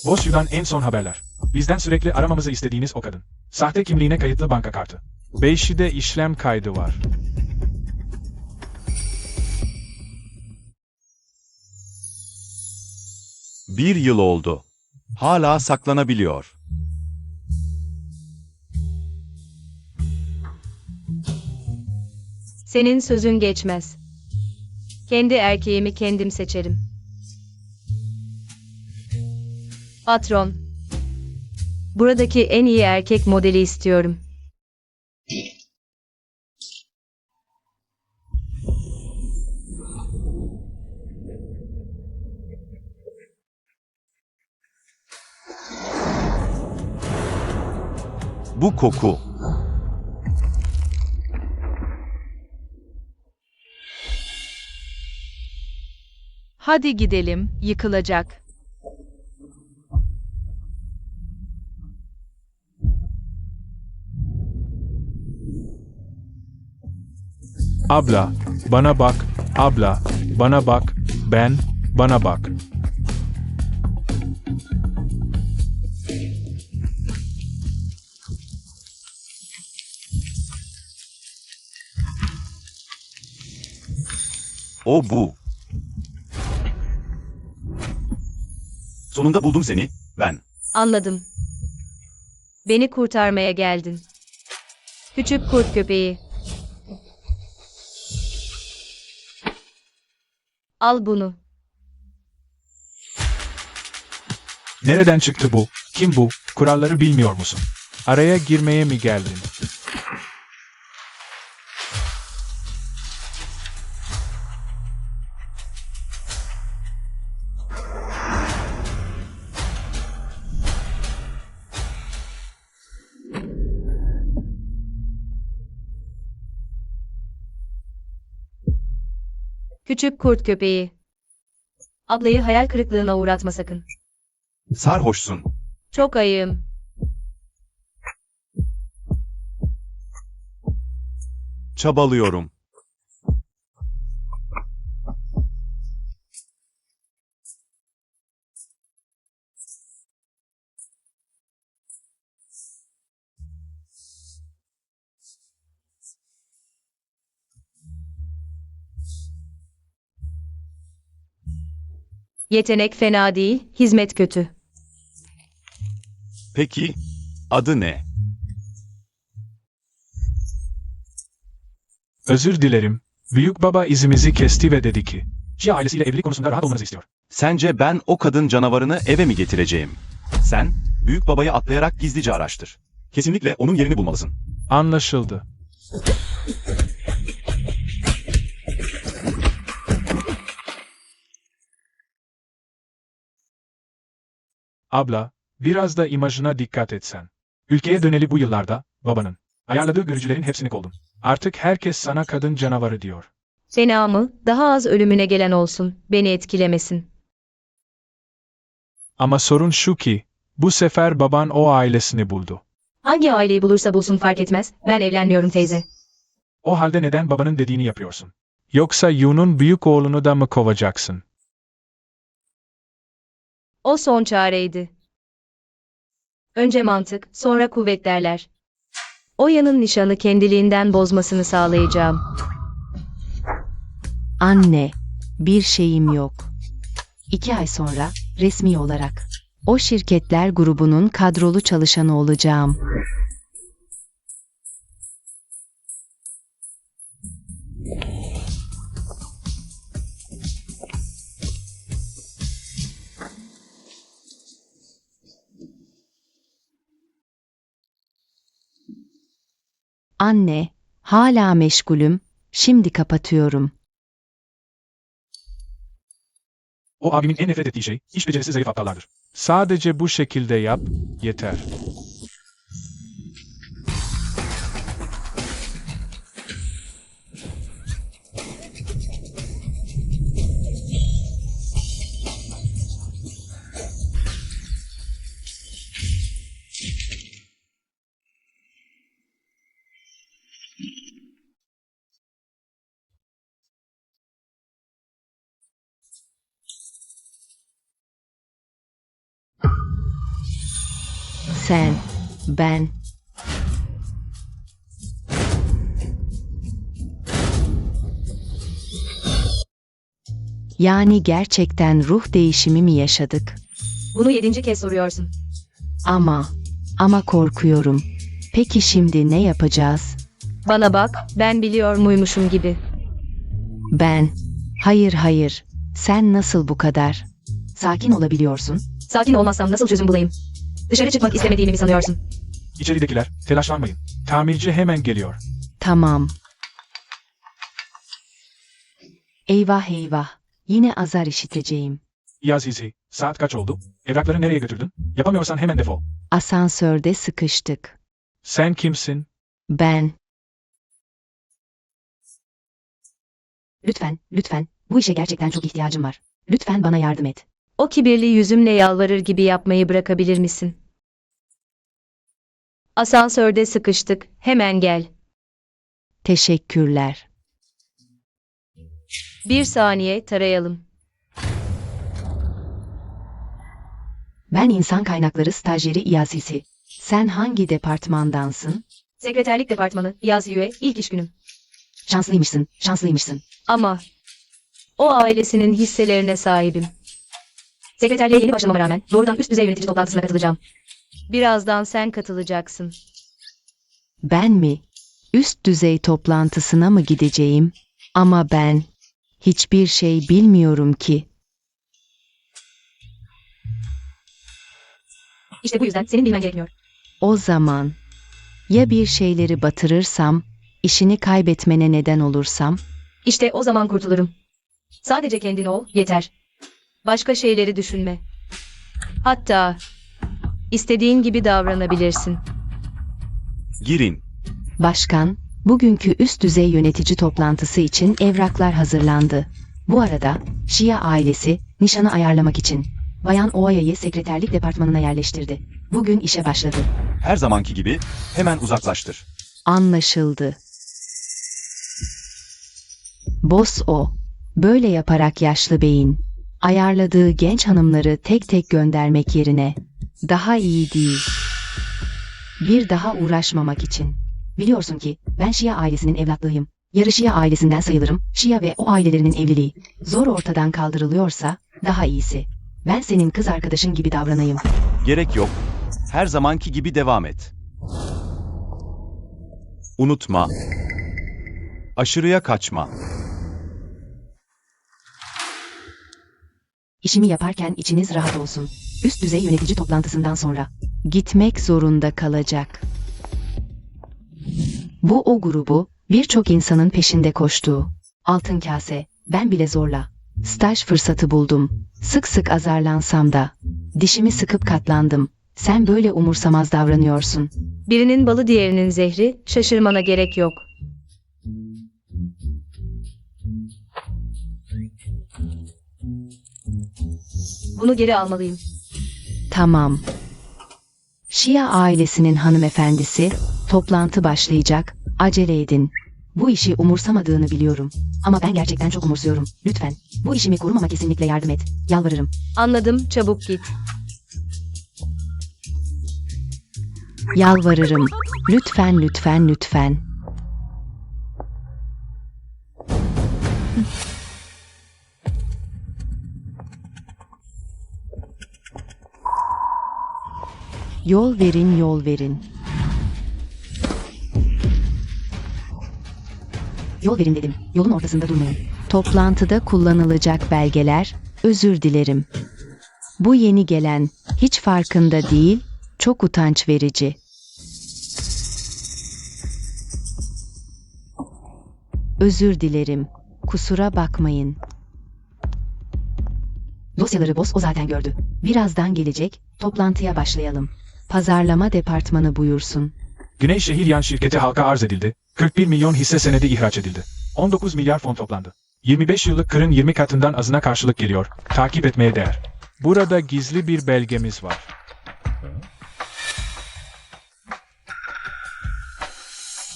Bosyu'dan en son haberler. Bizden sürekli aramamızı istediğiniz o kadın. Sahte kimliğine kayıtlı banka kartı. Beşi'de işlem kaydı var. Bir yıl oldu. Hala saklanabiliyor. Senin sözün geçmez. Kendi erkeğimi kendim seçerim. Patron. Buradaki en iyi erkek modeli istiyorum. Bu koku. Hadi gidelim, yıkılacak. Abla, bana bak. Abla, bana bak. Bana bak. O bu. Sonunda buldum seni. Ben. Anladım. Beni kurtarmaya geldin. Küçük kurt köpeği. Al bunu. Nereden çıktı bu? Kim bu? Kuralları bilmiyor musun? Araya girmeye mi geldin? Küçük kurt köpeği. Ablayı hayal kırıklığına uğratma sakın. Sarhoşsun. Çok ayığım. Çabalıyorum. Yetenek fena değil, hizmet kötü. Peki, adı ne? Özür dilerim. Büyük baba izimizi kesti ve dedi ki, Jia ailesiyle evlilik konusunda rahat olmanızı istiyor. Sence ben o kadın canavarını eve mi getireceğim? Sen, büyük babayı atlayarak gizlice araştır. Kesinlikle onun yerini bulmalısın. Anlaşıldı. Abla, biraz da imajına dikkat etsen. Ülkeye döneli bu yıllarda, babanın ayarladığı görücülerin hepsini kovdun. Artık herkes sana kadın canavarı diyor. Fena mı? Daha az ölümüne gelen olsun, beni etkilemesin. Ama sorun şu ki, bu sefer baban o ailesini buldu. Hangi aileyi bulursa bulsun fark etmez, ben evlenmiyorum teyze. O halde neden babanın dediğini yapıyorsun? Yoksa Yu'nun büyük oğlunu da mı kovacaksın? O son çareydi. Önce mantık, sonra kuvvet derler. Oya'nın nişanı kendiliğinden bozmasını sağlayacağım. Anne, bir şeyim yok. 2 ay sonra, resmi olarak, o şirketler grubunun kadrolu çalışanı olacağım. Anne, hala meşgulüm, şimdi kapatıyorum. O abimin en nefret ettiği şey, iş becerisi zayıf aptallardır. Sadece bu şekilde yap, yeter. Sen, ben. Yani gerçekten ruh değişimi mi yaşadık? Bunu 7. kez soruyorsun. Ama korkuyorum. Peki şimdi ne yapacağız? Bana bak, ben biliyor muymuşum gibi. Ben. Hayır. Sen nasıl bu kadar sakin olabiliyorsun? Sakin olmazsam nasıl çözüm bulayım? Dışarı çıkmak istemediğimi mi sanıyorsun? İçeridekiler, telaşlanmayın. Tamirci hemen geliyor. Tamam. Eyvah. Yine azar işiteceğim. Yazizi, saat kaç oldu? Evrakları nereye götürdün? Yapamıyorsan hemen defol. Asansörde sıkıştık. Sen kimsin? Ben. Lütfen. Bu işe gerçekten çok ihtiyacım var. Lütfen bana yardım et. O kibirli yüzümle yalvarır gibi yapmayı bırakabilir misin? Asansörde sıkıştık, hemen gel. Teşekkürler. 1 saniye tarayalım. Ben insan kaynakları stajyeri Iyasisi. Sen hangi departmandansın? Sekreterlik departmanı, yaz üye, ilk iş günüm. Şanslıymışsın. Ama o ailesinin hisselerine sahibim. Sekreterliğe yeni başlamama rağmen doğrudan üst düzey yönetici toplantısına katılacağım. Birazdan sen katılacaksın. Ben mi? Üst düzey toplantısına mı gideceğim? Ama ben hiçbir şey bilmiyorum ki. İşte bu yüzden senin bilmen gerekmiyor. O zaman ya bir şeyleri batırırsam, işini kaybetmene neden olursam? İşte o zaman kurtulurum. Sadece kendin ol, yeter. Başka şeyleri düşünme. Hatta istediğin gibi davranabilirsin. Girin. Başkan, bugünkü üst düzey yönetici toplantısı için evraklar hazırlandı. Bu arada Şia ailesi nişanı ayarlamak için Bayan Oaya'yı sekreterlik departmanına yerleştirdi. Bugün işe başladı. Her zamanki gibi hemen uzaklaştır. Anlaşıldı. Boss o. Böyle yaparak yaşlı beyin ayarladığı genç hanımları tek tek göndermek yerine daha iyi değil. Bir daha uğraşmamak için. Biliyorsun ki ben Şia ailesinin evlatlığıyım. Yarı Şia ailesinden sayılırım. Şia ve o ailelerinin evliliği zor ortadan kaldırılıyorsa daha iyisi. Ben senin kız arkadaşın gibi davranayım. Gerek yok. Her zamanki gibi devam et. Unutma. Aşırıya kaçma. İşimi yaparken içiniz rahat olsun. Üst düzey yönetici toplantısından sonra gitmek zorunda kalacak. Bu o grubu birçok insanın peşinde koştuğu. Altın kase, ben bile zorla staj fırsatı buldum. Sık sık azarlansam da dişimi sıkıp katlandım. Sen böyle umursamaz davranıyorsun. Birinin balı diğerinin zehri, şaşırmana gerek yok. Bunu geri almalıyım. Tamam. Şia ailesinin hanımefendisi, toplantı başlayacak, acele edin. Bu işi umursamadığını biliyorum. Ama ben gerçekten çok umursuyorum. Lütfen, bu işimi korumama kesinlikle yardım et. Yalvarırım. Anladım, çabuk git. Yalvarırım. Lütfen. Yol verin. Yol verin dedim. Yolun ortasında durmayın. Toplantıda kullanılacak belgeler, özür dilerim. Bu yeni gelen, hiç farkında değil, çok utanç verici. Özür dilerim. Kusura bakmayın. Dosyaları boss o zaten gördü. Birazdan gelecek, toplantıya başlayalım. Pazarlama departmanı buyursun. Güney Şehir Yan şirketi halka arz edildi. 41 milyon hisse senedi ihraç edildi. 19 milyar fon toplandı. 25 yıllık kırın 20 katından azına karşılık geliyor. Takip etmeye değer. Burada gizli bir belgemiz var.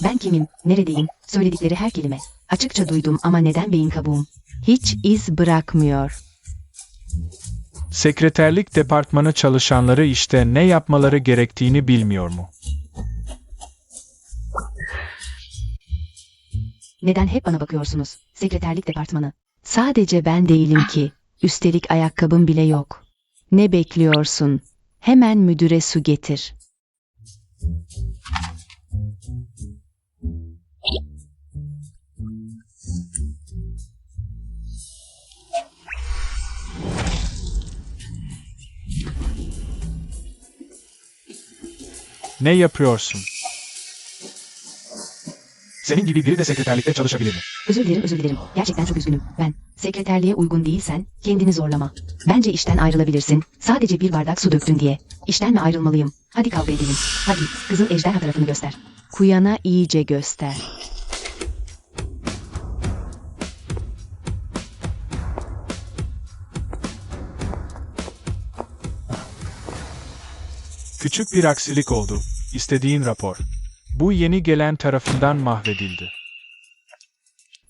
Ben kimim, neredeyim, söyledikleri her kelime. Açıkça duydum ama neden beyin kabuğum? Hiç iz bırakmıyor. Sekreterlik departmanı çalışanları işte ne yapmaları gerektiğini bilmiyor mu? Neden hep bana bakıyorsunuz? Sekreterlik departmanı. Sadece ben değilim ki. Üstelik ayakkabım bile yok. Ne bekliyorsun? Hemen müdüre su getir. Ne yapıyorsun? Senin gibi biri de sekreterlikte çalışabilir mi? Özür dilerim, özür dilerim. Gerçekten çok üzgünüm. Ben. Sekreterliğe uygun değilsen kendini zorlama. Bence işten ayrılabilirsin. Sadece bir bardak su döktün diye. İşten mi ayrılmalıyım? Hadi kavga edelim. Hadi, kızın ejderha tarafını göster. Kuyana iyice göster. Küçük bir aksilik oldu. İstediğin rapor. Bu yeni gelen tarafından mahvedildi.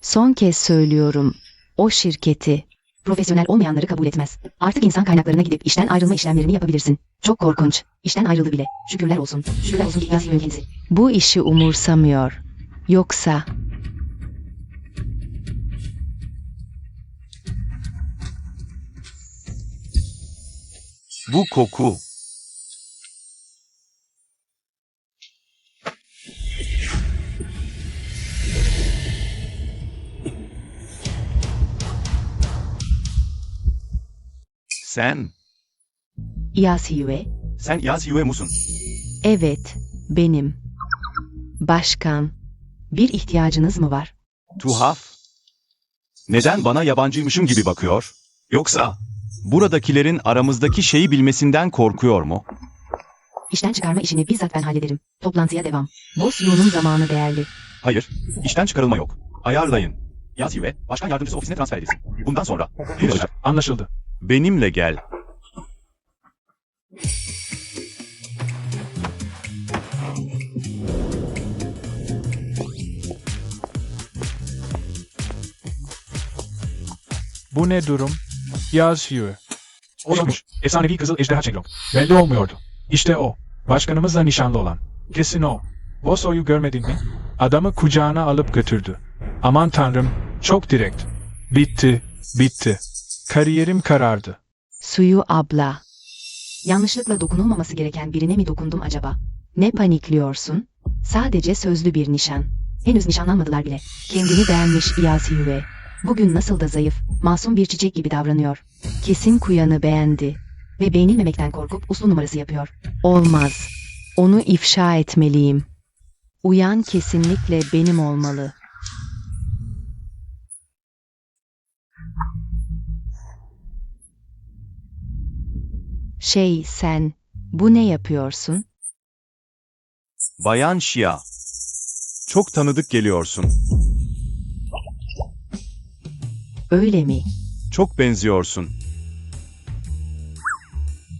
Son kez söylüyorum. O şirketi profesyonel olmayanları kabul etmez. Artık insan kaynaklarına gidip işten ayrılma işlemlerini yapabilirsin. Çok korkunç. İşten ayrıldı bile. Şükürler olsun. Şükürler olsun ki İlyas kendisi. Bu işi umursamıyor. Yoksa... Bu koku. Sen Yasiue? Yasiue musun? Evet, benim. Başkan, bir ihtiyacınız mı var? Tuhaf. Neden bana yabancıymışım gibi bakıyor? Yoksa buradakilerin aramızdaki şeyi bilmesinden korkuyor mu? İşten çıkarma işini bizzat ben hallederim. Toplantıya devam. Boss Yu'nun zamanı değerli. Hayır, işten çıkarılma yok. Ayarlayın. Yasiue, başkan yardımcısı ofisine transfer edilsin. Bundan sonra Olacak. Anlaşıldı. benimle gel. Bu ne durum? Yazıyor. Olmuş. Efsanevi Kızıl Ejderha Çenglong. Belli olmuyordu. İşte o. Başkanımızla nişanlı olan. Kesin o. Boso'yu görmedin mi? Adamı kucağına alıp götürdü. Aman tanrım. Çok direkt. Bitti. Bitti. Kariyerim karardı. Suyu abla. Yanlışlıkla dokunulmaması gereken birine mi dokundum acaba? Ne panikliyorsun? Sadece sözlü bir nişan. Henüz nişanlanmadılar bile. Kendini beğenmiş Yasiue. Bugün nasıl da zayıf, masum bir çiçek gibi davranıyor. Kesin Kuyan'ı beğendi. Ve beğenilmemekten korkup uslu numarası yapıyor. Olmaz. Onu ifşa etmeliyim. Uyan kesinlikle benim olmalı. Sen, bu ne yapıyorsun? Bayan Şia. Çok tanıdık geliyorsun. Öyle mi? Çok benziyorsun.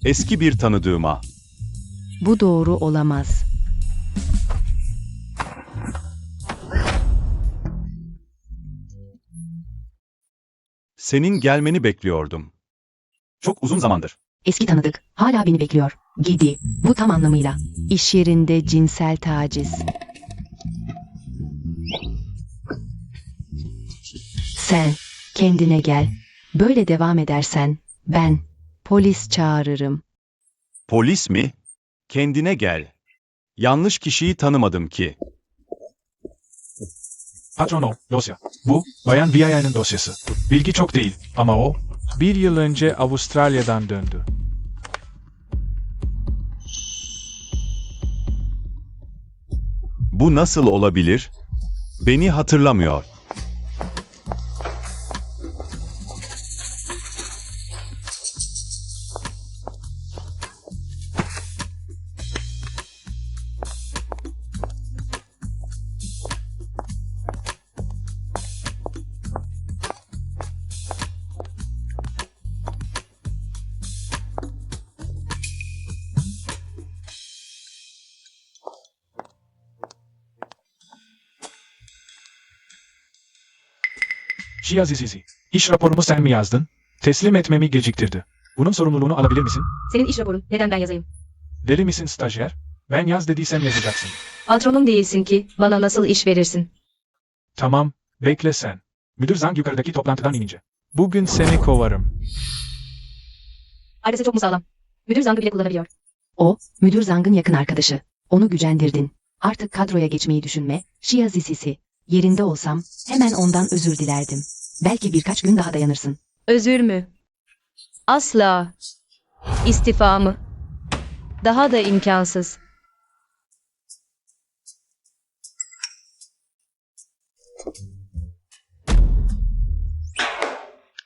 Eski bir tanıdığıma. Bu doğru olamaz. Senin gelmeni bekliyordum. Çok uzun zamandır. Eski tanıdık, hala beni bekliyor. Gidi, bu tam anlamıyla. İş yerinde cinsel taciz. Sen, kendine gel. Böyle devam edersen, ben, polis çağırırım. Polis mi? Kendine gel. Yanlış kişiyi tanımadım ki. Patron o. Dosya. Bu, Bayan Viaya'nın dosyası. Bilgi çok değil ama o, 1 yıl önce Avustralya'dan döndü. Bu nasıl olabilir? Beni hatırlamıyor. Şia Zizizi. İş raporumu sen mi yazdın? Teslim etmemi geciktirdi. Bunun sorumluluğunu alabilir misin? Senin iş raporun. Neden ben yazayım? Deli misin stajyer? Ben yaz dediysem yazacaksın. Patronum değilsin ki bana nasıl iş verirsin? Tamam, bekle sen. Müdür Zhang yukarıdaki toplantıdan inince. Bugün seni kovarım. Ailesi çok mu sağlam? Müdür Zhang'ı bile kullanabiliyor. O, müdür Zhang'ın yakın arkadaşı. Onu gücendirdin. Artık kadroya geçmeyi düşünme. Şia zisisi. Yerinde olsam hemen ondan özür dilerdim. Belki birkaç gün daha dayanırsın. Özür mü? Asla. İstifa mı? Daha da imkansız.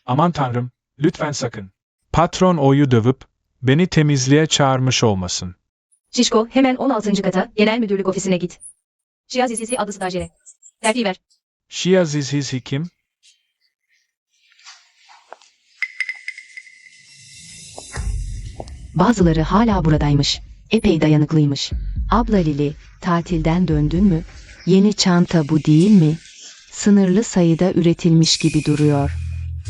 Aman tanrım, lütfen sakın. Patron oyu dövüp beni temizliğe çağırmış olmasın. Şişko, hemen 16. kata genel müdürlük ofisine git. Şia Zisisi adlı stajyere. Terfi ver. Şia Zizhizi kim? Bazıları hala buradaymış. Epey dayanıklıymış. Abla Lili, tatilden döndün mü? Yeni çanta bu değil mi? Sınırlı sayıda üretilmiş gibi duruyor.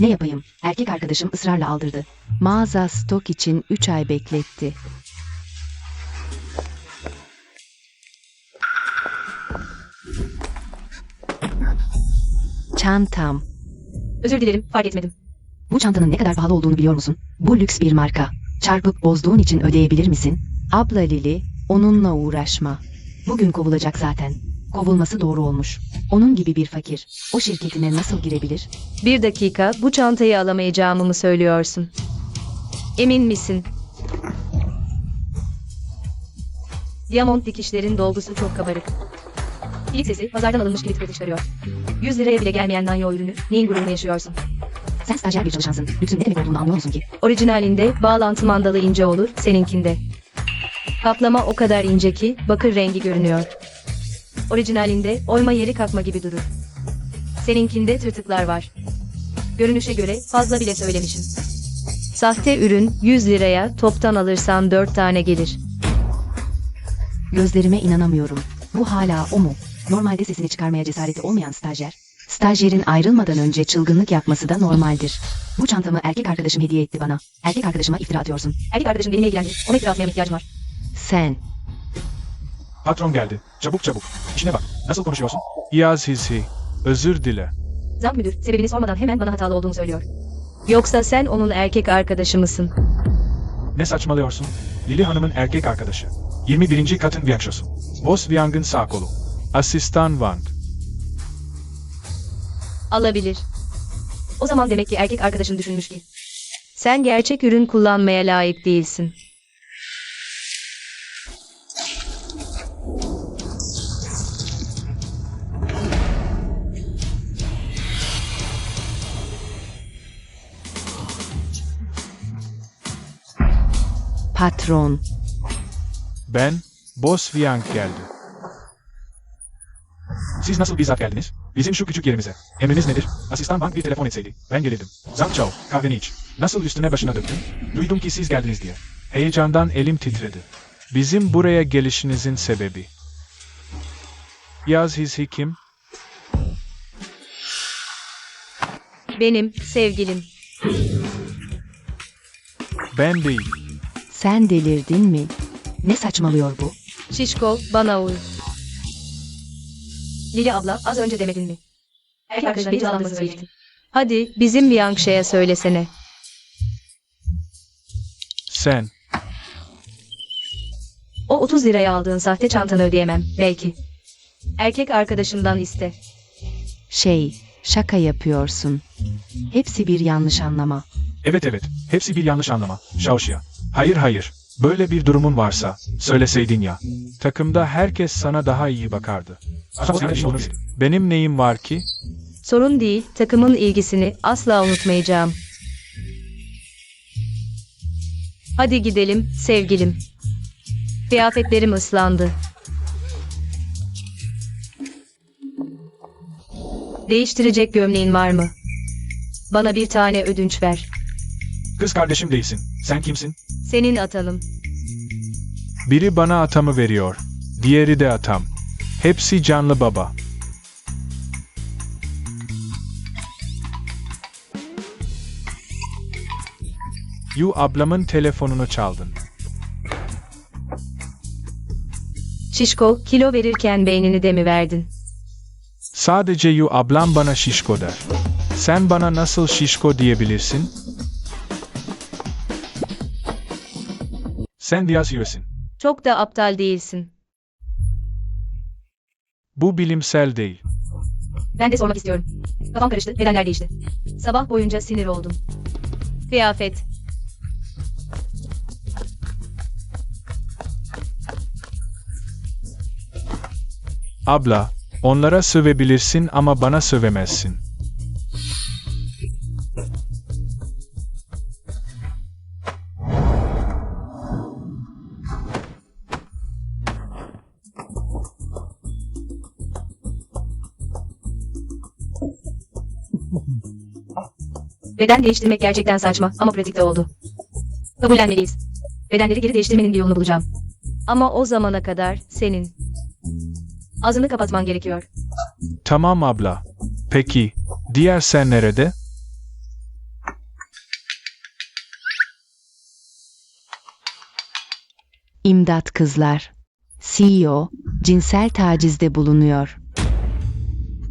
Ne yapayım? Erkek arkadaşım ısrarla aldırdı. Mağaza stok için 3 ay bekletti. Çantam. Özür dilerim, fark etmedim. Bu çantanın ne kadar pahalı olduğunu biliyor musun? Bu lüks bir marka. Çarpıp bozduğun için ödeyebilir misin? Abla Lili, onunla uğraşma. Bugün kovulacak zaten. Kovulması doğru olmuş. Onun gibi bir fakir. O şirketine nasıl girebilir? Bir dakika, bu çantayı alamayacağımı mı söylüyorsun? Emin misin? Diamond dikişlerin dolgusu çok kabarık. İlk sesi pazardan alınmış kilit kötü çıkarıyor. 100 liraya bile gelmeyen Nanyo ürünü, neyin gururunu yaşıyorsun? Sen stajyer bir çalışansın. Lüksün ne demek olduğunu anlıyor musun ki? Orijinalinde bağlantı mandalı ince olur, seninkinde. Kaplama o kadar ince ki bakır rengi görünüyor. Orijinalinde oyma yeri kalkma gibi durur. Seninkinde tırtıklar var. Görünüşe göre fazla bile söylemişim. Sahte ürün 100 liraya toptan alırsan 4 tane gelir. Gözlerime inanamıyorum. Bu hala o mu? Normalde sesini çıkarmaya cesareti olmayan stajyer. Stajyerin ayrılmadan önce çılgınlık yapması da normaldir. Bu çantamı erkek arkadaşım hediye etti bana. Erkek arkadaşıma iftira atıyorsun. Erkek arkadaşım benimle ilgilendir. Ona iftira atmaya ihtiyacım var. Sen. Patron geldi. Çabuk çabuk. İşine bak. Nasıl konuşuyorsun? Yazhizi. Özür dile. Zam müdür sebebini sormadan hemen bana hatalı olduğunu söylüyor. Yoksa sen onun erkek arkadaşı mısın? Ne saçmalıyorsun? Lili Hanım'ın erkek arkadaşı. 21. katın Viyakshosu. Boss Wang'ın sağ kolu. Asistan Wang. Alabilir. O zaman demek ki erkek arkadaşın düşünmüş ki. Sen gerçek ürün kullanmaya layık değilsin. Patron. Ben, Boss Wang geldi. Siz nasıl bizzat geldiniz? Bizim şu küçük yerimize. Emriniz nedir? Asistan Bank bir telefon etseydi. Ben gelirdim. Zhang Chao, kahveni iç. Nasıl üstüne başına döktün? Duydum ki siz geldiniz diye. Heyecandan elim titredi. Bizim buraya gelişinizin sebebi. Yazhizi kim? Benim sevgilim. Ben değil. Sen delirdin mi? Ne saçmalıyor bu? Şişko, bana uy. Lili abla, az önce demedin mi? Erkek arkadaşına bir cezalandırmasını söyleyecektin. Hadi, bizim Viangşe'ye söylesene. Sen. O 30 liraya aldığın sahte çantanı ödeyemem, belki. Erkek arkadaşımdan iste. Şaka yapıyorsun. Hepsi bir yanlış anlama. Evet evet. Hepsi bir yanlış anlama. Şaoşia. Hayır hayır. Böyle bir durumun varsa, söyleseydin ya. Takımda herkes sana daha iyi bakardı. Benim neyim var ki? Sorun değil, takımın ilgisini asla unutmayacağım. Hadi gidelim, sevgilim. Kıyafetlerim ıslandı. Değiştirecek gömleğin var mı? Bana bir tane ödünç ver. Kız kardeşim değilsin. Sen kimsin? Senin atalım. Biri bana atamı veriyor. Diğeri de atam. Hepsi canlı baba. Yu ablamın telefonunu çaldın. Şişko, kilo verirken beynini de mi verdin? Sadece Yu ablam bana şişko der. Sen bana nasıl şişko diyebilirsin? Sen biraz yiyorsun. Çok da aptal değilsin. Bu bilimsel değil. Ben de sormak istiyorum. Kafam karıştı, nedenler değişti. Sabah boyunca sinir oldum. Kıyafet. Abla, onlara sövebilirsin ama bana sövemezsin. Beden değiştirmek gerçekten saçma ama pratikte oldu. Kabullenmeliyiz. Bedenleri geri değiştirmenin bir yolunu bulacağım. Ama o zamana kadar senin ağzını kapatman gerekiyor. Tamam abla. Peki, diğer sen nerede? İmdat kızlar. CEO, cinsel tacizde bulunuyor.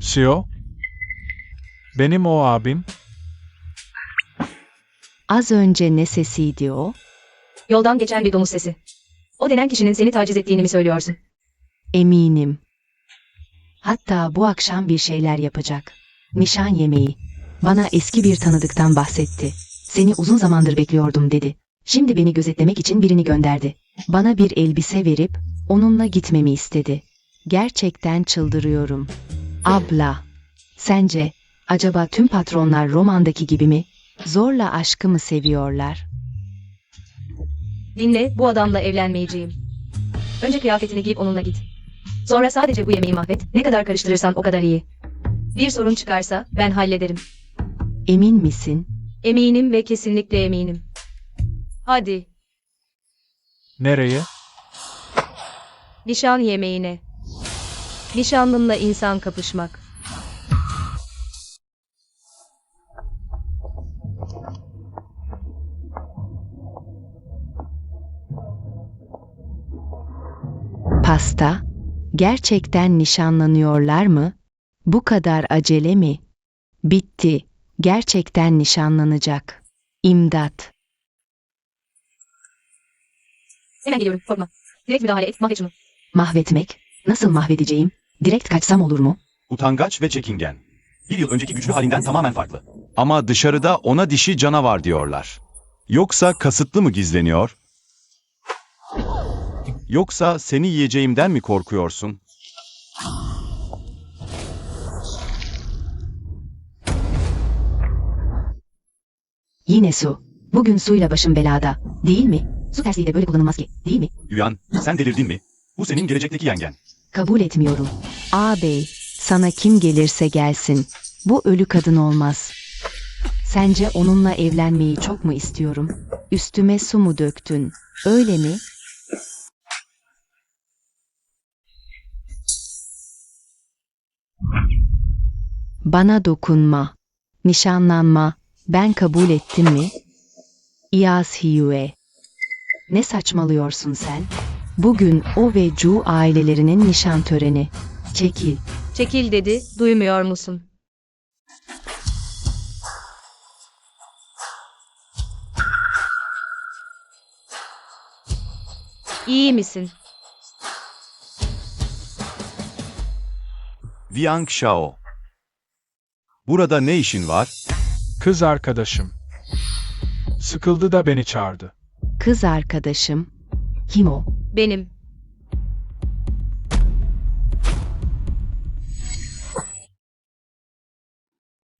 Sio? Benim o abim. Az önce ne sesiydi o? Yoldan geçen bir domuz sesi. O denen kişinin seni taciz ettiğini mi söylüyorsun? Eminim. Hatta bu akşam bir şeyler yapacak. Nişan yemeği. Bana eski bir tanıdıktan bahsetti. Seni uzun zamandır bekliyordum dedi. Şimdi beni gözetlemek için birini gönderdi. Bana bir elbise verip onunla gitmemi istedi. Gerçekten çıldırıyorum. Abla, sence acaba tüm patronlar romandaki gibi mi? Zorla aşkı mı seviyorlar? Dinle, bu adamla evlenmeyeceğim. Önce kıyafetini giyip onunla git. Sonra sadece bu yemeği mahvet, ne kadar karıştırırsan o kadar iyi. Bir sorun çıkarsa ben hallederim. Emin misin? Eminim ve kesinlikle eminim. Hadi, Nereye? nişan yemeğine. Nişanlımla insan kapışmak. Pasta? Gerçekten nişanlanıyorlar mı? Bu kadar acele mi? Bitti. Gerçekten nişanlanacak. İmdat. Hemen geliyorum, korkma. Direkt müdahale et, mahvet şunu. Mahvetmek? Nasıl mahvedeceğim? Direkt kaçsam olur mu? Utangaç ve çekingen. Bir yıl önceki güçlü halinden tamamen farklı. Ama dışarıda ona dişi canavar diyorlar. Yoksa kasıtlı mı gizleniyor? Yoksa seni yiyeceğimden mi korkuyorsun? Yine su. Bugün suyla başım belada. Değil mi? Su tersliği de böyle kullanılmaz ki. Değil mi? Yuyan, sen delirdin mi? Bu senin gelecekteki yengen. Kabul etmiyorum. Ağabey, sana kim gelirse gelsin. Bu ölü kadın olmaz. Sence onunla evlenmeyi çok mu istiyorum? Üstüme su mu döktün? Öyle mi? Bana dokunma. Nişanlanma. Ben kabul ettim mi? İyaz Hiyue. Ne saçmalıyorsun sen? Bugün o ve Ju ailelerinin nişan töreni. Çekil. Çekil dedi, duymuyor musun? İyi misin? Viang Shao. Burada ne işin var? Kız arkadaşım. Sıkıldı da beni çağırdı. Kız arkadaşım. Kim o? Benim.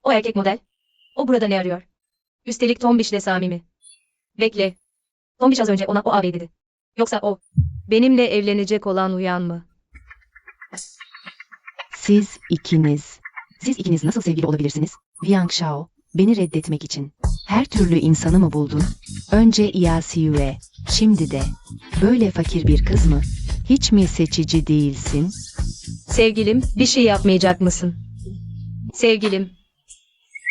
O erkek model. O burada ne arıyor? Üstelik Tombiş'le samimi. Bekle. Tombiş az önce ona o abi dedi. Yoksa o benimle evlenecek olan Uyan mı? Siz ikiniz nasıl sevgili olabilirsiniz? Viang Shao, beni reddetmek için. Her türlü insanı mı buldun? Önce Iyasiyue, şimdi de. Böyle fakir bir kız mı? Hiç mi seçici değilsin? Sevgilim, bir şey yapmayacak mısın? Sevgilim,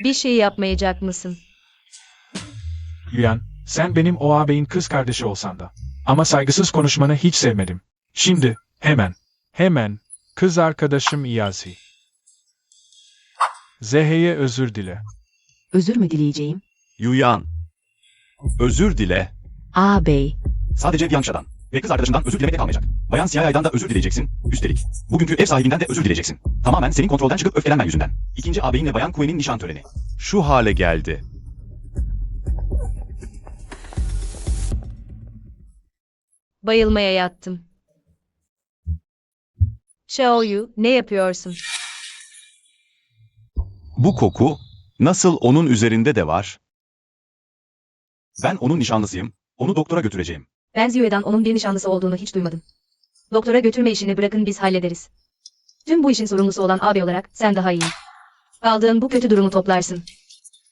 bir şey yapmayacak mısın? Yuyan, Sen benim o ağabeyin kız kardeşi olsan da. Ama saygısız konuşmanı hiç sevmedim. Şimdi, hemen, kız arkadaşım İyazi. Zehe'ye özür dile. Özür mü dileyeceğim? Yuyan. Özür dile. Ağabey, Sadece Biancha'dan ve kız arkadaşından özür dilemekle kalmayacak. Bayan CIA'dan da özür dileyeceksin. Üstelik bugünkü ev sahibinden de özür dileyeceksin. Tamamen senin kontrolden çıkıp öfkelenmen yüzünden. İkinci ağabeyinle Bayan Kue'nin nişan töreni. Şu hale geldi. Bayılmaya yattım. Xiaoyu, ne yapıyorsun? Bu koku nasıl onun üzerinde de var? Ben onun nişanlısıyım. Onu doktora götüreceğim. Ben Ziyue'dan onun bir nişanlısı olduğunu hiç duymadım. Doktora götürme işini bırakın, biz hallederiz. Tüm bu işin sorumlusu olan abi olarak sen daha iyi. Aldığın bu kötü durumu toplarsın.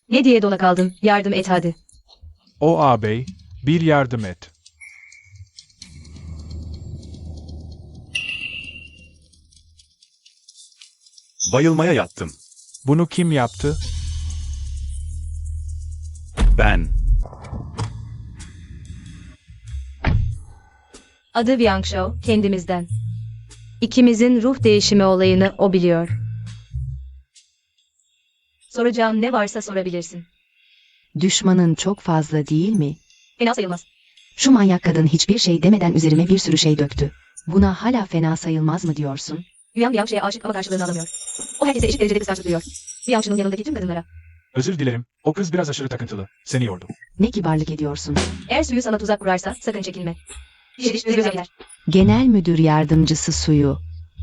Ne diye dona kaldın? Yardım et hadi. O ağabey, bir yardım et. Bayılmaya yattım. Bunu kim yaptı? Ben. Adı Wang Shao, kendimizden. İkimizin ruh değişimi olayını o biliyor. Soracağın ne varsa sorabilirsin. düşmanın çok fazla değil mi? Fena sayılmaz. Şu manyak kadın hiçbir şey demeden üzerime bir sürü şey döktü. Buna hala fena sayılmaz mı diyorsun? Yuan Sha'ya aşık ama karşılığını alamıyor. O herkese eşit derecede kıskançlık duyuyor. Wang Sha'nın yanındaki tüm kadınlara. Özür dilerim, o kız biraz aşırı takıntılı. Seni yordu. Ne kibarlık ediyorsun? Eğer suyu sana tuzak kurarsa sakın çekinme. Diş göz gider. Genel müdür yardımcısı Suyu.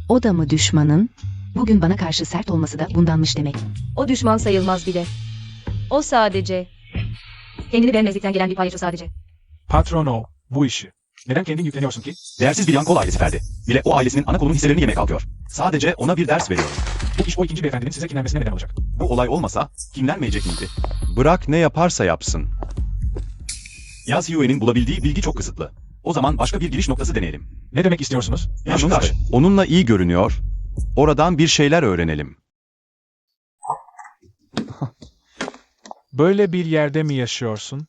O da mı düşmanın? Bugün bana karşı sert olması da bundanmış demek. O düşman sayılmaz bile. O sadece... Kendini beğenmezlikten gelen bir palyaço sadece. Patron o, bu işi. Neden kendin yükleniyorsun ki? Değersiz bir Yankol ailesi Ferdi. Bile o ailesinin ana kolunun hisselerini yemeye kalkıyor. Sadece ona bir ders veriyorum. Bu iş o ikinci beyefendinin size kinlenmesine neden olacak. Bu olay olmasa kinlenmeyecek miydi? Bırak ne yaparsa yapsın. Yaz Yue'nin bulabildiği bilgi çok kısıtlı. O zaman başka bir giriş noktası deneyelim. Ne demek istiyorsunuz? Yanlış. Onunla iyi görünüyor. Oradan bir şeyler öğrenelim. Böyle bir yerde mi yaşıyorsun?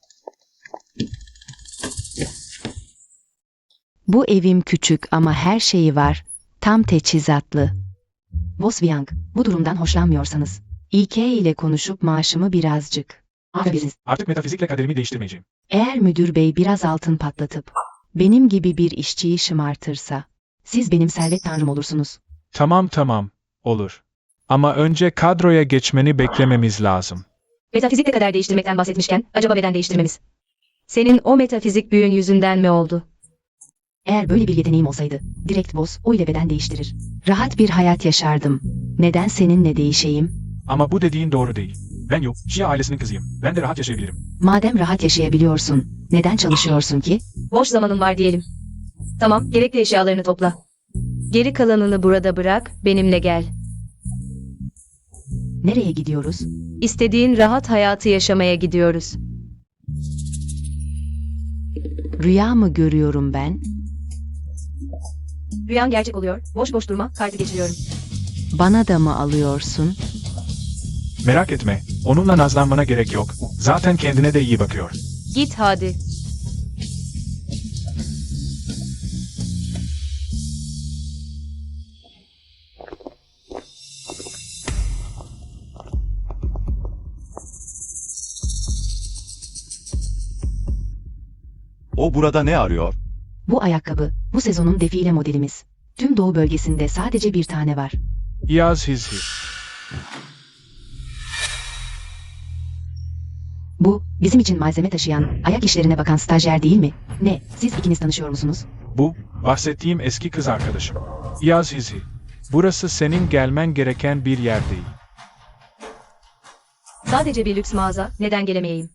Bu evim küçük ama her şeyi var. Tam teçhizatlı. Boss Yang, bu durumdan hoşlanmıyorsanız, İK ile konuşup maaşımı birazcık arttırırız. Artık metafizikle kaderimi değiştirmeyeceğim. Eğer müdür bey biraz altın patlatıp, benim gibi bir işçiyi şımartırsa, siz benim servet tanrım olursunuz. Tamam, olur. Ama önce kadroya geçmeni beklememiz lazım. Metafizikte kader değiştirmekten bahsetmişken acaba beden değiştirmemiz? Senin o metafizik büyün yüzünden mi oldu? Eğer böyle bir yeteneğim olsaydı, direkt boss o ile beden değiştirir. Rahat bir hayat yaşardım. Neden seninle değişeyim? Ama bu dediğin doğru değil. Ben yok, Şia ailesinin kızıyım. Ben de rahat yaşayabilirim. Madem rahat yaşayabiliyorsun, neden çalışıyorsun ki? Boş zamanın var diyelim. Tamam, gerekli eşyalarını topla. Geri kalanını burada bırak, benimle gel. Nereye gidiyoruz? İstediğin rahat hayatı yaşamaya gidiyoruz. Rüya mı görüyorum ben? Rüyan gerçek oluyor. Boş boş durma, kartı geçiriyorum. Bana da mı alıyorsun? Merak etme, onunla nazlanmana gerek yok. Zaten kendine de iyi bakıyor. Git hadi. O burada ne arıyor? Bu ayakkabı, bu sezonun defile modelimiz. Tüm Doğu bölgesinde sadece bir tane var. Yaz Hizhi. Bu, bizim için malzeme taşıyan, ayak işlerine bakan stajyer değil mi? Ne, siz ikiniz tanışıyor musunuz? Bu, bahsettiğim eski kız arkadaşım. Yaz Hizhi. Burası senin gelmen gereken bir yer değil. Sadece bir lüks mağaza, neden gelemeyeyim?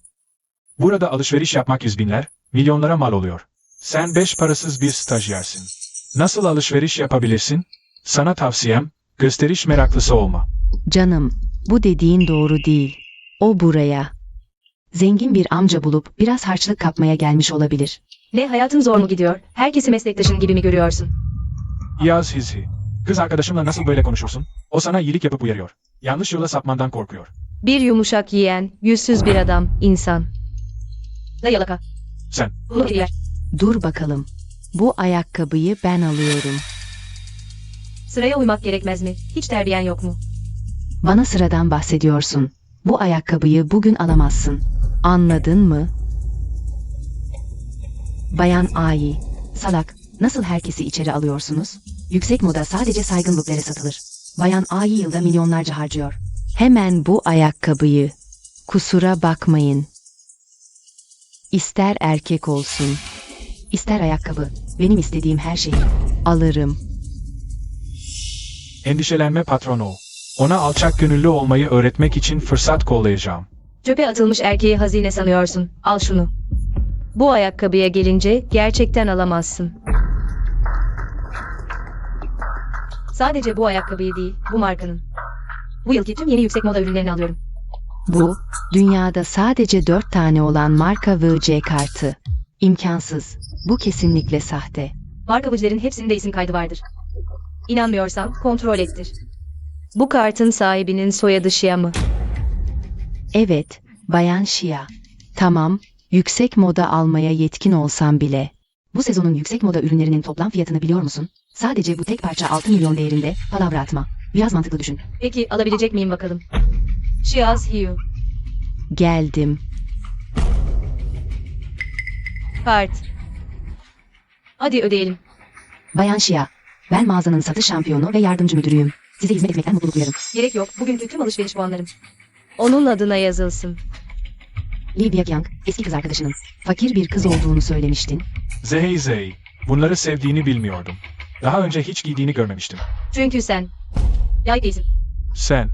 Burada alışveriş yapmak yüz binler, milyonlara mal oluyor. Sen beş parasız bir stajyersin. Nasıl alışveriş yapabilirsin? Sana tavsiyem, gösteriş meraklısı olma. Canım, bu dediğin doğru değil. O buraya. Zengin bir amca bulup biraz harçlık kapmaya gelmiş olabilir. Ne, hayatın zor mu gidiyor? Herkesi meslektaşın gibi mi görüyorsun? Yaz Hizhi. Kız arkadaşımla nasıl böyle konuşursun? O sana iyilik yapıp uyarıyor. Yanlış yola sapmandan korkuyor. Bir yumuşak yiyen, yüzsüz bir adam, insan. Da yalaka. Sen. Bunu geri ver. Dur bakalım. Bu ayakkabıyı ben alıyorum. Sıraya uymak gerekmez mi? Hiç terbiyen yok mu? Bana sıradan bahsediyorsun. Bu ayakkabıyı bugün alamazsın. Anladın mı? Bayan Ai, salak, nasıl herkesi içeri alıyorsunuz? Yüksek moda sadece saygın looklere satılır. Bayan Ai yılda milyonlarca harcıyor. Hemen bu ayakkabıyı. Kusura bakmayın. İster erkek olsun, ister ayakkabı, benim istediğim her şeyi alırım. Endişelenme patron o. Ona alçak gönüllü olmayı öğretmek için fırsat kollayacağım. Çöpe atılmış erkeği hazine sanıyorsun. Al şunu. Bu ayakkabıya gelince gerçekten alamazsın. Sadece bu ayakkabıyı değil, bu markanın. Bu yılki tüm yeni yüksek moda ürünlerini alıyorum. Bu, dünyada sadece 4 tane olan marka VC kartı. İmkansız. Bu kesinlikle sahte. Marka vıcların hepsinde isim kaydı vardır. İnanmıyorsan kontrol ettir. Bu kartın sahibinin soyadı Şia mı? Evet, Bayan Şia. Tamam, yüksek moda almaya yetkin olsam bile. Bu sezonun yüksek moda ürünlerinin toplam fiyatını biliyor musun? Sadece bu tek parça 6 milyon değerinde, palavra atma. Biraz mantıklı düşün. Peki alabilecek miyim bakalım? Shia's Hue. Geldim. Kart. Hadi ödeyelim. Bayan Şia, ben mağazanın satış şampiyonu ve yardımcı müdürüyüm. Size hizmet etmekten mutluluk duyarım. Gerek yok. Bugünkü tüm alışveriş puanlarım onun adına yazılsın. Li Biakyang, eski kız arkadaşının fakir bir kız olduğunu söylemiştin. Zey. Bunları sevdiğini bilmiyordum. Daha önce hiç giydiğini görmemiştim. Çünkü sen yay değilsin. Sen.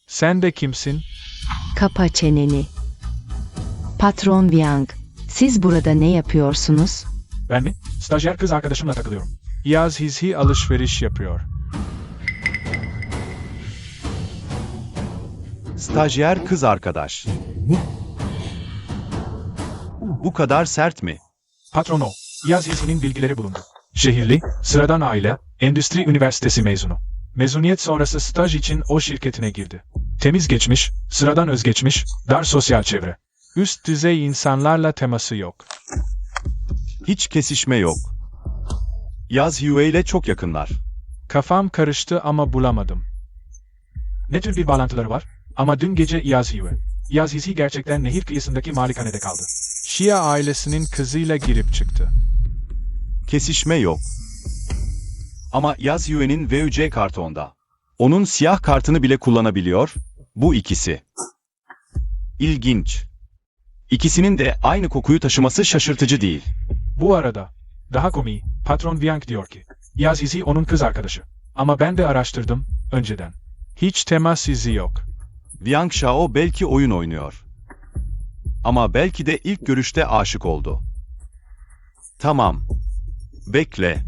Sen de kimsin? Kapa çeneni. Patron Wiang, siz burada ne yapıyorsunuz? Ben mi? Stajyer kız arkadaşımla takılıyorum. Yaz hizhi alışveriş yapıyor. Stajyer kız arkadaş. Bu kadar sert mi? Patron o. Yaz hizhinin bilgileri bulundu. Şehirli, sıradan aile, endüstri üniversitesi mezunu. Mezuniyet sonrası staj için o şirketine girdi. Temiz geçmiş, sıradan özgeçmiş, dar sosyal çevre. Üst düzey insanlarla teması yok. Hiç kesişme yok. Yaz Hue ile çok yakınlar. Kafam karıştı ama bulamadım. Ne tür bir bağlantıları var? Ama dün gece Yaz Hue. Yaz Hizhi gerçekten nehir kıyısındaki malikanede kaldı. Şia ailesinin kızıyla girip çıktı. Kesişme yok. Ama Yaz Hue'nin VUC kartı onda. Onun siyah kartını bile kullanabiliyor. Bu ikisi. İlginç. İkisinin de aynı kokuyu taşıması şaşırtıcı değil. Bu arada, daha komiği, patron Wiang diyor ki, Yaz Hizhi onun kız arkadaşı. Ama ben de araştırdım, önceden. Hiç temas izi yok. Wiang Shao belki oyun oynuyor. Ama belki de ilk görüşte aşık oldu. Tamam. Bekle.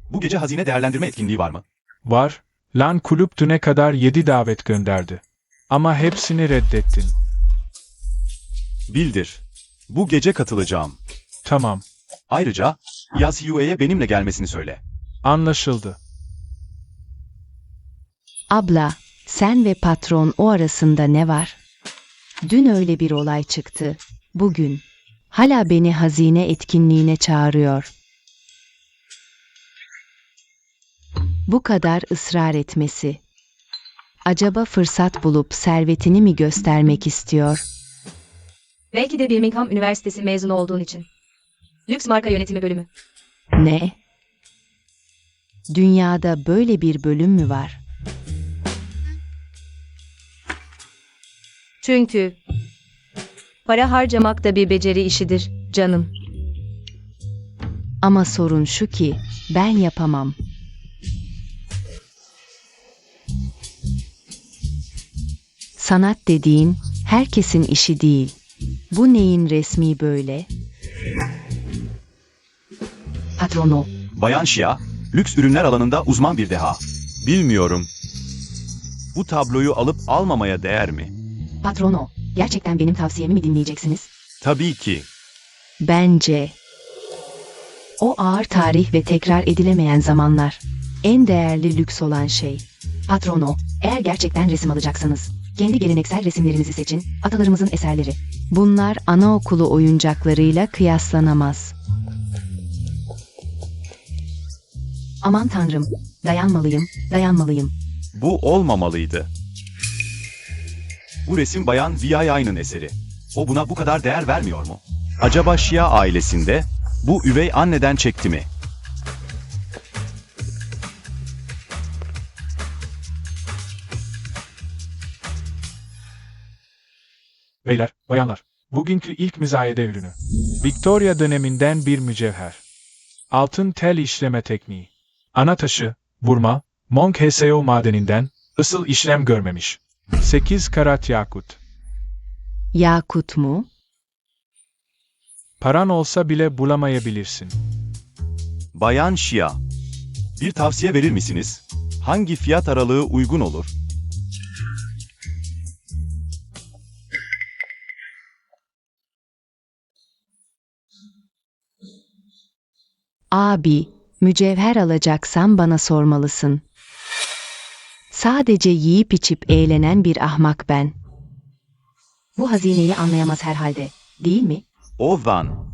Bu gece hazine değerlendirme etkinliği var mı? Var, Lan kulüp düne kadar 7 davet gönderdi. Ama hepsini reddettin. Bildir. Bu gece katılacağım. Tamam, Ayrıca Yaz Hue'ye benimle gelmesini söyle. anlaşıldı. Abla, sen ve patron o arasında ne var? Dün öyle bir olay çıktı. Bugün. Hala beni hazine etkinliğine çağırıyor. Bu kadar ısrar etmesi. Acaba fırsat bulup servetini mi göstermek istiyor? Belki de Birmingham Üniversitesi mezunu olduğun için. Lüks marka yönetimi bölümü. Ne? Dünyada böyle bir bölüm mü var? Çünkü para harcamak da bir beceri işidir, canım. Ama sorun şu ki, ben yapamam. Sanat dediğin, herkesin işi değil. Bu neyin resmi böyle? Patron o. Bayan Şia, lüks ürünler alanında uzman bir deha. Bilmiyorum. Bu tabloyu alıp almamaya değer mi? Patron o. Gerçekten benim tavsiyemi mi dinleyeceksiniz? Tabii ki. Bence. O ağır tarih ve tekrar edilemeyen zamanlar. En değerli lüks olan şey. Patron o. Eğer gerçekten resim alacaksanız, kendi geleneksel resimlerinizi seçin, atalarımızın eserleri. Bunlar anaokulu oyuncaklarıyla kıyaslanamaz. Aman tanrım, dayanmalıyım, dayanmalıyım. Bu olmamalıydı. Bu resim Bayan Viaya'nın eseri. O buna bu kadar değer vermiyor mu? Acaba Şia ailesinde bu üvey anneden çekti mi? Beyler, bayanlar, bugünkü ilk müzayede ürünü. Victoria döneminden bir mücevher. Altın tel işleme tekniği. Ana taşı, burma, Monk Hseo madeninden, ısıl işlem görmemiş. 8 karat yakut. Yakut mu? Paran olsa bile bulamayabilirsin. Bayan Şia, bir tavsiye verir misiniz? Hangi fiyat aralığı uygun olur? Abi, mücevher alacaksan bana sormalısın. Sadece yiyip içip eğlenen bir ahmak ben. Bu hazineyi anlayamaz herhalde, değil mi? O Van.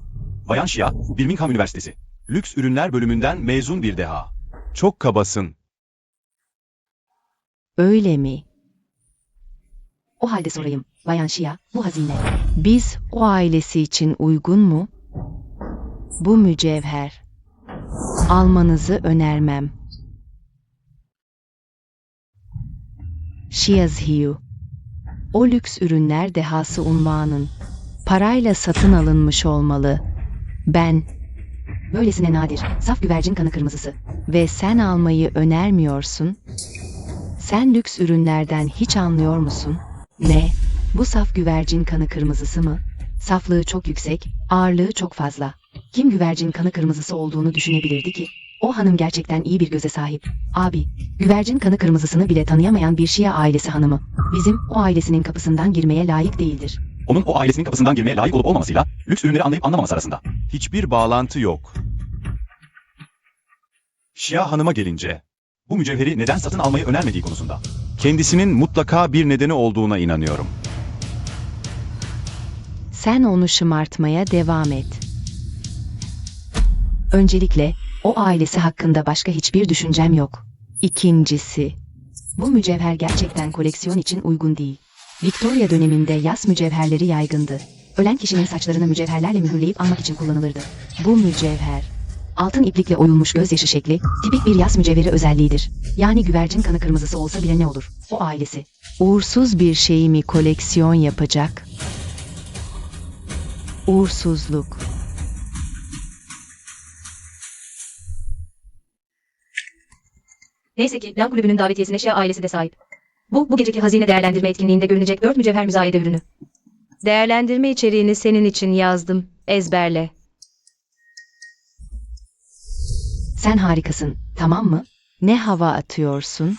Bayan Şia, Birmingham Üniversitesi. Lüks ürünler bölümünden mezun bir deha. Çok kabasın. Öyle mi? O halde sorayım, Bayan Şia, bu hazine. Biz o ailesi için uygun mu? Bu mücevher. Almanızı önermem. Şiazhiyu. O lüks ürünler dehası unvanın. Parayla satın alınmış olmalı. Ben. Böylesine nadir, saf güvercin kanı kırmızısı. Ve sen almayı önermiyorsun. Sen lüks ürünlerden hiç anlıyor musun? Ne? Bu saf güvercin kanı kırmızısı mı? Saflığı çok yüksek, ağırlığı çok fazla. Kim güvercin kanı kırmızısı olduğunu düşünebilirdi ki? O hanım gerçekten iyi bir göze sahip. Abi, güvercin kanı kırmızısını bile tanıyamayan bir Şia ailesi hanımı. Bizim o ailesinin kapısından girmeye layık değildir. Onun o ailesinin kapısından girmeye layık olup olmamasıyla lüks ürünleri anlayıp anlamaması arasında hiçbir bağlantı yok. Şia hanıma gelince, bu mücevheri neden satın almayı önermediği konusunda kendisinin mutlaka bir nedeni olduğuna inanıyorum. Sen onu şımartmaya devam et. Öncelikle, o ailesi hakkında başka hiçbir düşüncem yok. İkincisi, bu mücevher gerçekten koleksiyon için uygun değil. Victoria döneminde yas mücevherleri yaygındı. Ölen kişinin saçlarını mücevherlerle mühürleyip almak için kullanılırdı. Bu mücevher, altın iplikle oyulmuş gözyaşı şekli, tipik bir yas mücevheri özelliğidir. Yani güvercin kanı kırmızısı olsa bile ne olur? O ailesi, uğursuz bir şeyi mi koleksiyon yapacak? Uğursuzluk. Neyse ki Lan Kulübü'nün davetiyesine Şia ailesi de sahip. Bu geceki hazine değerlendirme etkinliğinde görünecek 4 mücevher müzayede ürünü. Değerlendirme içeriğini senin için yazdım. Ezberle. Sen harikasın, tamam mı? Ne hava atıyorsun?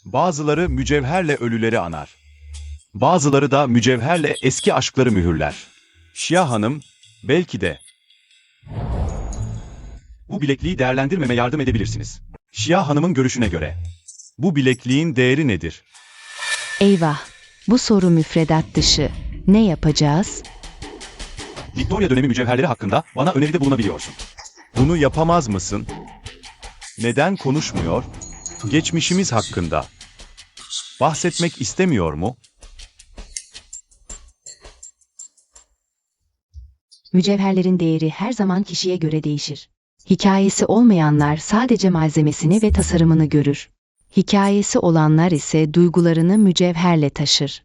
Bazıları mücevherle ölüleri anar. Bazıları da mücevherle eski aşkları mühürler. Şia hanım, belki de bu bilekliği değerlendirmeme yardım edebilirsiniz. Şia hanımın görüşüne göre bu bilekliğin değeri nedir? Eyvah, bu soru müfredat dışı. Ne yapacağız? Victoria dönemi mücevherleri hakkında bana öneride bulunabiliyorsun. Bunu yapamaz mısın? Neden konuşmuyor? Geçmişimiz hakkında bahsetmek istemiyor mu? Mücevherlerin değeri her zaman kişiye göre değişir. Hikayesi olmayanlar sadece malzemesini ve tasarımını görür. Hikayesi olanlar ise duygularını mücevherle taşır.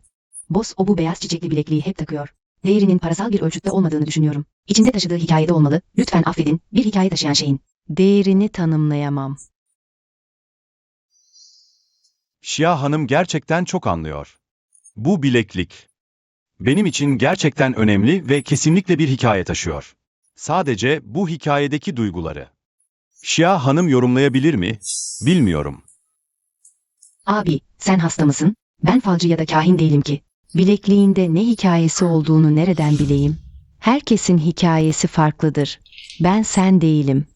Boss o bu beyaz çiçekli bilekliği hep takıyor. Değerinin parasal bir ölçütte olmadığını düşünüyorum. İçinde taşıdığı hikayede olmalı. Lütfen affedin, bir hikaye taşıyan şeyin değerini tanımlayamam. Şia hanım gerçekten çok anlıyor. Bu bileklik benim için gerçekten önemli ve kesinlikle bir hikaye taşıyor. Sadece bu hikayedeki duyguları Şia hanım yorumlayabilir mi? Bilmiyorum. Abi, sen hasta mısın? Ben falcı ya da kahin değilim ki. Bilekliğinde ne hikayesi olduğunu nereden bileyim? Herkesin hikayesi farklıdır. Ben sen değilim.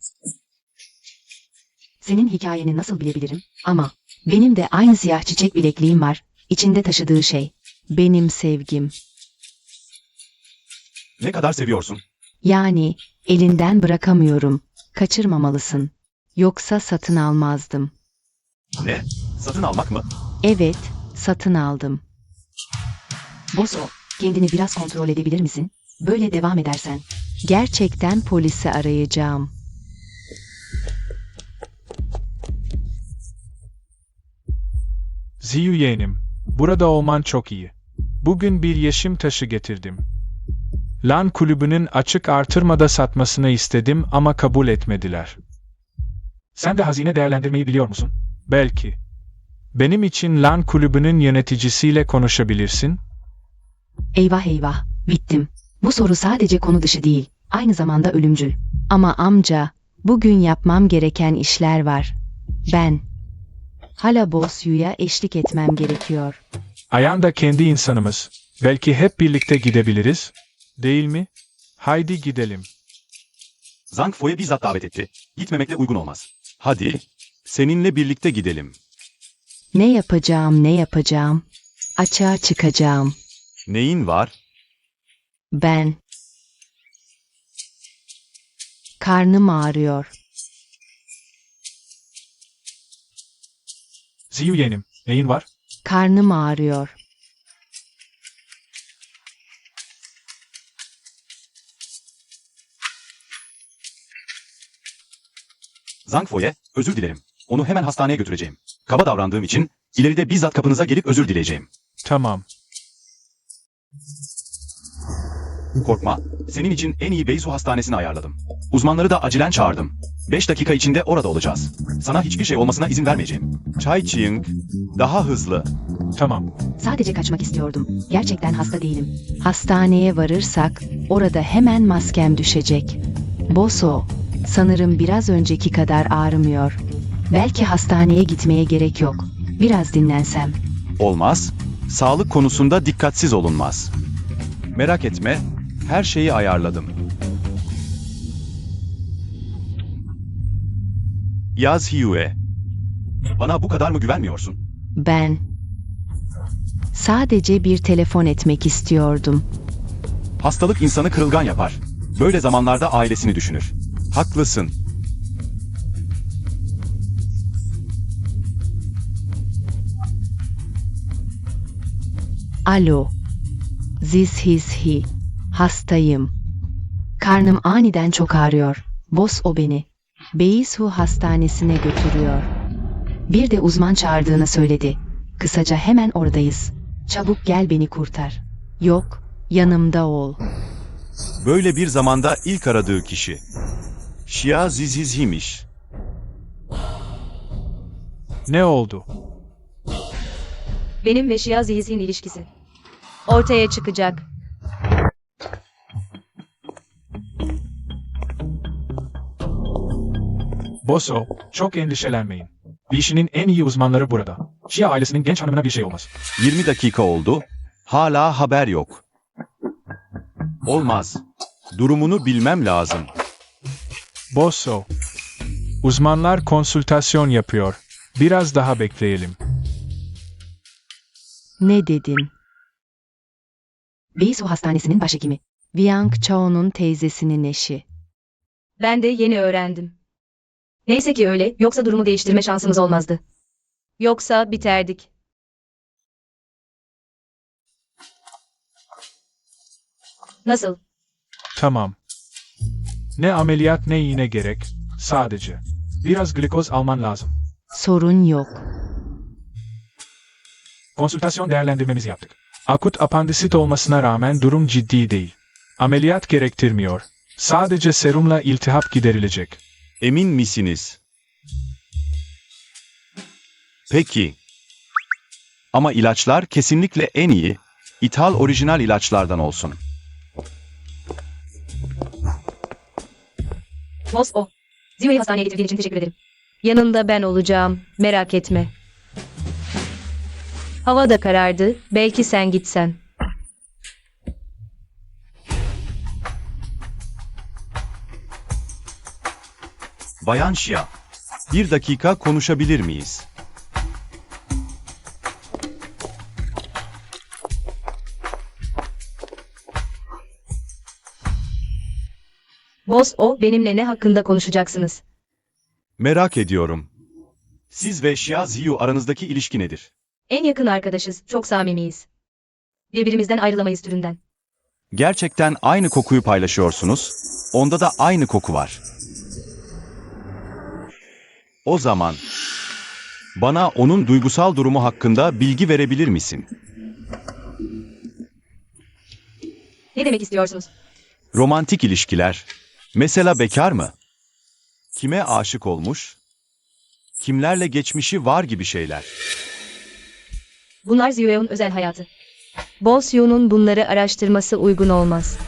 Senin hikayeni nasıl bilebilirim? Ama benim de aynı siyah çiçek bilekliğim var. İçinde taşıdığı şey benim sevgim. Ne kadar seviyorsun? Yani elinden bırakamıyorum. Kaçırmamalısın. Yoksa satın almazdım. Ne? Satın almak mı? Evet, satın aldım. Boso, kendini biraz kontrol edebilir misin? Böyle devam edersen gerçekten polisi arayacağım. Ziyu yeğenim, burada olman çok iyi. Bugün bir yeşim taşı getirdim. LAN kulübünün açık artırmada satmasını istedim ama kabul etmediler. Sen de hazine değerlendirmeyi biliyor musun? Belki. Benim için LAN kulübünün yöneticisiyle konuşabilirsin. Eyvah eyvah, bittim. Bu soru sadece konu dışı değil, aynı zamanda ölümcül. Ama amca, bugün yapmam gereken işler var. Ben hala Bosyu'ya eşlik etmem gerekiyor. Ayan da kendi insanımız. Belki hep birlikte gidebiliriz. Değil mi? Haydi gidelim. Zhang Fo'ya bizzat davet etti. Gitmemekle uygun olmaz. Hadi, seninle birlikte gidelim. Ne yapacağım? Açığa çıkacağım. Neyin var? Ben. Karnım ağrıyor. Ziyu yeğenim, neyin var? Karnım ağrıyor. Zhang Fo'ya özür dilerim. Onu hemen hastaneye götüreceğim. Kaba davrandığım için ileride bizzat kapınıza gelip özür dileyeceğim. Tamam. Korkma, senin için en iyi Beizu hastanesini ayarladım. Uzmanları da acilen çağırdım. 5 dakika içinde orada olacağız. Sana hiçbir şey olmasına izin vermeyeceğim. Chai Chiying, daha hızlı. Tamam. Sadece kaçmak istiyordum. Gerçekten hasta değilim. Hastaneye varırsak orada hemen maskem düşecek. Boso, sanırım biraz önceki kadar ağrımıyor. Belki hastaneye gitmeye gerek yok. Biraz dinlensem. Olmaz, sağlık konusunda dikkatsiz olunmaz. Merak etme, her şeyi ayarladım. Yaz Hiyue. Bana bu kadar mı güvenmiyorsun? Ben sadece bir telefon etmek istiyordum. Hastalık insanı kırılgan yapar. Böyle zamanlarda ailesini düşünür. Haklısın. Alo. This is he. Hastayım. Karnım aniden çok ağrıyor. Boss o beni Beizu hastanesine götürüyor. Bir de uzman çağırdığını söyledi. Kısaca hemen oradayız. Çabuk gel beni kurtar. Yok, yanımda ol. Böyle bir zamanda ilk aradığı kişi. Şia Zizizhi'miş. Ne oldu? Benim ve Şia Zihiz'in ilişkisi ortaya çıkacak. Boso, çok endişelenmeyin. İşinin en iyi uzmanları burada. Şia ailesinin genç hanımına bir şey olmaz. 20 dakika oldu. Hala haber yok. Olmaz. Durumunu bilmem lazım. Boso, uzmanlar konsültasyon yapıyor. Biraz daha bekleyelim. Ne dedin? Beizu hastanesinin başhekimi. Viang Chao'nun teyzesinin eşi. Ben de yeni öğrendim. Neyse ki öyle, yoksa durumu değiştirme şansımız olmazdı. Yoksa biterdik. Nasıl? Tamam. Ne ameliyat ne iğne gerek. Sadece. Biraz glikoz alman lazım. Sorun yok. Konsültasyon değerlendirmemizi yaptık. Akut apandisit olmasına rağmen durum ciddi değil. Ameliyat gerektirmiyor. Sadece serumla iltihap giderilecek. Emin misiniz? Peki. Ama ilaçlar kesinlikle en iyi, ithal orijinal ilaçlardan olsun. Boss o. Ziyu'yu hastaneye getirdiğin için teşekkür ederim. Yanında ben olacağım, merak etme. Hava da karardı, belki sen gitsen. Bayan Şia, bir dakika konuşabilir miyiz? Boss O, benimle ne hakkında konuşacaksınız? Merak ediyorum. Siz ve Xia Ziyu aranızdaki ilişki nedir? En yakın arkadaşız, çok samimiyiz. Birbirimizden ayrılamayız türünden. Gerçekten aynı kokuyu paylaşıyorsunuz. Onda da aynı koku var. O zaman bana onun duygusal durumu hakkında bilgi verebilir misin? Ne demek istiyorsunuz? Romantik ilişkiler. Mesela bekar mı? Kime aşık olmuş? Kimlerle geçmişi var gibi şeyler. Bunlar Ziyue'un özel hayatı. Boss Yu'nun bunları araştırması uygun olmaz.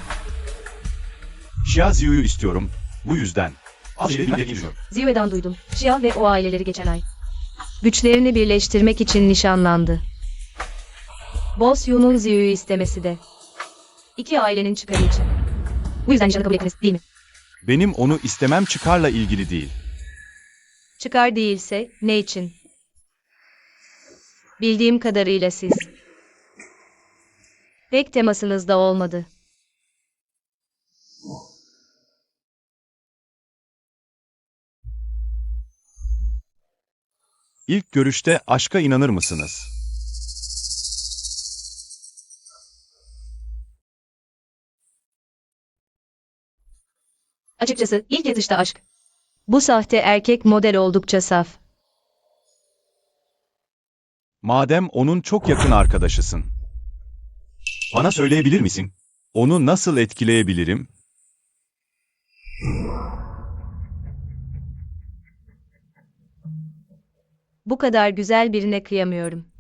Xia Ziyu'yu istiyorum. Bu yüzden. Az şey gerekiyor. Ziyue'dan duydum. Xia ve o aileleri geçen ay. Güçlerini birleştirmek için nişanlandı. Boss Yu'nun Ziyu'yu istemesi de. İki ailenin çıkarı için. Bu yüzden nişanı kabul ettiniz, değil mi? Benim onu istemem çıkarla ilgili değil. Çıkar değilse ne için? Bildiğim kadarıyla siz. Pek temasınız da olmadı. İlk görüşte aşka inanır mısınız? Açıkçası ilk yatışta aşk. Bu sahte erkek model oldukça saf. Madem onun çok yakın arkadaşısın. Bana söyleyebilir misin? Onu nasıl etkileyebilirim? Bu kadar güzel birine kıyamıyorum.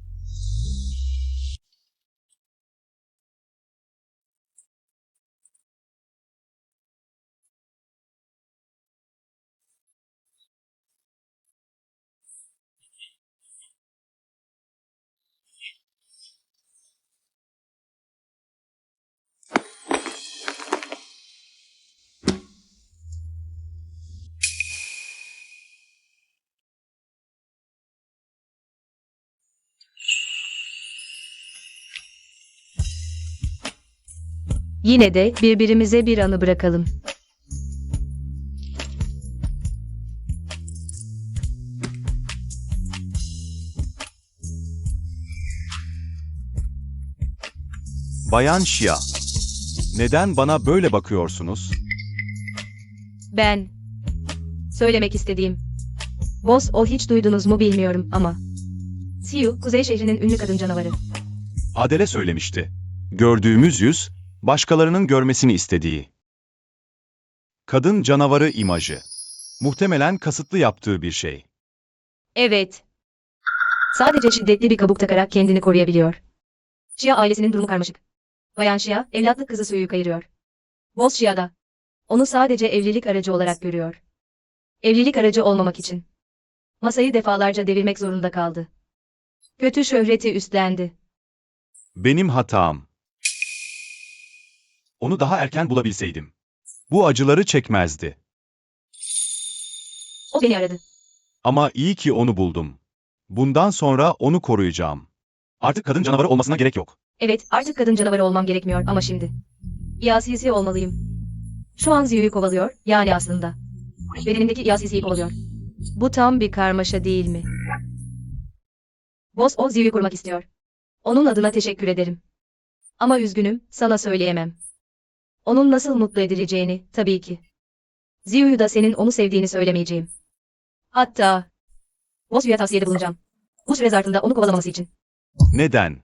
Yine de birbirimize bir anı bırakalım. Bayan Xia, neden bana böyle bakıyorsunuz? Ben. Söylemek istediğim. Boss O hiç duydunuz mu bilmiyorum ama. Siyu, Kuzey şehrinin ünlü kadın canavarı. Adele söylemişti. Gördüğümüz yüz, başkalarının görmesini istediği. Kadın canavarı imajı. Muhtemelen kasıtlı yaptığı bir şey. Evet. Sadece şiddetli bir kabuk takarak kendini koruyabiliyor. Xia ailesinin durumu karmaşık. Bayan Xia, evlatlık kızı Suyu'yu kayırıyor. Boss Xia da. Onu sadece evlilik aracı olarak görüyor. Evlilik aracı olmamak için. Masayı defalarca devirmek zorunda kaldı. Kötü şöhreti üstlendi. Benim hatam. Onu daha erken bulabilseydim. Bu acıları çekmezdi. O beni aradı. Ama iyi ki onu buldum. Bundan sonra onu koruyacağım. Artık kadın canavarı olmasına gerek yok. Evet, artık kadın canavarı olmam gerekmiyor ama şimdi. İyasisi olmalıyım. Şu an Ziyu'yu kovalıyor, yani aslında. Bedenimdeki İyasisi'yi kovalıyor. Bu tam bir karmaşa değil mi? Boss O Ziyu'yu korumak istiyor. Onun adına teşekkür ederim. Ama üzgünüm, sana söyleyemem. Onun nasıl mutlu edileceğini, tabii ki. Ziyu'yu da senin onu sevdiğini söylemeyeceğim. Hatta, Bossu'ya tavsiyede bulunacağım. Bu süre zarfında onu kovalamaması için. Neden?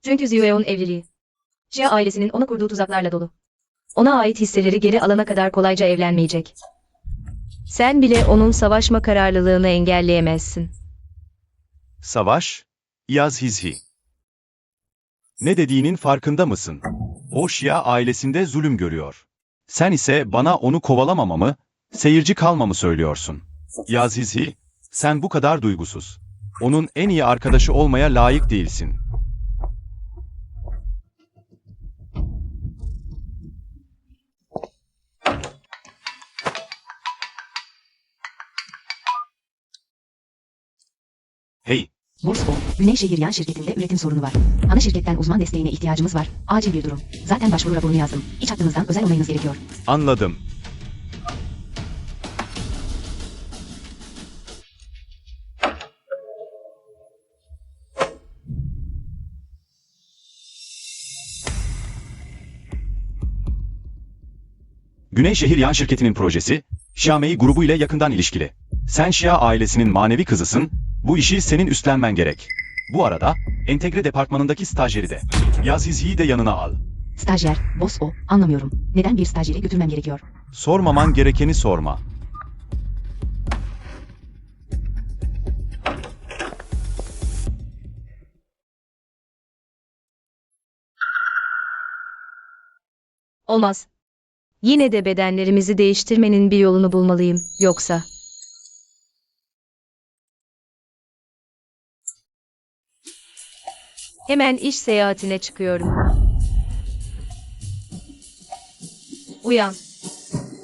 Çünkü Ziyu'nun evliliği. Xia ailesinin ona kurduğu tuzaklarla dolu. Ona ait hisseleri geri alana kadar kolayca evlenmeyecek. Sen bile onun savaşma kararlılığını engelleyemezsin. Savaş? Yazhizhi. Ne dediğinin farkında mısın? O Şia ailesinde zulüm görüyor. Sen ise bana onu kovalamamamı, seyirci kalmamı söylüyorsun. Yazhizhi, sen bu kadar duygusuz. Onun en iyi arkadaşı olmaya layık değilsin. Boss O, Güneyşehir Yan şirketinde üretim sorunu var. Ana şirketten uzman desteğine ihtiyacımız var. Acil bir durum. Zaten başvuru raporunu yazdım. İç hattınızdan özel olmayınız gerekiyor. Anladım. Güneyşehir Yan Şirketi'nin projesi, Xiaomei grubu ile yakından ilişkili. Sen Xia ailesinin manevi kızısın, bu işi senin üstlenmen gerek. Bu arada, entegre departmanındaki stajyeri de. Yazizhi'yi de yanına al. Stajyer, Boss O, anlamıyorum. Neden bir stajyeri götürmem gerekiyor? Sormaman gerekeni sorma. Olmaz. Yine de bedenlerimizi değiştirmenin bir yolunu bulmalıyım. Yoksa... Hemen iş seyahatine çıkıyorum. Uyan.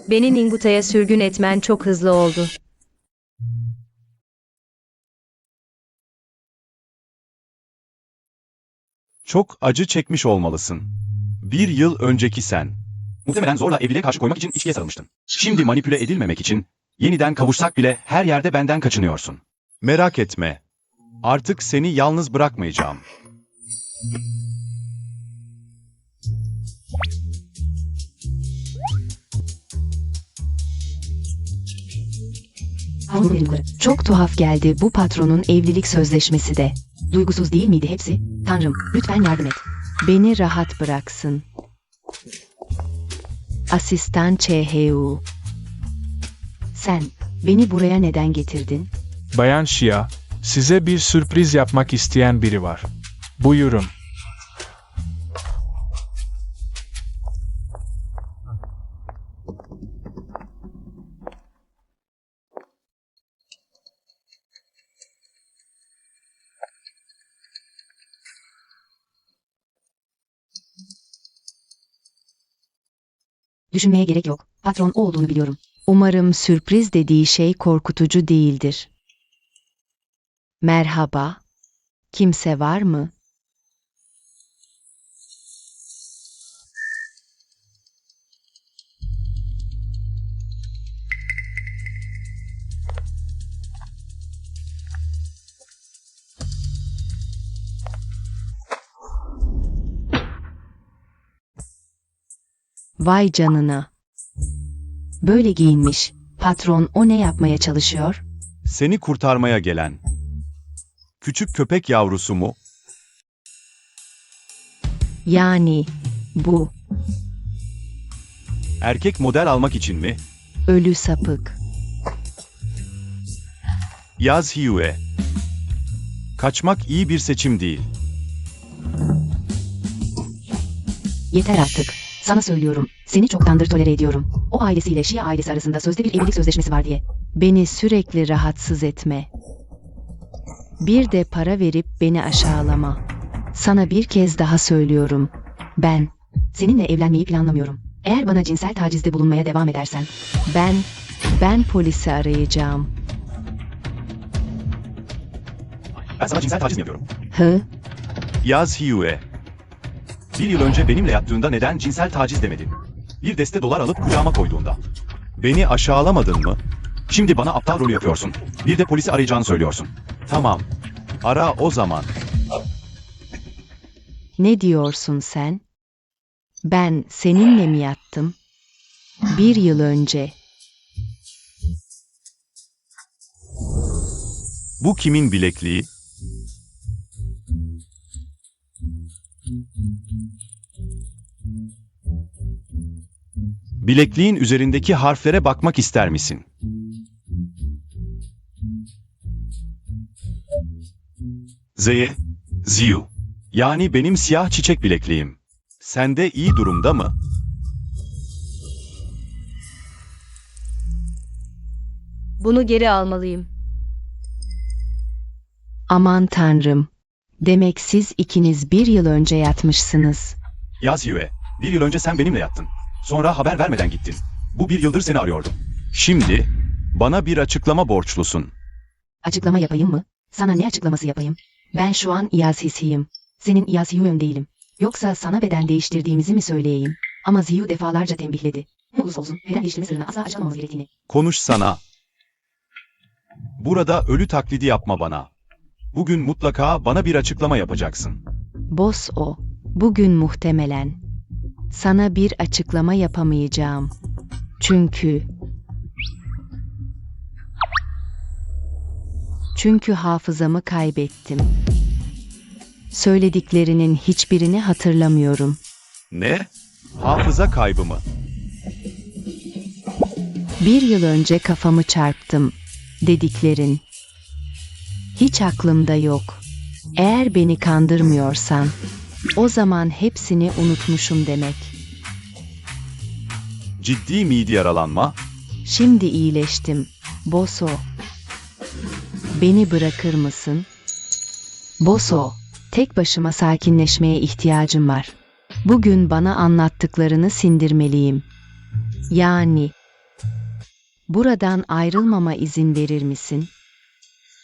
Beni Ninguta'ya sürgün etmen çok hızlı oldu. Çok acı çekmiş olmalısın. Bir yıl önceki sen. Muhtemelen zorla evliliğe karşı koymak için içkiye sarılmıştın. Şimdi manipüle edilmemek için, yeniden kavuşsak bile her yerde benden kaçınıyorsun. Merak etme. Artık seni yalnız bırakmayacağım. Alnım yukarı. Çok tuhaf geldi bu patronun evlilik sözleşmesi de. Duygusuz değil miydi hepsi? Tanrım, lütfen yardım et. Beni rahat bıraksın. Asistan CHU. Sen, beni buraya neden getirdin? Bayan Xia, size bir sürpriz yapmak isteyen biri var. Buyurun. Düşünmeye gerek yok. Patron o olduğunu biliyorum. Umarım sürpriz dediği şey korkutucu değildir. Merhaba. Kimse var mı? Vay canına. Böyle giyinmiş. Patron o ne yapmaya çalışıyor? Seni kurtarmaya gelen. Küçük köpek yavrusu mu? Yani bu Erkek model almak için mi? ölü sapık. Yaz Hiyue. Kaçmak iyi bir seçim değil. Yeter artık. Sana söylüyorum. Seni çoktandır tolere ediyorum. O ailesiyle Xia ailesi arasında sözde bir evlilik sözleşmesi var diye. Beni sürekli rahatsız etme. Bir de para verip beni aşağılama. Sana bir kez daha söylüyorum. Ben seninle evlenmeyi planlamıyorum. Eğer bana cinsel tacizde bulunmaya devam edersen, Ben polisi arayacağım. Ben sana cinsel taciz mi yapıyorum? Hı? Yaz Hiyue. Bir yıl önce benimle yattığında neden cinsel taciz demedin? Bir deste dolar alıp kucağıma koyduğunda. Beni aşağılamadın mı? Şimdi bana aptal rolü yapıyorsun. Bir de polisi arayacağını söylüyorsun. Tamam. Ara o zaman. Ne diyorsun sen? Ben seninle mi yattım? Bir yıl önce. Bu kimin bilekliği? Bilekliğin üzerindeki harflere bakmak ister misin? Z'ye, Ziyu. Yani benim siyah çiçek bilekliğim. Sende iyi durumda mı? Bunu geri almalıyım. Aman tanrım. Demek siz ikiniz bir yıl önce yatmışsınız. Yaz Yue, bir yıl önce sen benimle yattın. Sonra haber vermeden gittin. Bu bir yıldır seni arıyordum. Şimdi bana bir açıklama borçlusun. açıklama yapayım mı? Sana ne açıklaması yapayım? Ben şu an İyazhisiyim. Senin İyazhiyun değilim. Yoksa sana beden değiştirdiğimizi mi söyleyeyim? Ama Ziyu defalarca tembihledi. Ne olursa olsun beden değiştirme sırrını asla açıklamamız gerektiğini. Konuş sana. Burada ölü taklidi yapma bana. Bugün mutlaka bana bir açıklama yapacaksın. Boss o. Bugün muhtemelen. Sana bir açıklama yapamayacağım. Çünkü hafızamı kaybettim. Söylediklerinin hiçbirini hatırlamıyorum. Ne? Hafıza kaybı mı? 1 yıl önce kafamı çarptım. Dediklerin. Hiç aklımda yok. Eğer beni kandırmıyorsan, o zaman hepsini unutmuşum demek. Ciddi miydi yaralanma? Şimdi iyileştim. Boso. Beni bırakır mısın? Boso, tek başıma sakinleşmeye ihtiyacım var. Bugün bana anlattıklarını sindirmeliyim. Yani, buradan ayrılmama izin verir misin?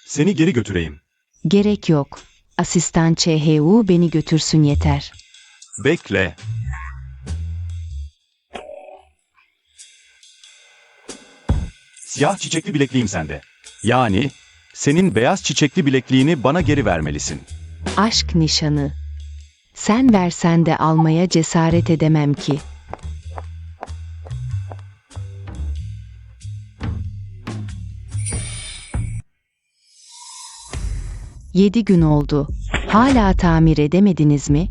Seni geri götüreyim. Gerek yok. Asistan CHU beni götürsün yeter. Bekle. Siyah çiçekli bilekliğim sende. Yani senin beyaz çiçekli bilekliğini bana geri vermelisin. Aşk nişanı. Sen versen de almaya cesaret edemem ki. Yedi gün oldu. Hala tamir edemediniz mi?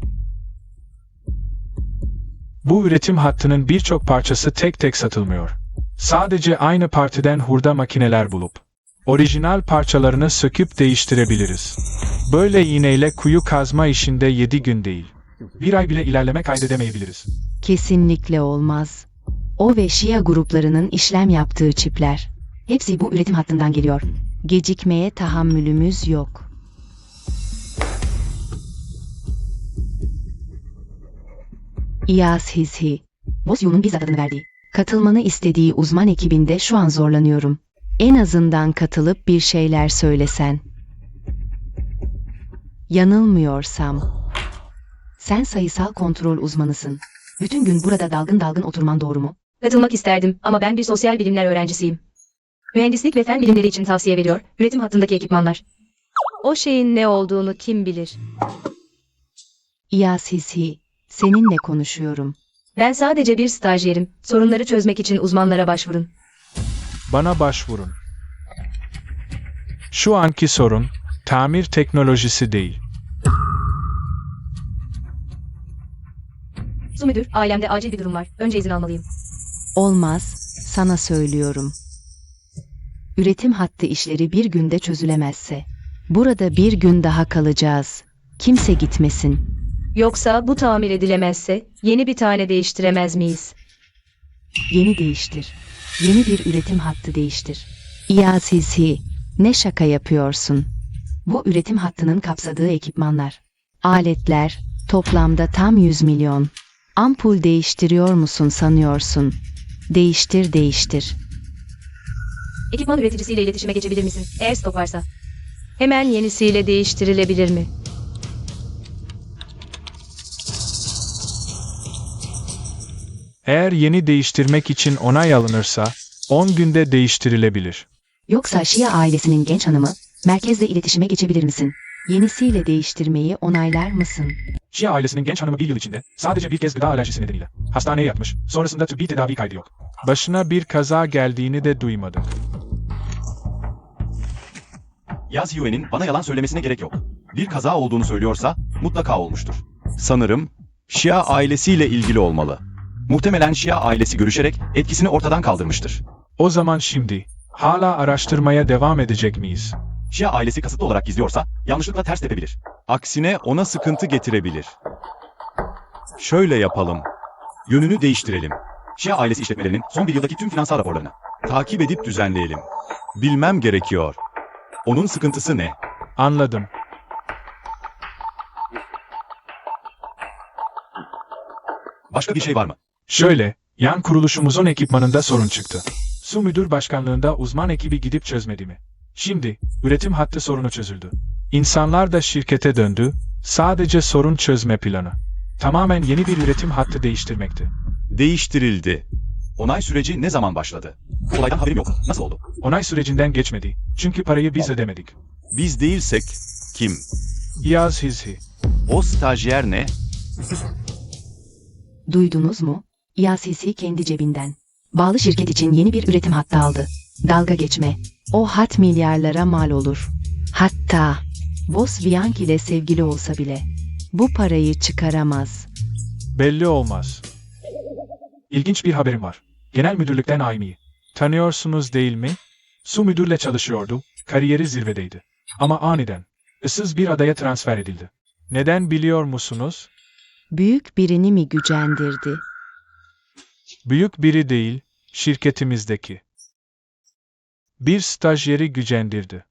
Bu üretim hattının birçok parçası tek tek satılmıyor. Sadece aynı partiden hurda makineler bulup orijinal parçalarını söküp değiştirebiliriz. Böyle iğneyle kuyu kazma işinde 7 gün değil, 1 ay bile ilerleme kaydedemeyebiliriz. Kesinlikle olmaz. O ve Şia gruplarının işlem yaptığı çipler. Hepsi bu üretim hattından geliyor. Gecikmeye tahammülümüz yok. İyazhisi. Bosyu'nun bizzat adını verdiği, katılmanı istediği uzman ekibinde şu an zorlanıyorum. En azından katılıp bir şeyler söylesen. Yanılmıyorsam. Sen sayısal kontrol uzmanısın. Bütün gün burada dalgın dalgın oturman doğru mu? Katılmak isterdim ama ben bir sosyal bilimler öğrencisiyim. Mühendislik ve fen bilimleri için tavsiye veriyor. Üretim hattındaki ekipmanlar. O şeyin ne olduğunu kim bilir? İyazhisi. Seninle konuşuyorum. Ben sadece bir stajyerim. Sorunları çözmek için uzmanlara başvurun. Bana başvurun. Şu anki sorun, tamir teknolojisi değil. Su müdür, ailemde acil bir durum var. Önce izin almalıyım. Olmaz, sana söylüyorum. Üretim hattı işleri bir günde çözülemezse. Burada bir gün daha kalacağız. Kimse gitmesin. Yoksa bu tamir edilemezse yeni bir tane değiştiremez miyiz? Yeni değiştir. Yeni bir üretim hattı değiştir. İyazhisi, ne şaka yapıyorsun? Bu üretim hattının kapsadığı ekipmanlar. Aletler, toplamda tam 100 milyon. Ampul değiştiriyor musun sanıyorsun? Değiştir değiştir. Ekipman üreticisiyle iletişime geçebilir misin? Eğer stok varsa. Hemen yenisiyle değiştirilebilir mi? Eğer yeni değiştirmek için onay alınırsa, 10 günde değiştirilebilir. Yoksa Şia ailesinin genç hanımı, merkezle iletişime geçebilir misin? Yenisiyle değiştirmeyi onaylar mısın? Şia ailesinin genç hanımı 1 yıl içinde sadece bir kez gıda alerjisi nedeniyle hastaneye yatmış, sonrasında tıbbi tedavi kaydı yok. Başına bir kaza geldiğini de duymadık. Yaz Yue'nin bana yalan söylemesine gerek yok. Bir kaza olduğunu söylüyorsa mutlaka olmuştur. Sanırım Şia ailesiyle ilgili olmalı. Muhtemelen Şia ailesi görüşerek etkisini ortadan kaldırmıştır. O zaman şimdi, hala araştırmaya devam edecek miyiz? Şia ailesi kasıtlı olarak gizliyorsa yanlışlıkla ters tepebilir. Aksine ona sıkıntı getirebilir. Şöyle yapalım. Yönünü değiştirelim. Şia ailesi işletmelerinin son bir yıldaki tüm finansal raporlarını takip edip düzenleyelim. Bilmem gerekiyor. Onun sıkıntısı ne? Anladım. Başka bir şey var mı? Şöyle, yan kuruluşumuzun ekipmanında sorun çıktı. Su müdür başkanlığında uzman ekibi gidip çözmedi mi? Şimdi, üretim hattı sorunu çözüldü. İnsanlar da şirkete döndü, sadece sorun çözme planı. Tamamen yeni bir üretim hattı değiştirmekti. Değiştirildi. Onay süreci ne zaman başladı? Bu olaydan haberim yok. Nasıl oldu? Onay sürecinden geçmedi, çünkü parayı biz ödemedik. Biz değilsek kim? İyaz Hizhi. O stajyer ne? Duydunuz mu? IACC kendi cebinden. Bağlı şirket için yeni bir üretim hattı aldı. Dalga geçme. O hat milyarlara mal olur. Hatta Boss Viank ile sevgili olsa bile bu parayı çıkaramaz. Belli olmaz. İlginç bir haberim var. Genel müdürlükten Aymi'yi. Tanıyorsunuz değil mi? Su müdürle çalışıyordu, kariyeri zirvedeydi. Ama aniden, ıssız bir adaya transfer edildi. Neden biliyor musunuz? Büyük birini mi gücendirdi? Büyük biri değil, şirketimizdeki. Bir stajyeri gücendirdi.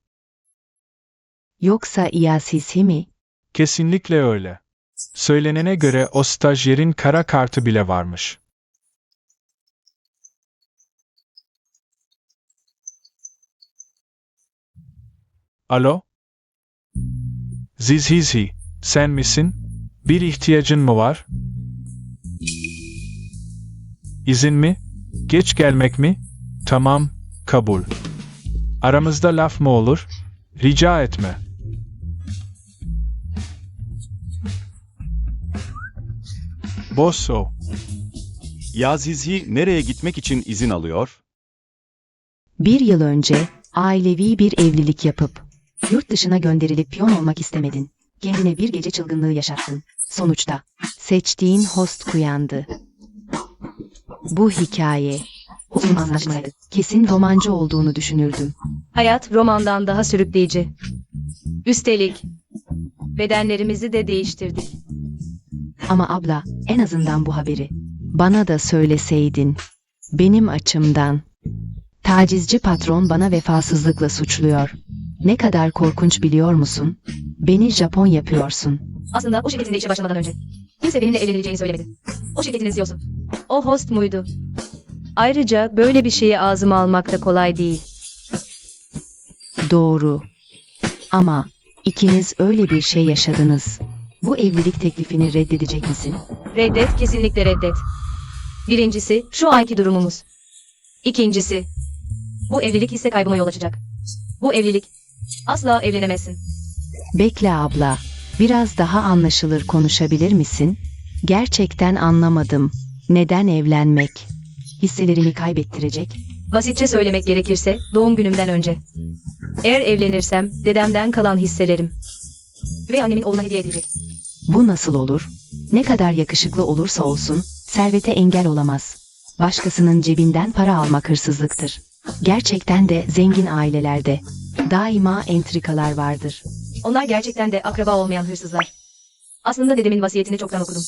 Yoksa IACC mi? Kesinlikle öyle. Söylenene göre o stajyerin kara kartı bile varmış. Alo? Zizhizi, sen misin? Bir ihtiyacın mı var? İzin mi? Geç gelmek mi? Tamam, kabul. Aramızda laf mı olur? Rica etme. Bosso, Yazizhi nereye gitmek için izin alıyor? 1 yıl önce ailevi bir evlilik yapıp yurt dışına gönderilip piyon olmak istemedin. Kendine bir gece çılgınlığı yaşattın. Sonuçta seçtiğin host kuyandı. Bu hikaye uzun anlaşmaydı. Kesin romancı olduğunu düşünürdüm. Hayat romandan daha sürükleyici. Üstelik bedenlerimizi de değiştirdik. Ama abla, en azından bu haberi bana da söyleseydin. Benim açımdan tacizci patron bana vefasızlıkla suçluyor. Ne kadar korkunç biliyor musun? Beni Japon yapıyorsun. Aslında o şirketinde işe başlamadan önce kimse benimle evlenileceğini söylemedi. O şirketin CEO'su. O host muydu? Ayrıca böyle bir şeyi ağzıma almak da kolay değil. Doğru. Ama ikiniz öyle bir şey yaşadınız. Bu evlilik teklifini reddedecek misin? Reddet, kesinlikle reddet. Birincisi, şu anki durumumuz. İkincisi, bu evlilik hisse kaybıma yol açacak. Bu evlilik, asla evlenemezsin. Bekle abla. Biraz daha anlaşılır konuşabilir misin? Gerçekten anlamadım. Neden evlenmek? Hisselerimi kaybettirecek. Basitçe söylemek gerekirse, doğum günümden önce. Eğer evlenirsem, dedemden kalan hisselerim. Ve annemin oğluna hediye edilecek. Bu nasıl olur? Ne kadar yakışıklı olursa olsun, servete engel olamaz. Başkasının cebinden para almak hırsızlıktır. Gerçekten de zengin ailelerde daima entrikalar vardır. Onlar gerçekten de akraba olmayan hırsızlar. Aslında dedemin vasiyetini çoktan okudum.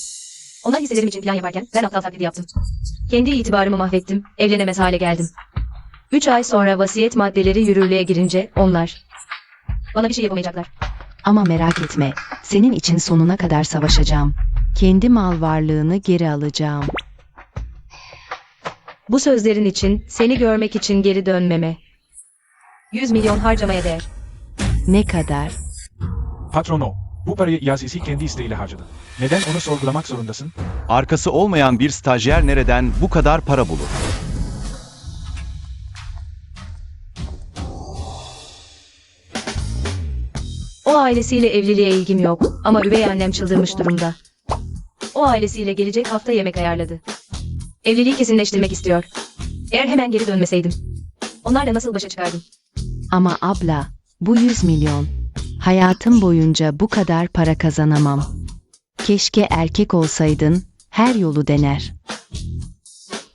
Onlar hisselerim için plan yaparken ben aptal taklidi yaptım. Kendi itibarımı mahvettim, evlenemez hale geldim. 3 ay sonra vasiyet maddeleri yürürlüğe girince onlar bana bir şey yapamayacaklar. Ama merak etme, senin için sonuna kadar savaşacağım. Kendi mal varlığını geri alacağım. Bu sözlerin için, seni görmek için geri dönmeme. 100 milyon harcamaya değer. Ne kadar? patron o. Bu parayı Yazisi kendi isteğiyle harcadı. Neden onu sorgulamak zorundasın? Arkası olmayan bir stajyer nereden bu kadar para bulur? O ailesiyle evliliğe ilgim yok ama üvey annem çıldırmış durumda. O ailesiyle gelecek hafta yemek ayarladı. Evliliği kesinleştirmek istiyor. Eğer hemen geri dönmeseydim, onlarla nasıl başa çıkardım? Ama abla, bu 100 milyon. Hayatım boyunca bu kadar para kazanamam. Keşke erkek olsaydın, her yolu dener.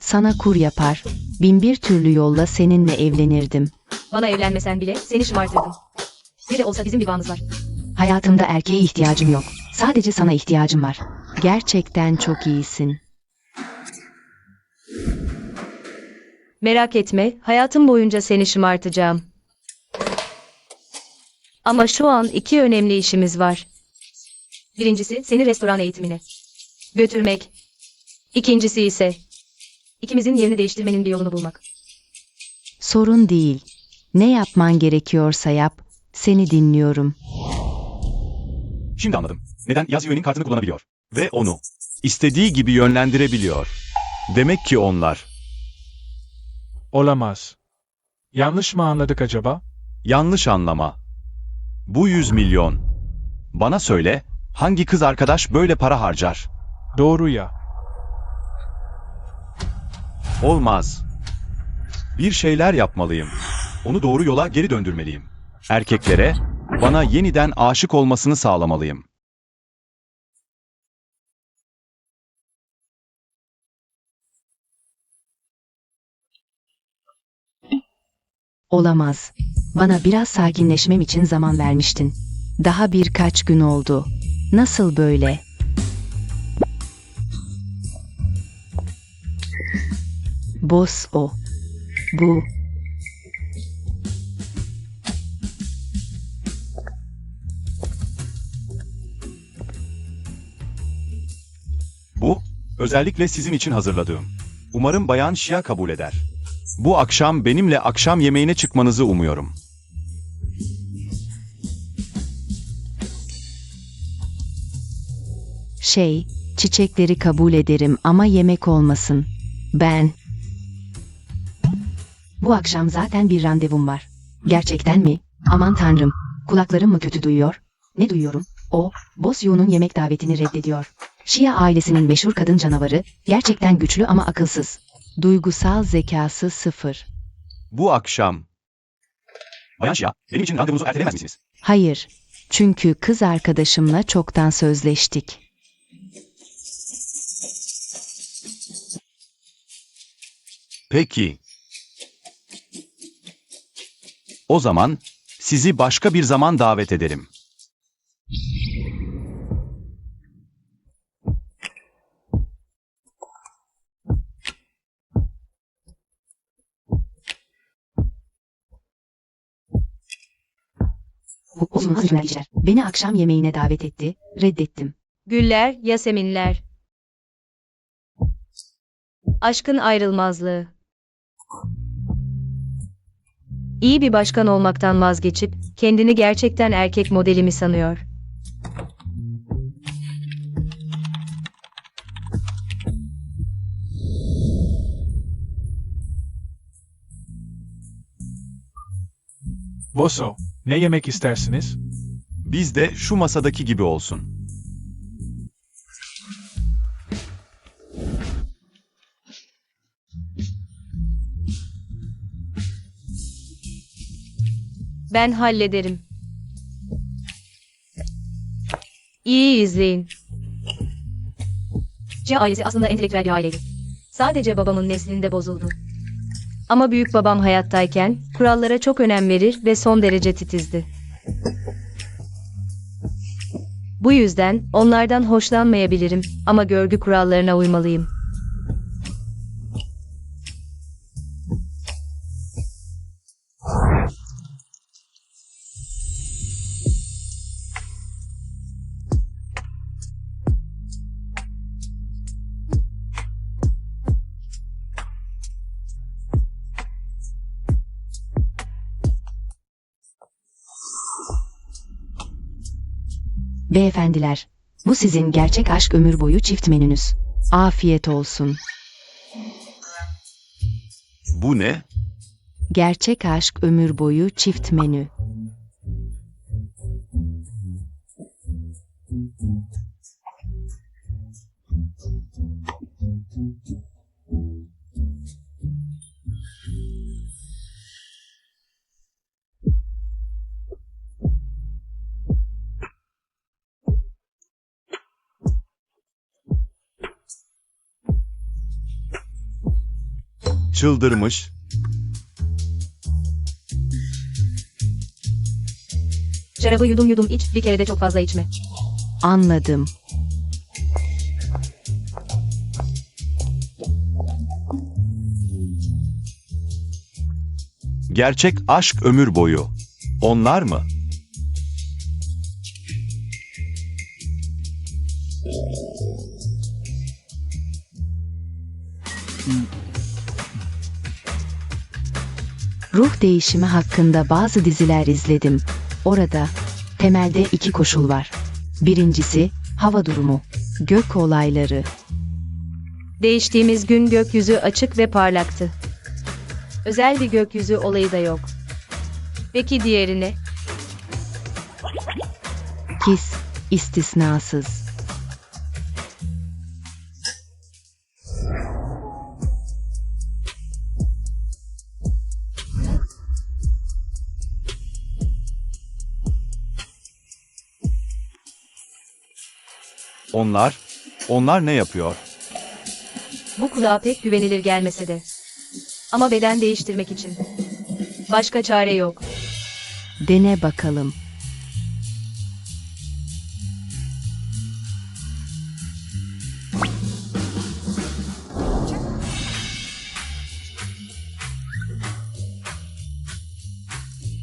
Sana kur yapar, 1001 türlü yolla seninle evlenirdim. Bana evlenmesen bile seni şımartırdım. Bir de olsa bizim bir bağımız var. Hayatımda erkeğe ihtiyacım yok. Sadece sana ihtiyacım var. Gerçekten çok iyisin. Merak etme, hayatım boyunca seni şımartacağım. Ama şu an 2 önemli işimiz var. Birincisi seni restoran eğitimine götürmek. İkincisi ise ikimizin yerini değiştirmenin bir yolunu bulmak. Sorun değil. Ne yapman gerekiyorsa yap. Seni dinliyorum. Şimdi anladım. Neden Yaz Yue'nin kartını kullanabiliyor. Ve onu istediği gibi yönlendirebiliyor. Demek ki onlar Olamaz. Yanlış mı anladık acaba? yanlış anlama. Bu 100 milyon. Bana söyle, hangi kız arkadaş böyle para harcar? Doğru ya. Olmaz. Bir şeyler yapmalıyım. Onu doğru yola geri döndürmeliyim. Erkeklere bana yeniden aşık olmasını sağlamalıyım. Olamaz. Bana biraz sakinleşmem için zaman vermiştin. Daha birkaç gün oldu. Nasıl böyle? Boss o. Bu. Bu, özellikle sizin için hazırladığım. Umarım Bayan Şia kabul eder. Bu akşam benimle akşam yemeğine çıkmanızı umuyorum. Çiçekleri kabul ederim ama yemek olmasın. Ben. Bu akşam zaten bir randevum var. Gerçekten mi? Aman tanrım. Kulaklarım mı kötü duyuyor? Ne duyuyorum? O, Boss Yu'nun yemek davetini reddediyor. Şia ailesinin meşhur kadın canavarı, gerçekten güçlü ama akılsız. Duygusal zekası 0. Bu akşam. Bayan Şia, benim için randevunuzu ertelemez misiniz? Hayır. Çünkü kız arkadaşımla çoktan sözleştik. Peki. O zaman sizi başka bir zaman davet ederim. Uzun cümleler. Beni akşam yemeğine davet etti, reddettim. Güller, Yaseminler. Aşkın ayrılmazlığı. İyi bir başkan olmaktan vazgeçip kendini gerçekten erkek modeli mi sanıyor? Bosso, ne yemek istersiniz? Biz de şu masadaki gibi olsun. Ben hallederim. İyi izleyin. Cia ailesi aslında entelektüel bir aileydi. Sadece babamın neslinde bozuldu. Ama büyük babam hayattayken kurallara çok önem verir ve son derece titizdi. Bu yüzden onlardan hoşlanmayabilirim ama görgü kurallarına uymalıyım. Beyefendiler, bu sizin gerçek aşk ömür boyu çift menünüz. Afiyet olsun. Bu ne? Gerçek aşk ömür boyu çift menü. Çıldırmış. Şarabı yudum yudum iç, bir kere de çok fazla içme. Anladım. Gerçek aşk ömür boyu. Onlar mı? Ruh değişimi hakkında bazı diziler izledim. Orada temelde iki koşul var. Birincisi hava durumu, gök olayları. Değiştiğimiz gün gökyüzü açık ve parlaktı. Özel bir gökyüzü olayı da yok. Peki diğeri ne? Kis, istisnasız. Onlar ne yapıyor? Bu kulağa pek güvenilir gelmese de. Ama beden değiştirmek için. Başka çare yok. Dene bakalım.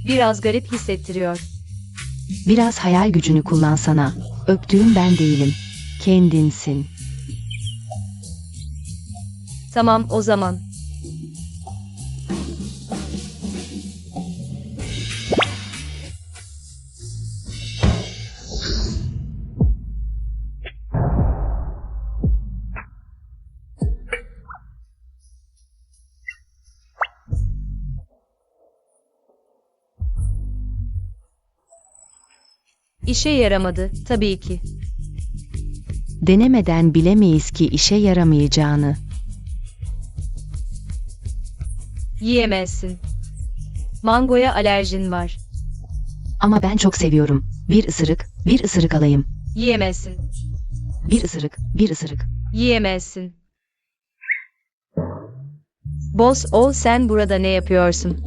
Biraz garip hissettiriyor. Biraz hayal gücünü kullansana. Öptüğüm ben değilim. Kendinsin. Tamam o zaman. İşe yaramadı, tabii ki. Denemeden bilemeyiz ki işe yaramayacağını. Yiyemezsin. Mangoya alerjin var. Ama ben çok seviyorum. Bir ısırık alayım. Yiyemezsin. Bir ısırık. Yiyemezsin. Boss, sen burada ne yapıyorsun?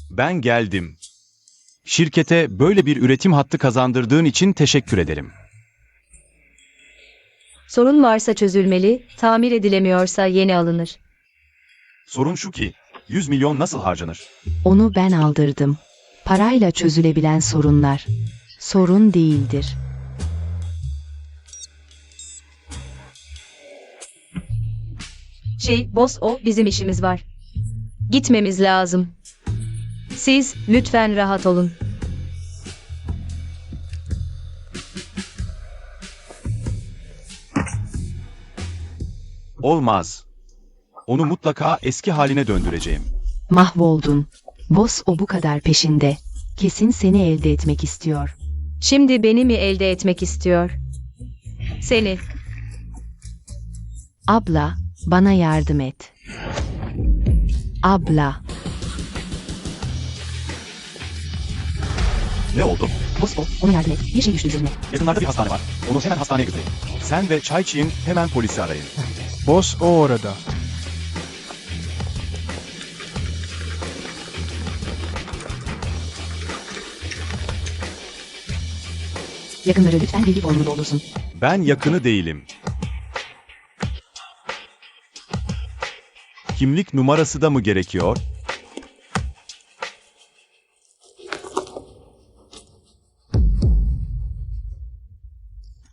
Ben geldim. Şirkete böyle bir üretim hattı kazandırdığın için teşekkür ederim. Sorun varsa çözülmeli, tamir edilemiyorsa yeni alınır. Sorun şu ki, 100 milyon nasıl harcanır? Onu ben aldırdım. Parayla çözülebilen sorunlar. Sorun değildir. Boss, bizim işimiz var. Gitmemiz lazım. Siz, lütfen rahat olun. Olmaz. Onu mutlaka eski haline döndüreceğim. Mahvoldun. Boss o bu kadar peşinde. Kesin seni elde etmek istiyor. Şimdi beni mi elde etmek istiyor? Seni. Abla, bana yardım et. Abla. Ne oldu? Boss ona yardım et. Bir şey düştü üzerine. Yakınlarda bir hastane var. Onu hemen hastaneye götürün. Sen ve Çay Chi'nin hemen polisi arayın. Boss o orada. Yakınları lütfen bilgi formunu doldursun. Ben yakını değilim. Kimlik numarası da mı gerekiyor?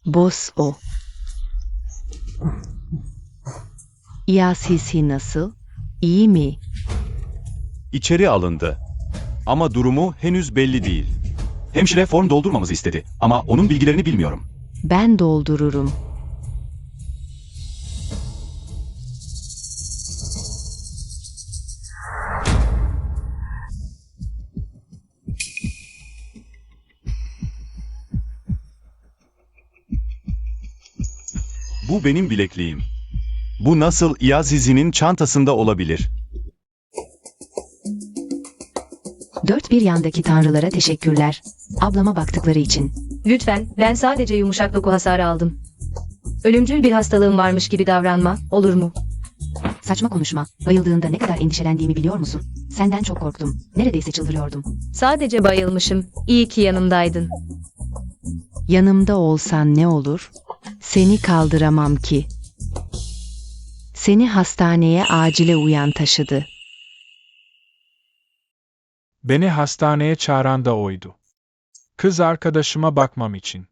Boss o. İyasisi nasıl? İyi mi? İçeri alındı. Ama durumu henüz belli değil. Hemşire form doldurmamızı istedi ama onun bilgilerini bilmiyorum. Ben doldururum. Bu benim bilekliğim. Bu nasıl İazizi'nin çantasında olabilir? Dört bir yandaki tanrılara teşekkürler. Ablama baktıkları için. Lütfen, ben sadece yumuşak doku hasarı aldım. Ölümcül bir hastalığım varmış gibi davranma, olur mu? Saçma konuşma. Bayıldığında ne kadar endişelendiğimi biliyor musun? Senden çok korktum. Neredeyse çıldırıyordum. Sadece bayılmışım, iyi ki yanımdaydın. Yanımda olsan ne olur? Seni kaldıramam ki. Seni hastaneye acile uyan taşıdı. Beni hastaneye çağıran da oydu. Kız arkadaşıma bakmam için.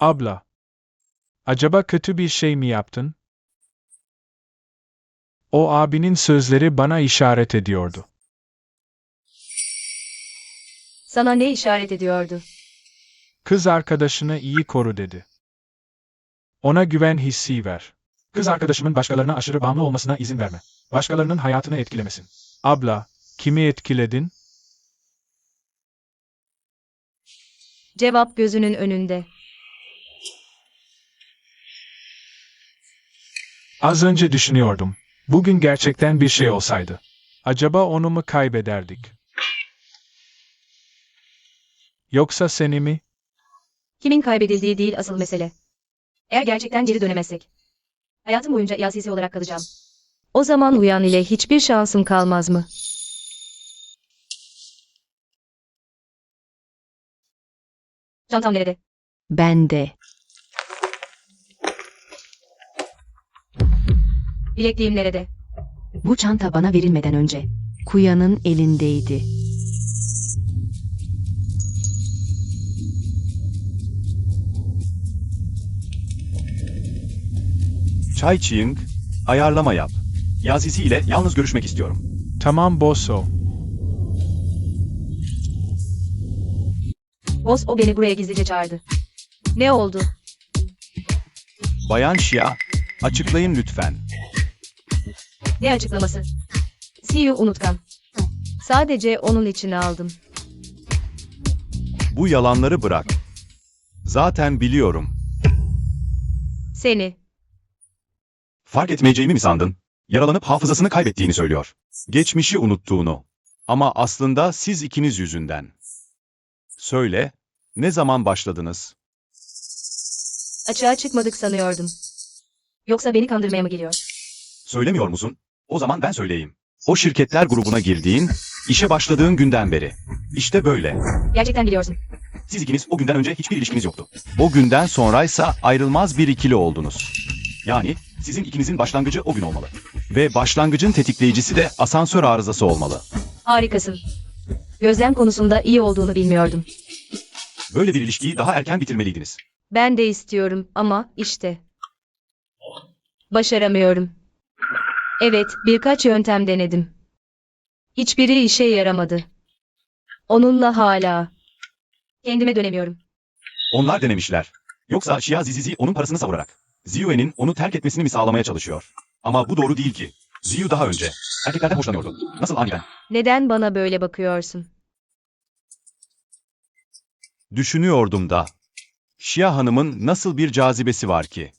Abla. Acaba kötü bir şey mi yaptın? O abinin sözleri bana işaret ediyordu. Sana ne işaret ediyordu? Kız arkadaşını iyi koru dedi. Ona güven hissi ver. Kız arkadaşımın başkalarına aşırı bağımlı olmasına izin verme. Başkalarının hayatını etkilemesin. Abla, kimi etkiledin? Cevap gözünün önünde. Az önce düşünüyordum. Bugün gerçekten bir şey olsaydı. Acaba onu mu kaybederdik? Yoksa seni mi? Kimin kaybedildiği değil asıl mesele. Eğer gerçekten geri dönemezsek. Hayatım boyunca İASİ olarak kalacağım. O zaman uyan ile hiçbir şansım kalmaz mı? Çantam nerede? Ben de. Bilekliğim nerede? Bu çanta bana verilmeden önce Kuya'nın elindeydi. Chai Ching, ayarlama yap. Yazisi ile yalnız görüşmek istiyorum. Tamam Bosso. Boss o beni buraya gizlice çağırdı. Ne oldu? Bayan Xia, açıklayın lütfen. Ne açıklaması? See you unutkan. Sadece onun için aldım. Bu yalanları bırak. Zaten biliyorum. Seni. Fark etmeyeceğimi mi sandın? Yaralanıp hafızasını kaybettiğini söylüyor. Geçmişi unuttuğunu. Ama aslında siz ikiniz yüzünden. Söyle, ne zaman başladınız? Açığa çıkmadık sanıyordum. Yoksa beni kandırmaya mı geliyor? Söylemiyor musun? O zaman ben söyleyeyim. O şirketler grubuna girdiğin, işe başladığın günden beri. İşte böyle. Gerçekten biliyorsun. Siz ikiniz o günden önce hiçbir ilişkiniz yoktu. O günden sonraysa ayrılmaz bir ikili oldunuz. Yani sizin ikinizin başlangıcı o gün olmalı. Ve başlangıcın tetikleyicisi de asansör arızası olmalı. Harikasın. Gözlem konusunda iyi olduğunu bilmiyordum. Böyle bir ilişkiyi daha erken bitirmeliydiniz. Ben de istiyorum ama işte. Başaramıyorum. Evet, birkaç yöntem denedim. Hiçbiri işe yaramadı. Onunla hala. Kendime dönemiyorum. Onlar denemişler. Yoksa Xia Zizizi onun parasını savurarak. Ziyue'nin onu terk etmesini mi sağlamaya çalışıyor? Ama bu doğru değil ki. Ziyu daha önce. Erkeklerden hoşlanıyordu. Nasıl aniden? Neden bana böyle bakıyorsun? Düşünüyordum da. Xia Hanım'ın nasıl bir cazibesi var ki?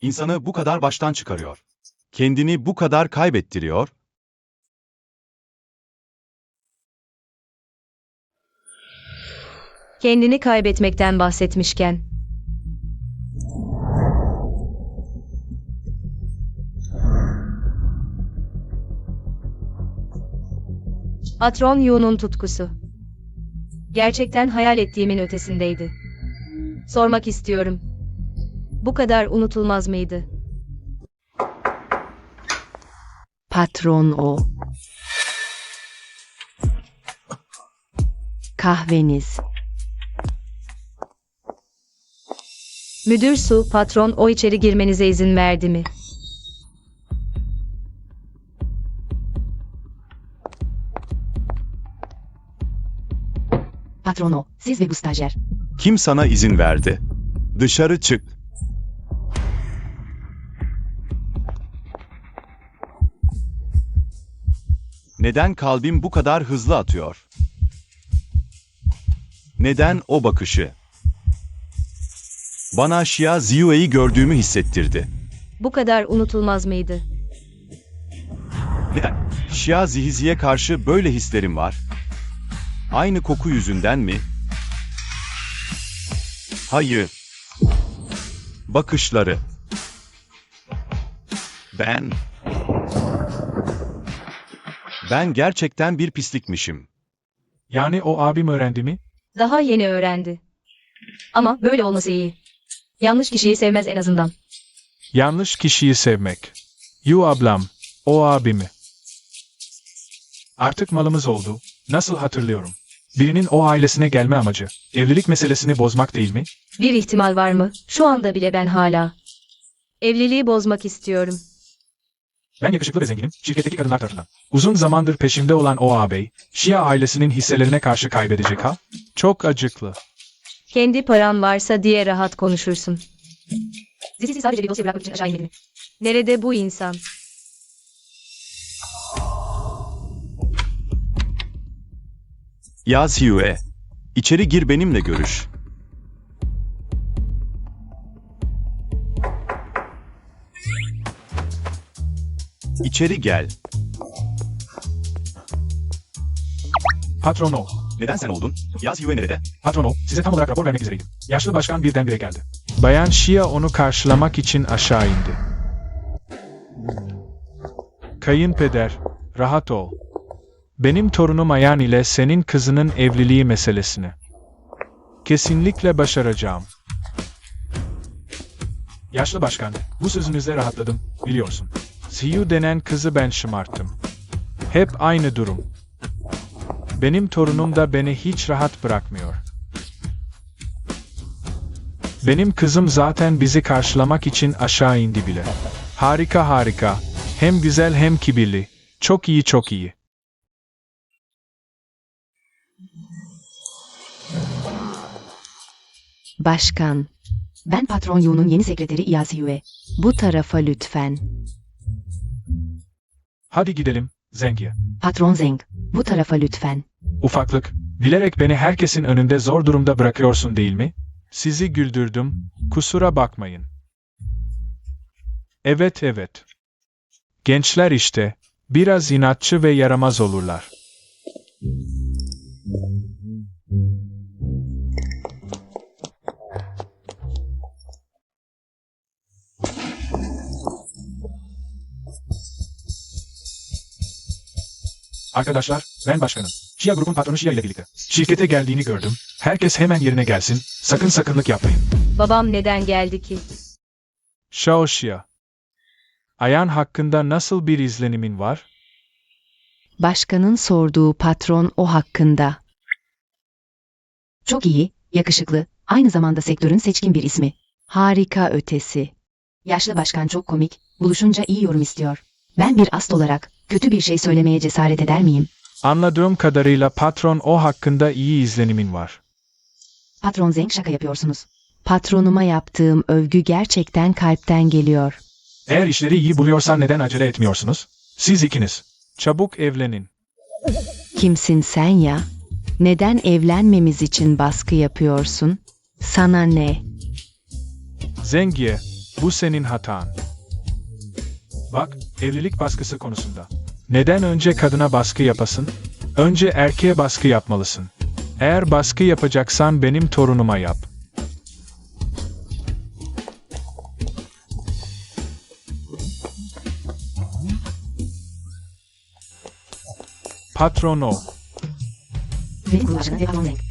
İnsanı bu kadar baştan çıkarıyor. Kendini bu kadar kaybettiriyor. Kendini kaybetmekten bahsetmişken. Patron Yu'nun tutkusu. Gerçekten hayal ettiğimin ötesindeydi. Sormak istiyorum. Bu kadar unutulmaz mıydı? Patron o. Kahveniz. Müdür Su, patron o içeri girmenize izin verdi mi? Patron o. Siz ve bu stajyer. Kim sana izin verdi? Dışarı çık. Neden kalbim bu kadar hızlı atıyor? Neden o bakışı? Bana Xia Ziyue'yi gördüğümü hissettirdi. Bu kadar unutulmaz mıydı? Neden? Xia Zihizi'ye karşı böyle hislerim var. Aynı koku yüzünden mi? Hayır. Bakışları. Ben gerçekten bir pislikmişim. Yani o abim öğrendi mi? Daha yeni öğrendi. Ama böyle olması iyi. Yanlış kişiyi sevmez en azından. Yanlış kişiyi sevmek. Yu ablam, o abimi. Artık malımız oldu. Nasıl hatırlıyorum. Birinin o ailesine gelme amacı, evlilik meselesini bozmak değil mi? Bir ihtimal var mı? Şu anda bile ben hala evliliği bozmak istiyorum. Ben yakışıklı ve zenginim, şirketteki kadınlar tarafından. Uzun zamandır peşimde olan o ağabey, Şia ailesinin hisselerine karşı kaybedecek ha? Çok acıklı. Kendi paran varsa diye rahat konuşursun. Zizi sadece bir dosya bırakmak için aşağı inmedi mi? Nerede bu insan? Yaz Hugh. İçeri gir, benimle görüş. İçeri gel. Patron o. Neden sen oldun? Yaz Hugh nerede? Patron o, size tam olarak rapor vermek üzereydim. Yaşlı başkan birdenbire geldi. Bayan Şia onu karşılamak için aşağı indi. Kayınpeder, rahat ol. Benim torunum Ayan ile senin kızının evliliği meselesini kesinlikle başaracağım. Yaşlı başkan, bu sözünüzle rahatladım, biliyorsun. Siyu denen kızı ben şımarttım. Hep aynı durum. Benim torunum da beni hiç rahat bırakmıyor. Benim kızım zaten bizi karşılamak için aşağı indi bile. Harika harika. Hem güzel hem kibirli. Çok iyi çok iyi. Başkan. Ben patron Yu'nun yeni sekreteri Iyaz Hugh. Bu tarafa lütfen. Hadi gidelim, Zengiye. Patron Zeng. Bu tarafa lütfen. Ufaklık, bilerek beni herkesin önünde zor durumda bırakıyorsun değil mi? Sizi güldürdüm, kusura bakmayın. Evet evet. Gençler işte, biraz inatçı ve yaramaz olurlar. Arkadaşlar, ben başkanım. Şia grubun patronu Şia ile birlikte. Şirkete geldiğini gördüm. Herkes hemen yerine gelsin. Sakın sakınlık yapmayın. Babam neden geldi ki? Shao Şia. Ayan hakkında nasıl bir izlenimin var? Başkanın sorduğu patron o hakkında. Çok iyi, yakışıklı, aynı zamanda sektörün seçkin bir ismi. Harika ötesi. Yaşlı başkan çok komik, buluşunca iyi yorum istiyor. Ben bir ast olarak kötü bir şey söylemeye cesaret eder miyim? Anladığım kadarıyla patron o hakkında iyi izlenimin var. Patron Zeng, şaka yapıyorsunuz. Patronuma yaptığım övgü gerçekten kalpten geliyor. Eğer işleri iyi buluyorsan neden acele etmiyorsunuz? Siz ikiniz. Çabuk evlenin. Kimsin sen ya? Neden evlenmemiz için baskı yapıyorsun? Sana ne? Zengiye, bu senin hatan. Bak, evlilik baskısı konusunda. Neden önce kadına baskı yapasın? Önce erkeğe baskı yapmalısın. Eğer baskı yapacaksan benim torunuma yap. Patron o.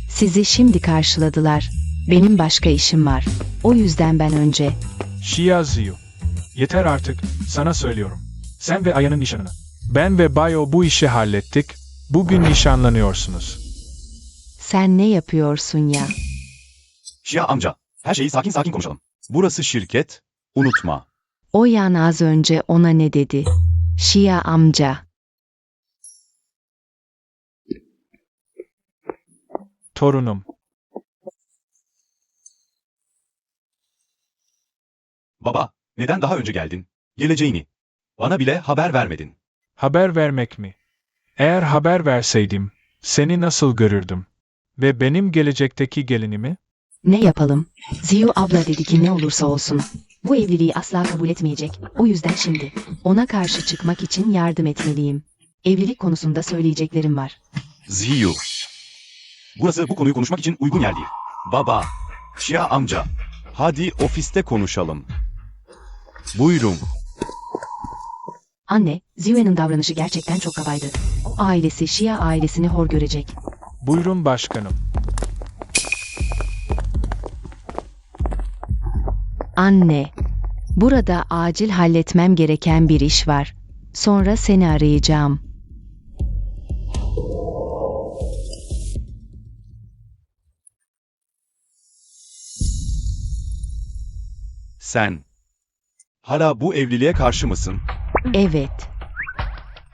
Sizi şimdi karşıladılar. Benim başka işim var. O yüzden ben önce. Şia Ziyu. Yeter artık, sana söylüyorum. Sen ve Ayan'ın nişanını. Ben ve Bayo bu işi hallettik. Bugün nişanlanıyorsunuz. Sen ne yapıyorsun ya? Şia amca, her şeyi sakin sakin konuşalım. Burası şirket, unutma. O yan az önce ona ne dedi? Şia amca. Torunum. Baba, neden daha önce geldin? Geleceğini. Bana bile haber vermedin. Haber vermek mi? Eğer haber verseydim, seni nasıl görürdüm? Ve benim gelecekteki gelinimi? Ne yapalım? Ziyu abla dedi ki ne olursa olsun. Bu evliliği asla kabul etmeyecek. O yüzden şimdi ona karşı çıkmak için yardım etmeliyim. Evlilik konusunda söyleyeceklerim var. Ziyu. Burası bu konuyu konuşmak için uygun yer değil. Baba, Şia amca. Hadi ofiste konuşalım. Buyurun. Anne, Ziyu'nun davranışı gerçekten çok kabaydı. O ailesi Şia ailesini hor görecek. Buyurun başkanım. Anne, burada acil halletmem gereken bir iş var. Sonra seni arayacağım. Sen hala bu evliliğe karşı mısın? Evet.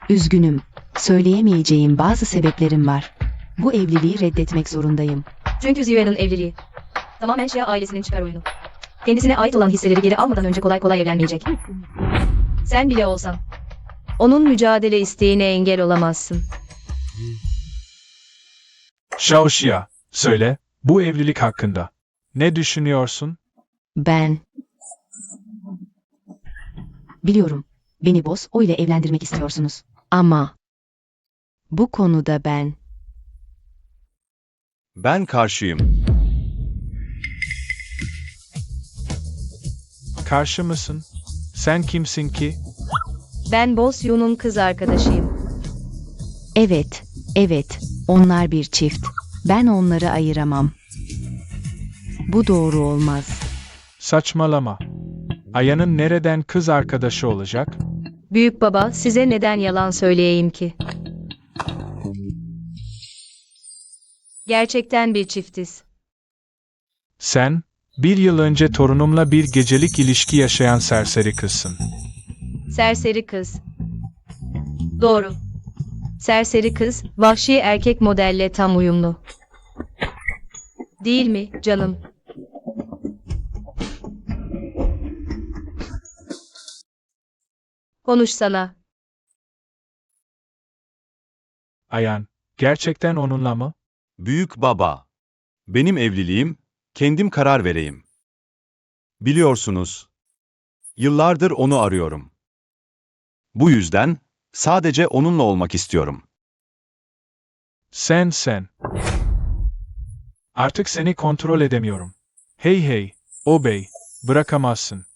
Üzgünüm. Söyleyemeyeceğim bazı sebeplerim var. Bu evliliği reddetmek zorundayım. Çünkü Ziyu'nun evliliği tamamen Şia ailesinin çıkar oyunu. Kendisine ait olan hisseleri geri almadan önce kolay kolay evlenmeyecek. Sen bile olsan onun mücadele isteğine engel olamazsın. Xiaoxia, söyle, bu evlilik hakkında. Ne düşünüyorsun? Ben... Biliyorum. Beni Boss O ile evlendirmek istiyorsunuz. Ama... Bu konuda ben... Ben karşıyım. Karşı mısın? Sen kimsin ki? Ben Boss Yu'nun kız arkadaşıyım. Evet, evet. Onlar bir çift. Ben onları ayıramam. Bu doğru olmaz. Saçmalama. Aya'nın nereden kız arkadaşı olacak? Büyük baba, size neden yalan söyleyeyim ki? Gerçekten bir çiftiz. Sen, bir yıl önce torunumla bir gecelik ilişki yaşayan serseri kızsın. Serseri kız. Doğru. Serseri kız, vahşi erkek modelle tam uyumlu. Değil mi canım? Konuşsana. Ayan, gerçekten onunla mı? Büyük baba. Benim evliliğim, kendim karar vereyim. Biliyorsunuz. Yıllardır onu arıyorum. Bu yüzden sadece onunla olmak istiyorum. Sen. Artık seni kontrol edemiyorum. Hey, o bey, bırakamazsın.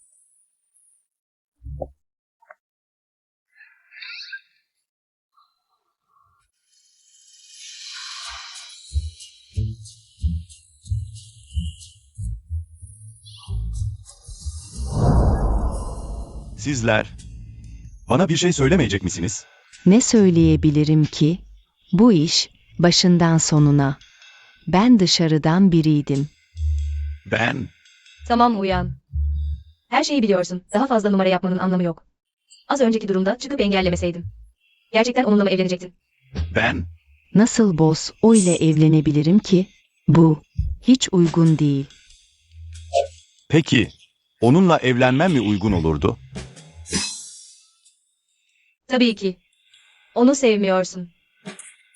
Sizler bana bir şey söylemeyecek misiniz? Ne söyleyebilirim ki? Bu iş, başından sonuna. Ben dışarıdan biriydim. Ben Tamam uyan. Her şeyi biliyorsun. Daha fazla numara yapmanın anlamı yok. Az önceki durumda çıkıp engellemeseydin. Gerçekten onunla mı evlenecektin? Nasıl Boss O ile evlenebilirim ki? Bu, hiç uygun değil. Peki, onunla evlenmem mi uygun olurdu? Tabii ki. Onu sevmiyorsun.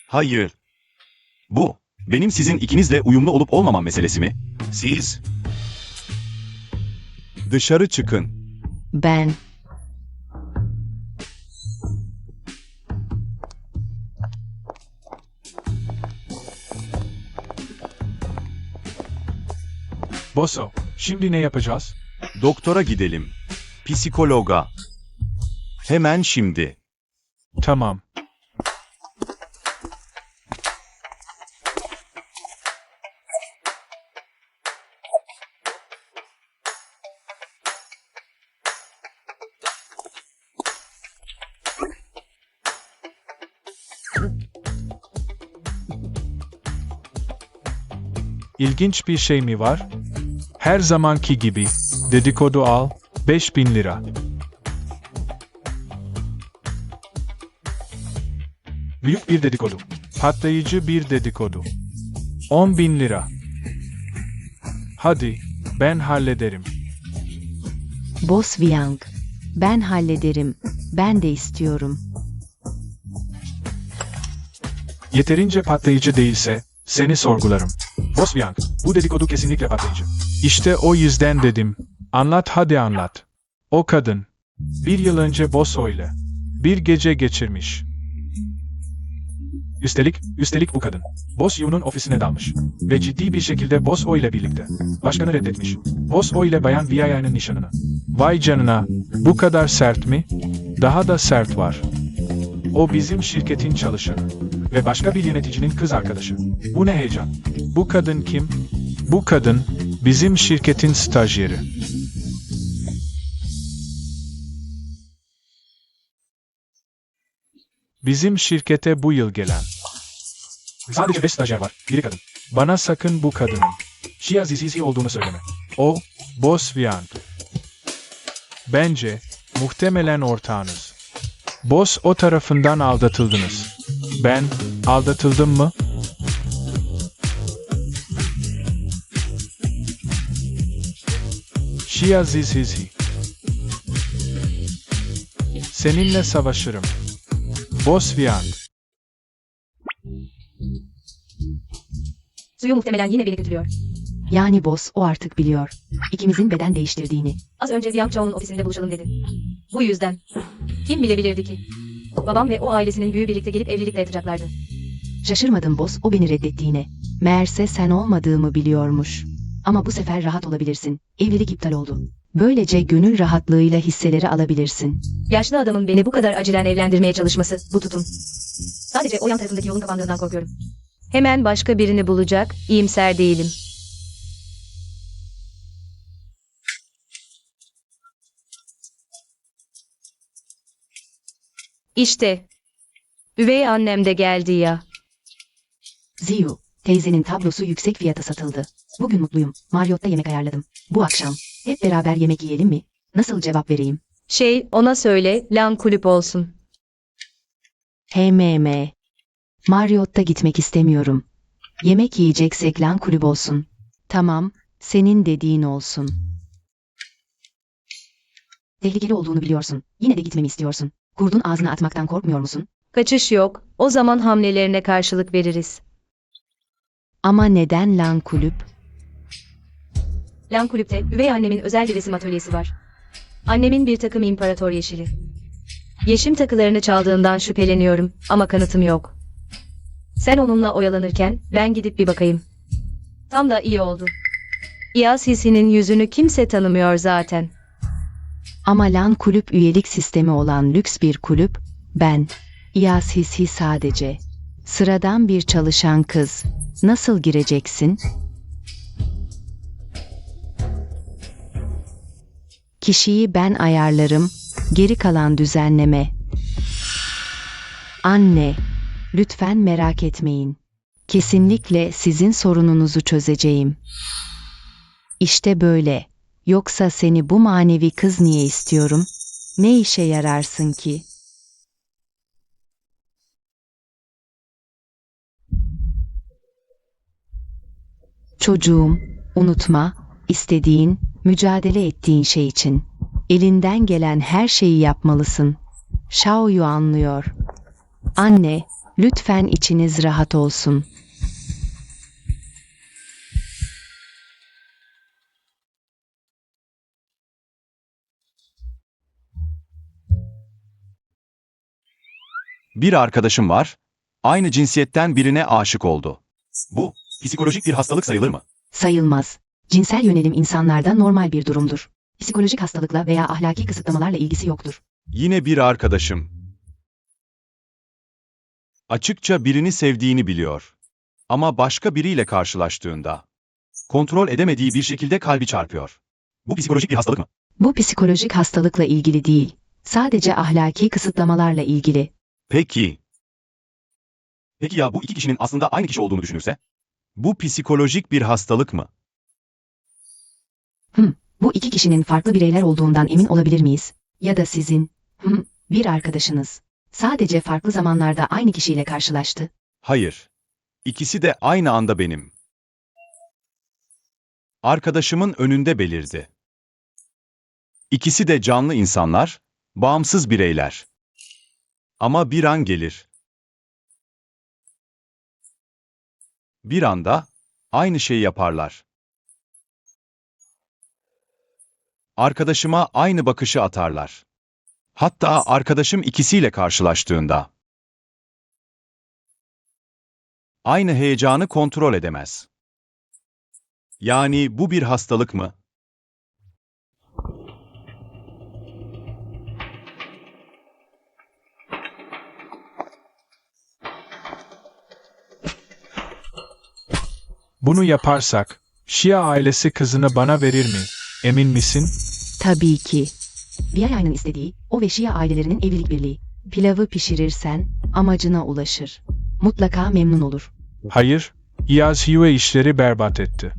Hayır. Bu, benim sizin ikinizle uyumlu olup olmamam meselesi mi? Siz dışarı çıkın. Ben, Bosso, şimdi ne yapacağız? Doktora gidelim. Psikologa. Hemen şimdi. Tamam. İlginç bir şey mi var? Her zamanki gibi. Dedikodu al, 5.000 lira. Büyük bir dedikodu. Patlayıcı bir dedikodu. 10.000 lira. Hadi, ben hallederim. Boss Wang. Ben hallederim. Ben de istiyorum. Yeterince patlayıcı değilse, seni sorgularım. Boss Yang, bu dedikodu kesinlikle patlayıcı. İşte o yüzden dedim. Anlat hadi anlat. O kadın, bir yıl önce Boss O ile bir gece geçirmiş. Üstelik bu kadın, Boss Yu'nun ofisine dalmış. Ve ciddi bir şekilde Boss O ile birlikte. Başkanı reddetmiş. Boss O ile Bayan Viaya'nın nişanını. Vay canına, bu kadar sert mi? Daha da sert var. O bizim şirketin çalışanı. Ve başka bir yöneticinin kız arkadaşı. Bu ne heyecan. Bu kadın kim? Bu kadın, bizim şirketin stajyeri. Bizim şirkete bu yıl gelen. Sadece 5 stajyer var, biri kadın. Bana sakın bu kadının Şia Zizizi olduğunu söyleme. O, Boss Vian. Bence, muhtemelen ortağınız. Boss o tarafından aldatıldınız. Ben, aldatıldım mı? Şia Zizhizi. Seninle savaşırım. Boss Viand. Suyu muhtemelen yine beni götürüyor. Yani boss o artık biliyor. İkimizin beden değiştirdiğini. Az önce Yang Chao'nun ofisinde buluşalım dedi. Bu yüzden. Kim bilebilirdi ki? Babam ve o ailesinin büyüğü birlikte gelip evlilikle yatacaklardı. Şaşırmadım boss o beni reddettiğine. Meğerse sen olmadığımı biliyormuş. Ama bu sefer rahat olabilirsin. Evlilik iptal oldu. Böylece gönül rahatlığıyla hisseleri alabilirsin. Yaşlı adamın beni bu kadar acilen evlendirmeye çalışması, bu tutum. Sadece o yan tarafındaki yolun kapandığından korkuyorum. Hemen başka birini bulacak, iyimser değilim. İşte. Üvey annem de geldi ya. Ziyu, teyzenin tablosu yüksek fiyata satıldı. Bugün mutluyum. Marriott'ta yemek ayarladım. Bu akşam. Hep beraber yemek yiyelim mi? Nasıl cevap vereyim? Ona söyle, lan kulüp olsun. HMM. Marriott'a gitmek istemiyorum. Yemek yiyeceksek lan kulüp olsun. Tamam, senin dediğin olsun. Tehlikeli olduğunu biliyorsun. Yine de gitmemi istiyorsun. Kurdun ağzına atmaktan korkmuyor musun? Kaçış yok, o zaman hamlelerine karşılık veririz. Ama neden lan kulüp? Lan kulüpte üvey annemin özel bir resim atölyesi var. Annemin bir takım imparator yeşili. Yeşim takılarını çaldığından şüpheleniyorum ama kanıtım yok. Sen onunla oyalanırken ben gidip bir bakayım. Tam da iyi oldu. İASİS'in yüzünü kimse tanımıyor zaten. Ama lan kulüp üyelik sistemi olan lüks bir kulüp, ben, İASİS'i sadece. Sıradan bir çalışan kız. Nasıl gireceksin? Kişiyi ben ayarlarım, geri kalan düzenleme. Anne, lütfen merak etmeyin. Kesinlikle sizin sorununuzu çözeceğim. İşte böyle. Yoksa seni bu manevi kız niye istiyorum? Ne işe yararsın ki? Çocuğum, unutma, istediğin, mücadele ettiğin şey için. Elinden gelen her şeyi yapmalısın. Shaoyu anlıyor. Anne, lütfen içiniz rahat olsun. Bir arkadaşım var, aynı cinsiyetten birine aşık oldu. Bu, psikolojik bir hastalık sayılır mı? Sayılmaz. Cinsel yönelim insanlarda normal bir durumdur. Psikolojik hastalıkla veya ahlaki kısıtlamalarla ilgisi yoktur. Yine bir arkadaşım. Açıkça birini sevdiğini biliyor. Ama başka biriyle karşılaştığında kontrol edemediği bir şekilde kalbi çarpıyor. Bu psikolojik bir hastalık mı? Bu psikolojik hastalıkla ilgili değil. Sadece ahlaki kısıtlamalarla ilgili. Peki. Peki ya bu iki kişinin aslında aynı kişi olduğunu düşünürse? Bu psikolojik bir hastalık mı? Bu iki kişinin farklı bireyler olduğundan emin olabilir miyiz? Ya da sizin, bir arkadaşınız. Sadece farklı zamanlarda aynı kişiyle karşılaştı. Hayır. İkisi de aynı anda benim. Arkadaşımın önünde belirdi. İkisi de canlı insanlar, bağımsız bireyler. Ama bir an gelir. Bir anda aynı şeyi yaparlar. Arkadaşıma aynı bakışı atarlar. Hatta arkadaşım ikisiyle karşılaştığında aynı heyecanı kontrol edemez. Yani bu bir hastalık mı? Bunu yaparsak, Şia ailesi kızını bana verir mi? Emin misin? Tabii ki. Viaya'nın istediği, o ve Şia ailelerinin evlilik birliği. Pilavı pişirirsen, amacına ulaşır. Mutlaka memnun olur. Hayır, İASİS'e işleri berbat etti.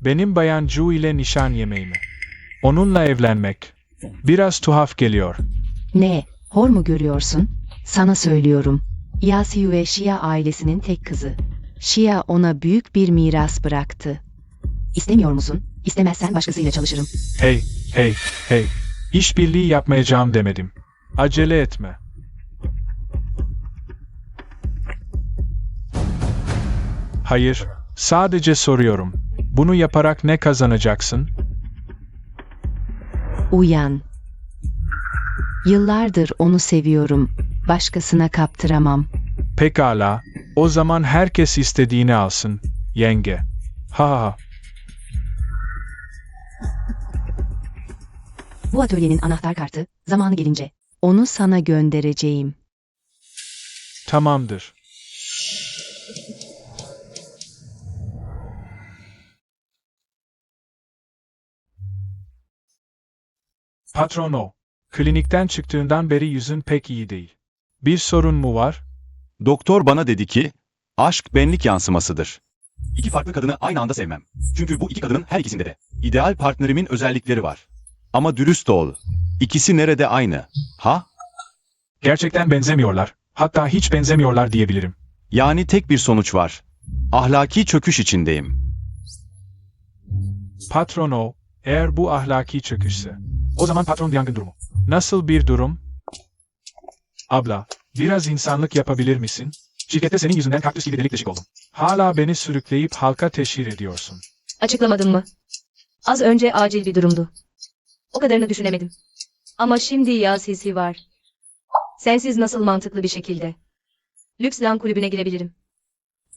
Benim Bayan Ju ile nişan yemeğimi. Onunla evlenmek. Biraz tuhaf geliyor. Ne, hor mu görüyorsun? Sana söylüyorum. Yasiue Şia ailesinin tek kızı. Şia ona büyük bir miras bıraktı. İstemiyor musun? İstemezsen başkasıyla çalışırım. Hey, hey, hey. İşbirliği yapmayacağım demedim. Acele etme. Hayır, sadece soruyorum. Bunu yaparak ne kazanacaksın? Uyan. Yıllardır onu seviyorum. Başkasına kaptıramam. Pekala, o zaman herkes istediğini alsın, yenge. Ha ha ha. Bu atölyenin anahtar kartı, zamanı gelince. Onu sana göndereceğim. Tamamdır. Patrono, klinikten çıktığından beri yüzün pek iyi değil. Bir sorun mu var? Doktor bana dedi ki, aşk benlik yansımasıdır. İki farklı kadını aynı anda sevmem. Çünkü bu iki kadının her ikisinde de ideal partnerimin özellikleri var. Ama dürüst ol. İkisi nerede aynı? Ha? Gerçekten benzemiyorlar. Hatta hiç benzemiyorlar diyebilirim. Yani tek bir sonuç var. Ahlaki çöküş içindeyim. Patrono, eğer bu ahlaki çöküşse, o zaman patron yangın durumu. Nasıl bir durum? Abla, biraz insanlık yapabilir misin? Şirkette senin yüzünden kaktüs gibi delik deşik oldum. Hala beni sürükleyip halka teşhir ediyorsun. Açıklamadın mı? Az önce acil bir durumdu. O kadarını düşünemedim. Ama şimdi Yasisi var. Sensiz nasıl mantıklı bir şekilde? Lüks LAN kulübüne girebilirim.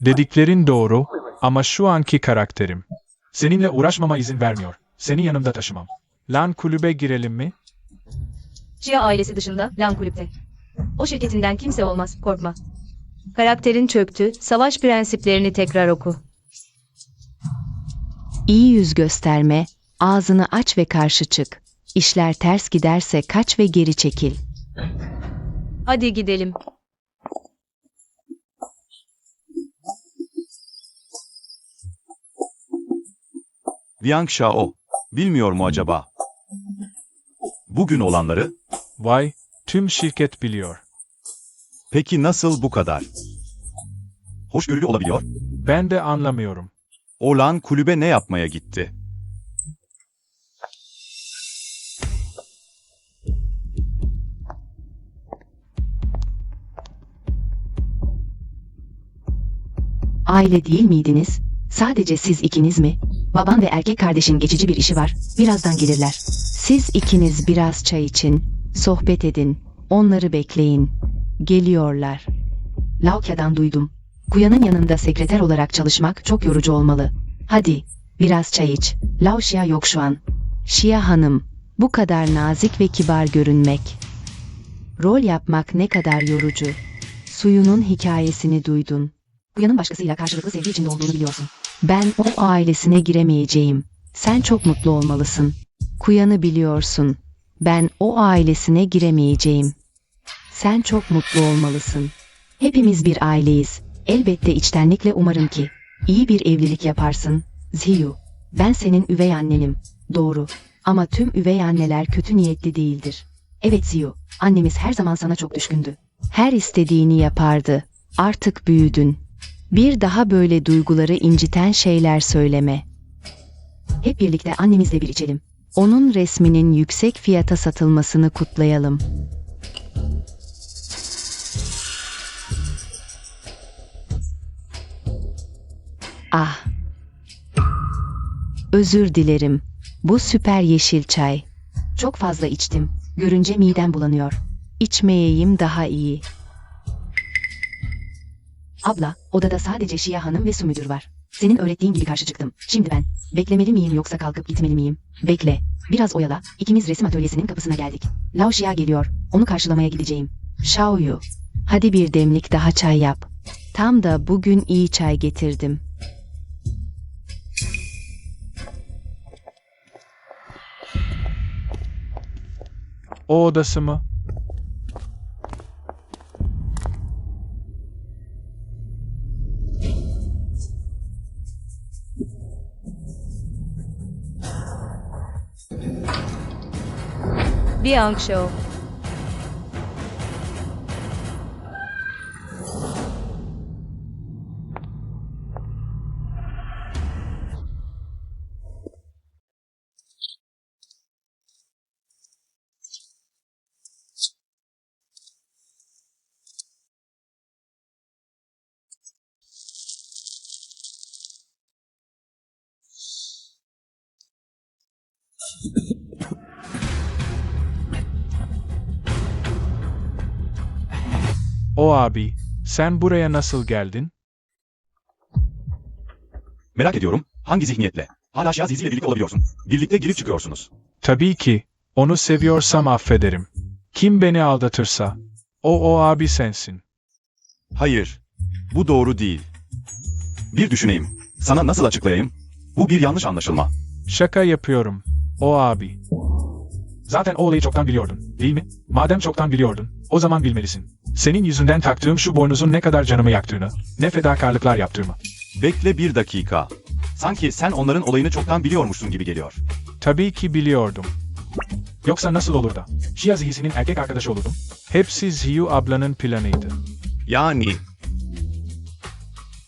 Dediklerin doğru ama şu anki karakterim. Seninle uğraşmama izin vermiyor. Seni yanımda taşımam. LAN kulübe girelim mi? Chia ailesi dışında LAN kulüpte. O şirketinden kimse olmaz, korkma. Karakterin çöktü, savaş prensiplerini tekrar oku. İyi yüz gösterme, ağzını aç ve karşı çık. İşler ters giderse kaç ve geri çekil. Hadi gidelim. Liang Shao, bilmiyor mu acaba? Bugün olanları? Vay, tüm şirket biliyor. Peki nasıl bu kadar? Hoşgörülü olabiliyor. Ben de anlamıyorum. Olan kulübe ne yapmaya gitti? Aile değil miydiniz? Sadece siz ikiniz mi? Baban ve erkek kardeşin geçici bir işi var. Birazdan gelirler. Siz ikiniz biraz çay için, sohbet edin. Onları bekleyin. Geliyorlar. Laukya'dan duydum. Kuyan'ın yanında sekreter olarak çalışmak çok yorucu olmalı. Hadi, biraz çay iç. Lauxia yok şu an. Şia hanım, bu kadar nazik ve kibar görünmek. Rol yapmak ne kadar yorucu. Suyunun hikayesini duydun. Kuyan'ın başkasıyla karşılıklı sevgi içinde olduğunu biliyorsun. Ben o ailesine giremeyeceğim. Sen çok mutlu olmalısın. Kuyan'ı biliyorsun. Ben o ailesine giremeyeceğim. Sen çok mutlu olmalısın. Hepimiz bir aileyiz. Elbette içtenlikle umarım ki iyi bir evlilik yaparsın. Ziyu, ben senin üvey annenim. Doğru. Ama tüm üvey anneler kötü niyetli değildir. Evet Ziyu, annemiz her zaman sana çok düşkündü. Her istediğini yapardı. Artık büyüdün. Bir daha böyle duyguları inciten şeyler söyleme. Hep birlikte annemizle bir içelim. Onun resminin yüksek fiyata satılmasını kutlayalım. Ah. Özür dilerim. Bu süper yeşil çay. Çok fazla içtim. Görünce midem bulanıyor. İçmeyeyim daha iyi. Abla, odada sadece Şia hanım ve su müdür var. Senin öğrettiğin gibi karşı çıktım. Şimdi ben, beklemeli miyim yoksa kalkıp gitmeli miyim? Bekle. Biraz oyala, ikimiz resim atölyesinin kapısına geldik. Lao Şia geliyor, onu karşılamaya gideceğim. Shaoyu, hadi bir demlik daha çay yap. Tam da bugün iyi çay getirdim. O odası mı? Biank Show. O abi, sen buraya nasıl geldin? Merak ediyorum, hangi zihniyetle? Hala Şiazizi ile birlikte olabiliyorsun. Birlikte girip çıkıyorsunuz. Tabii ki, onu seviyorsam affederim. Kim beni aldatırsa, o abi sensin. Hayır, bu doğru değil. Bir düşüneyim, sana nasıl açıklayayım? Bu bir yanlış anlaşılma. Şaka yapıyorum, o abi. Zaten o olayı çoktan biliyordun, değil mi? Madem çoktan biliyordun, o zaman bilmelisin. Senin yüzünden taktığım şu boynuzun ne kadar canımı yaktığını, ne fedakarlıklar yaptığımı. Bekle bir dakika. Sanki sen onların olayını çoktan biliyormuşsun gibi geliyor. Tabii ki biliyordum. Yoksa nasıl olur da? Şia Zihisi'nin erkek arkadaşı olurdum. Hepsi Ziyu ablanın planıydı. Yani...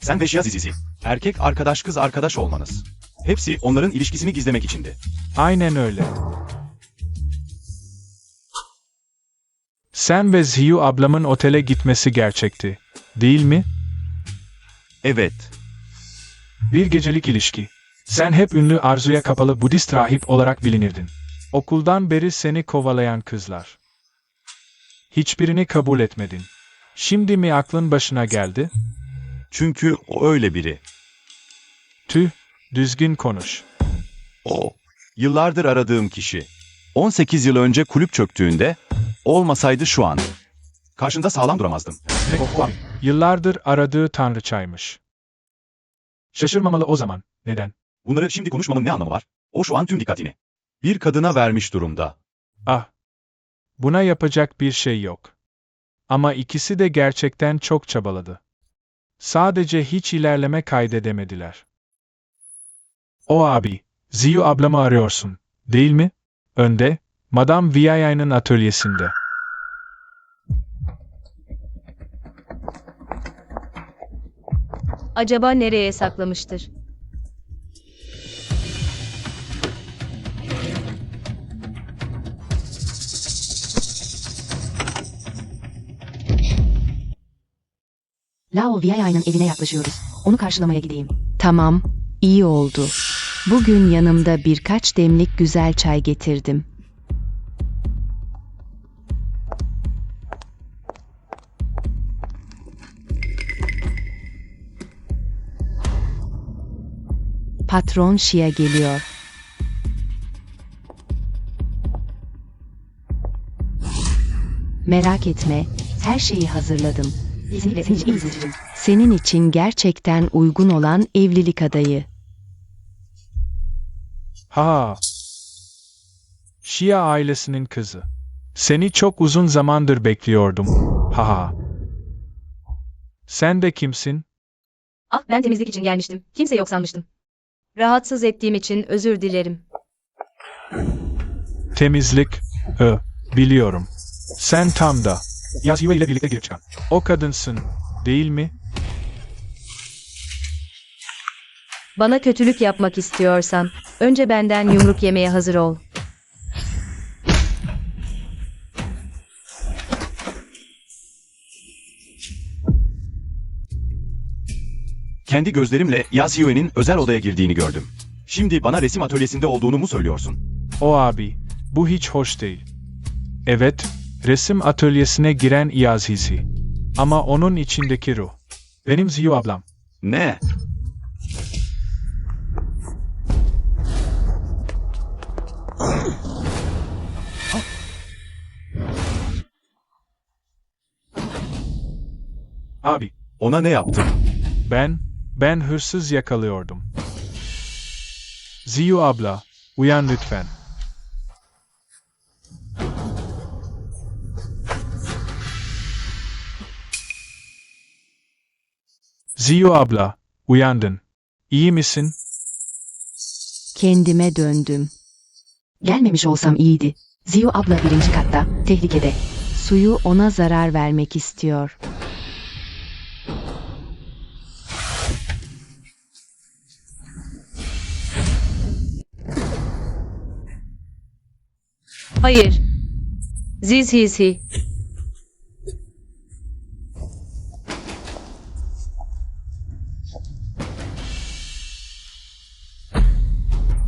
Sen ve Şiazizi, erkek arkadaş kız arkadaş olmanız. Hepsi onların ilişkisini gizlemek içindi. Aynen öyle. Sen ve Ziyu ablamın otele gitmesi gerçekti, değil mi? Evet. Bir gecelik ilişki. Sen hep ünlü arzuya kapalı Budist rahip olarak bilinirdin. Okuldan beri seni kovalayan kızlar. Hiçbirini kabul etmedin. Şimdi mi aklın başına geldi? Çünkü o öyle biri. Tüh, düzgün konuş. O. Yıllardır aradığım kişi. 18 yıl önce kulüp çöktüğünde, olmasaydı şu an. Karşında sağlam duramazdım. Yıllardır aradığı tanrıçaymış. Şaşırmamalı o zaman. Neden? Bunları şimdi konuşmamın ne anlamı var? O şu an tüm dikkatini bir kadına vermiş durumda. Ah. Buna yapacak bir şey yok. Ama ikisi de gerçekten çok çabaladı. Sadece hiç ilerleme kaydedemediler. O abi, Ziyu ablamı arıyorsun, değil mi? Önde, Madame Viaya'nın atölyesinde. Acaba nereye saklamıştır? Lao Viaya'nın evine yaklaşıyoruz. Onu karşılamaya gideyim. Tamam, iyi oldu. Bugün yanımda birkaç demlik güzel çay getirdim. Patron Şia geliyor. Merak etme, her şeyi hazırladım. Senin için gerçekten uygun olan evlilik adayı. Ha. Şia ailesinin kızı. Seni çok uzun zamandır bekliyordum. Ha. Sen de kimsin? Ah, ben temizlik için gelmiştim. Kimse yok sanmıştım. Rahatsız ettiğim için özür dilerim. Temizlik. Biliyorum. Sen tam da Yasuo ile birlikte girip çıkan o kadınsın, değil mi? Bana kötülük yapmak istiyorsan, önce benden yumruk yemeye hazır ol. Kendi gözlerimle Yasuo'nun özel odaya girdiğini gördüm. Şimdi bana resim atölyesinde olduğunu mu söylüyorsun? O abi, bu hiç hoş değil. Evet, resim atölyesine giren Iyazizi. Ama onun içindeki ruh. Benim Ziyu ablam. Ne? Abi, Ona ne yaptın? ben hırsız yakalıyordum. Ziyu abla, uyan lütfen. Ziyu abla, uyandın. İyi misin? Kendime döndüm. Gelmemiş olsam iyiydi. Ziyu abla birinci katta, tehlikede. Suyu ona zarar vermek istiyor. Hayır. Zizhizi.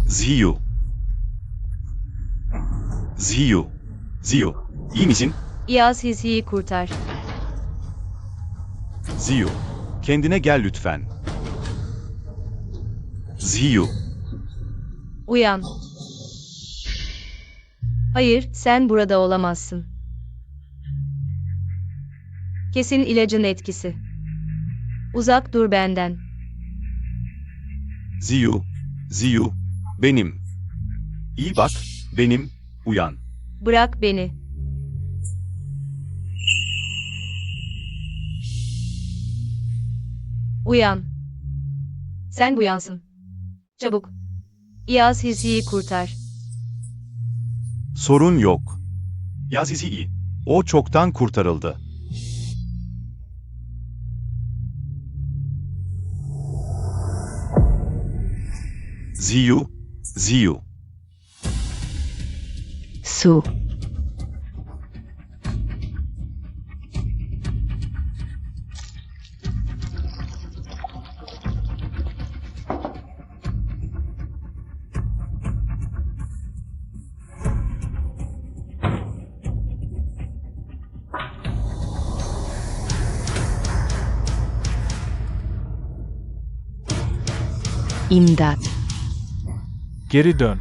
Ziyu. Ziyu. Ziyu. İyi misin? İyazhizi'yi kurtar. Ziyu. Kendine gel lütfen. Ziyu. Uyan. Hayır, sen burada olamazsın. Kesin ilacın etkisi. Uzak dur benden. Ziyu. Ziyu. Benim. İyi bak. Benim. Uyan. Bırak beni. Uyan. Sen uyansın. Çabuk. İyazhizi'yi kurtar. Sorun yok. Yazizi iyi. O çoktan kurtarıldı. Ziyu. Ziyu. Su. İmdat. Geri dön.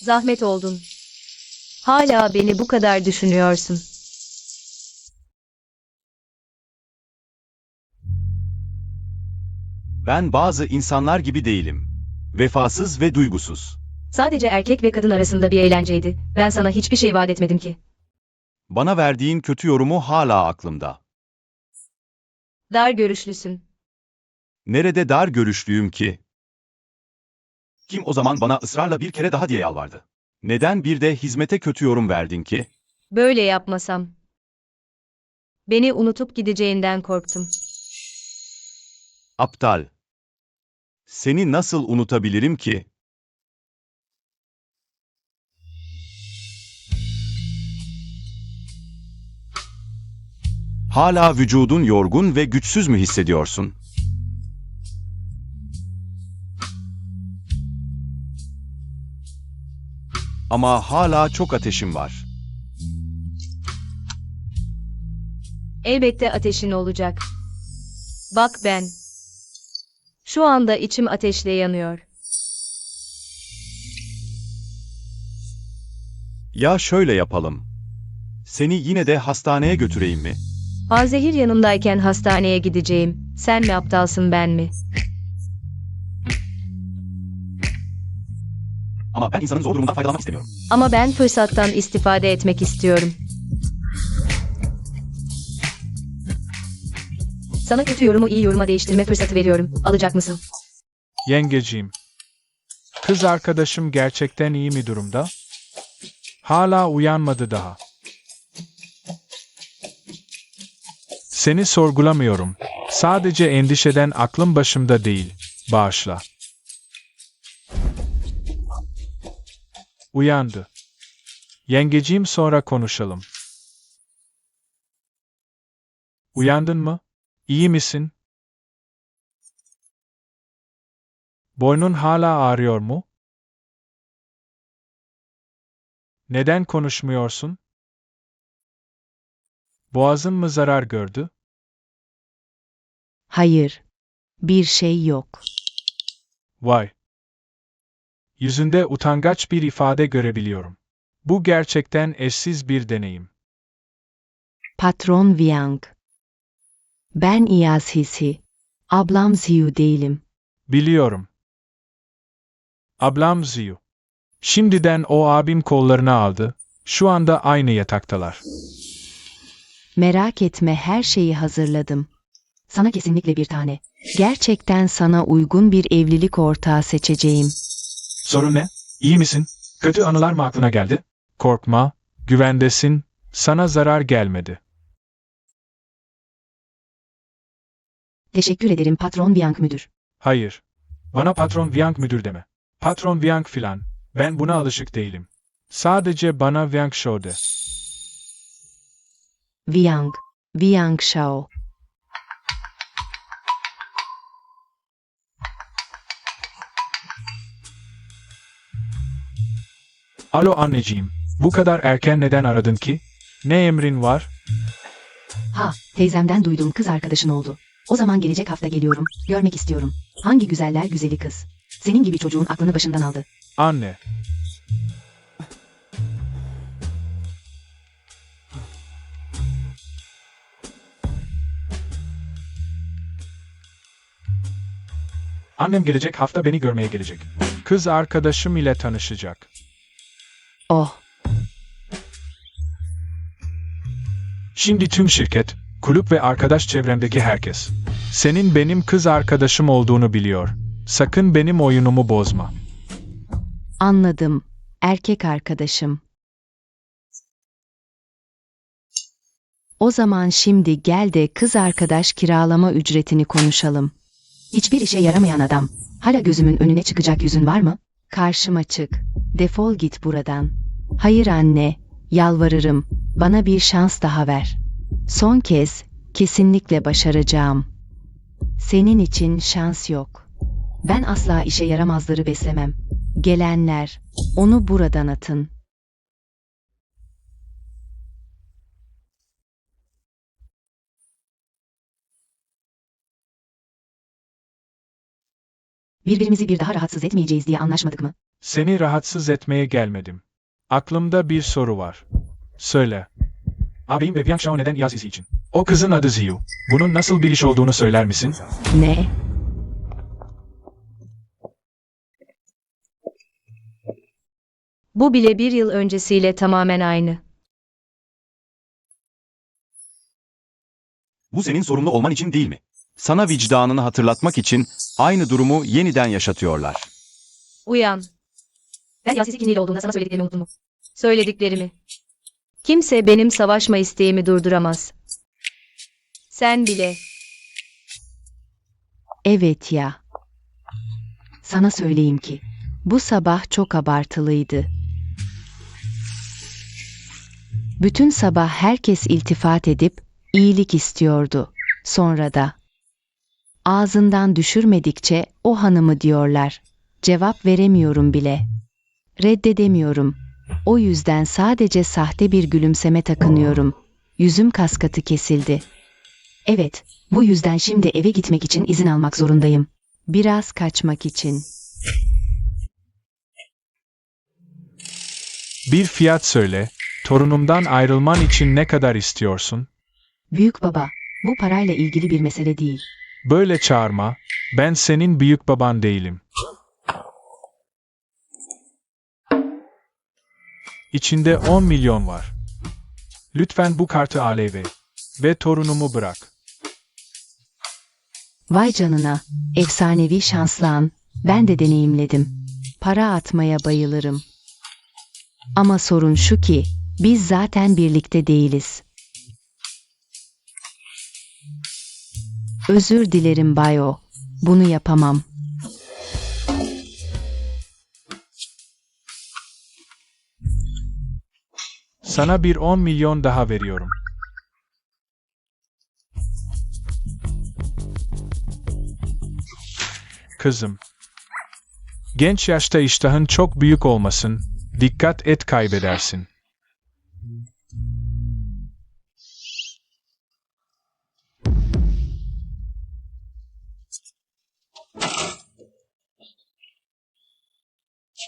Zahmet oldun. Hala beni bu kadar düşünüyorsun. Ben bazı insanlar gibi değilim. Vefasız ve duygusuz. Sadece erkek ve kadın arasında bir eğlenceydi. Ben sana hiçbir şey vaat etmedim ki. Bana verdiğin kötü yorumu hala aklımda. Dar görüşlüsün. Nerede dar görüşlüyüm ki? Kim o zaman bana ısrarla bir kere daha diye yalvardı? Neden bir de hizmete kötü yorum verdin ki? Böyle yapmasam. Beni unutup gideceğinden korktum. Aptal. Seni nasıl unutabilirim ki? Hala vücudun yorgun ve güçsüz mü hissediyorsun? Ama hala çok ateşim var. Elbette ateşin olacak. Bak ben. Şu anda içim ateşle yanıyor. Ya şöyle yapalım. Seni yine de hastaneye götüreyim mi? Azehir yanımdayken hastaneye gideceğim. Sen mi aptalsın ben mi? Ama ben insanın zor durumundan faydalanmak istemiyorum. Ama ben fırsattan istifade etmek istiyorum. Sana kötü yorumu iyi yoruma değiştirme fırsatı veriyorum. Alacak mısın? Yengeciğim. Kız arkadaşım gerçekten iyi mi durumda? Hala uyanmadı daha. Seni sorgulamıyorum. Sadece endişeden aklım başımda değil. Bağışla. Uyandı. Yengeciğim, sonra konuşalım. Uyandın mı? İyi misin? Boynun hala ağrıyor mu? Neden konuşmuyorsun? Boğazın mı zarar gördü? Hayır. Bir şey yok. Vay. Yüzünde utangaç bir ifade görebiliyorum. Bu gerçekten eşsiz bir deneyim. Patron Viang. Ben İyazhizi. Ablam Ziyu değilim. Biliyorum. Ablam Ziyu. Şimdiden o abim kollarına aldı. Şu anda aynı yataktalar. Merak etme, her şeyi hazırladım. Sana kesinlikle bir tane. Gerçekten sana uygun bir evlilik ortağı seçeceğim. Sorun ne? İyi misin? Kötü anılar mı aklına geldi? Korkma, güvendesin, sana zarar gelmedi. Teşekkür ederim patron Bianc müdür. Hayır. Bana patron Viang müdür deme. Patron Viang filan. Ben buna alışık değilim. Sadece bana Viang Show de. Viang Shao. Alo anneciğim. Bu kadar erken neden aradın ki? Ne emrin var? Teyzemden duyduğum kız arkadaşın oldu. O zaman gelecek hafta geliyorum. Görmek istiyorum. Hangi güzeller güzeli kız. Senin gibi çocuğun aklını başından aldı. Anne. Annem gelecek hafta beni görmeye gelecek. Kız arkadaşım ile tanışacak. Oh, Şimdi tüm şirket, kulüp ve arkadaş çevremdeki herkes. Senin benim kız arkadaşım olduğunu biliyor. Sakın benim oyunumu bozma. anladım. Erkek arkadaşım. O zaman şimdi gel de kız arkadaş kiralama ücretini konuşalım. Hiçbir işe yaramayan adam. Hala gözümün önüne çıkacak yüzün var mı? Karşıma çık. Defol git buradan. Hayır anne, yalvarırım. Bana bir şans daha ver. Son kez, kesinlikle başaracağım. Senin için şans yok. Ben asla işe yaramazları beslemem. Gelenler, onu buradan atın. Birbirimizi bir daha rahatsız etmeyeceğiz diye anlaşmadık mı? Seni rahatsız etmeye gelmedim. Aklımda bir soru var. Söyle. Abim ve Bianca neden yaz izi için? O kızın adı Ziyu. Bunun nasıl bir iş olduğunu söyler misin? Ne? Bu bile bir yıl öncesiyle tamamen aynı. Bu senin sorumlu olman için değil mi? Sana vicdanını hatırlatmak için aynı durumu yeniden yaşatıyorlar. Uyan. Ben Yasin'in kimliğiyle olduğunda sana söylediklerimi unuttun mu? Söylediklerimi. Kimse benim savaşma isteğimi durduramaz. Sen bile. Evet ya. Sana söyleyeyim ki, bu sabah çok abartılıydı. Bütün sabah herkes iltifat edip iyilik istiyordu. Sonra da ağzından düşürmedikçe o hanımı diyorlar. Cevap veremiyorum bile. Reddedemiyorum. O yüzden sadece sahte bir gülümseme takınıyorum. Yüzüm kaskatı kesildi. Evet, bu yüzden şimdi eve gitmek için izin almak zorundayım. Biraz kaçmak için. Bir fiyat söyle. Torunumdan ayrılman için ne kadar istiyorsun? Büyük baba, bu parayla ilgili bir mesele değil. Böyle çağırma. Ben senin büyük baban değilim. İçinde 10 milyon var. Lütfen bu kartı al eve. Ve torunumu bırak. Vay canına, efsanevi şanslı an. Ben de deneyimledim. Para atmaya bayılırım. Ama sorun şu ki, biz zaten birlikte değiliz. Özür dilerim Bayo. Bunu yapamam. Sana bir 10 milyon daha veriyorum. Kızım. Genç yaşta iştahın çok büyük olmasın. Dikkat et kaybedersin.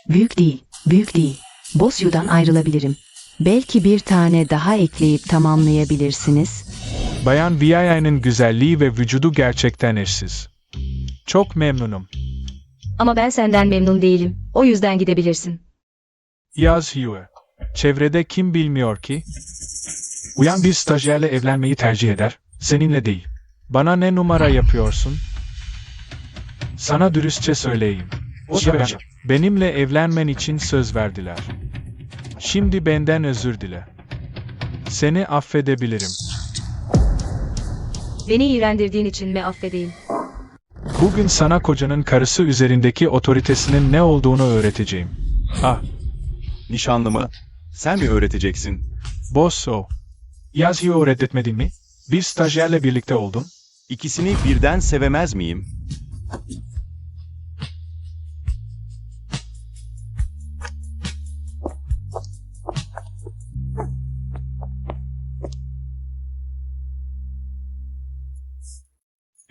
Büyük değil, büyük değil. Bosyu'dan ayrılabilirim. Belki bir tane daha ekleyip tamamlayabilirsiniz. Bayan Viaya'nın güzelliği ve vücudu gerçekten eşsiz. Çok memnunum. Ama ben senden memnun değilim. O yüzden gidebilirsin. Yaz Hue. Çevrede kim bilmiyor ki? Uyan bir stajyerle evlenmeyi tercih eder, seninle değil. Bana ne numara yapıyorsun? Sana dürüstçe söyleyeyim. Benimle evlenmen için söz verdiler. Şimdi benden özür dile. Seni affedebilirim. Beni iğrendirdiğin için mi affedeyim? Bugün sana kocanın karısı üzerindeki otoritesinin ne olduğunu öğreteceğim. Ah, Nişanlımı sen mi öğreteceksin? boss o. Yaz Hue reddetmedin mi? Bir stajyerle birlikte oldun. İkisini birden sevemez miyim?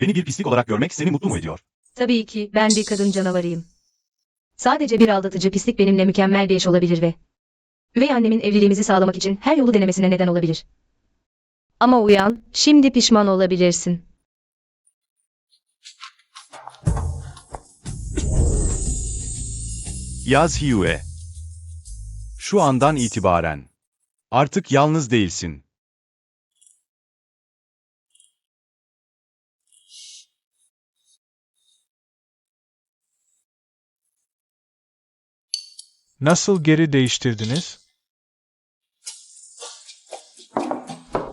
Beni bir pislik olarak görmek seni mutlu mu ediyor? Tabii ki ben bir kadın canavarıyım. Sadece bir aldatıcı pislik benimle mükemmel bir eş olabilir ve üvey annemin evliliğimizi sağlamak için her yolu denemesine neden olabilir. Ama uyan, şimdi pişman olabilirsin. Yaz Hue. Şu andan itibaren artık yalnız değilsin. Nasıl geri değiştirdiniz?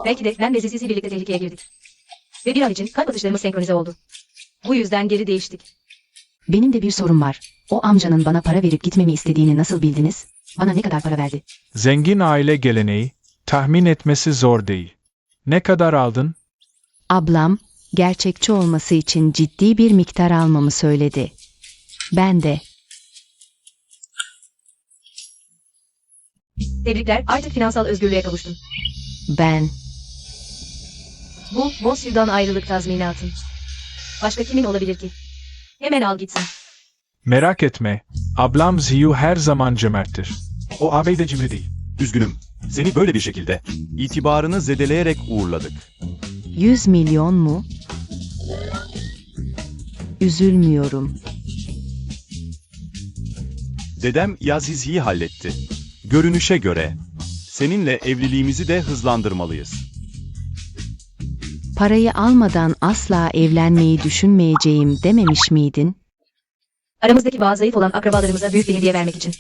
Belki de ben ve Zizi birlikte tehlikeye girdik. Ve bir an için kalp atışlarımız senkronize oldu. Bu yüzden geri değiştik. Benim de bir sorum var. O amcanın bana para verip gitmemi istediğini nasıl bildiniz? Bana ne kadar para verdi? Zengin aile geleneği, tahmin etmesi zor değil. Ne kadar aldın? Ablam, gerçekçi olması için ciddi bir miktar almamı söyledi. Ben de. Tebrikler, artık finansal özgürlüğe kavuştun. Ben. Bu, Boss Hue'dan ayrılık tazminatın. Başka kimin olabilir ki? Hemen al gitsin. Merak etme, ablam Ziyu her zaman cömerttir. O ağabey cimri değil. Üzgünüm. Seni böyle bir şekilde itibarını zedeleyerek uğurladık. 100 milyon mu? Üzülmüyorum. Dedem Yazizhi'yi halletti. Görünüşe göre seninle evliliğimizi de hızlandırmalıyız. Parayı almadan asla evlenmeyi düşünmeyeceğim dememiş miydin? Aramızdaki bağ zayıf olan akrabalarımıza büyük bir hediye vermek için.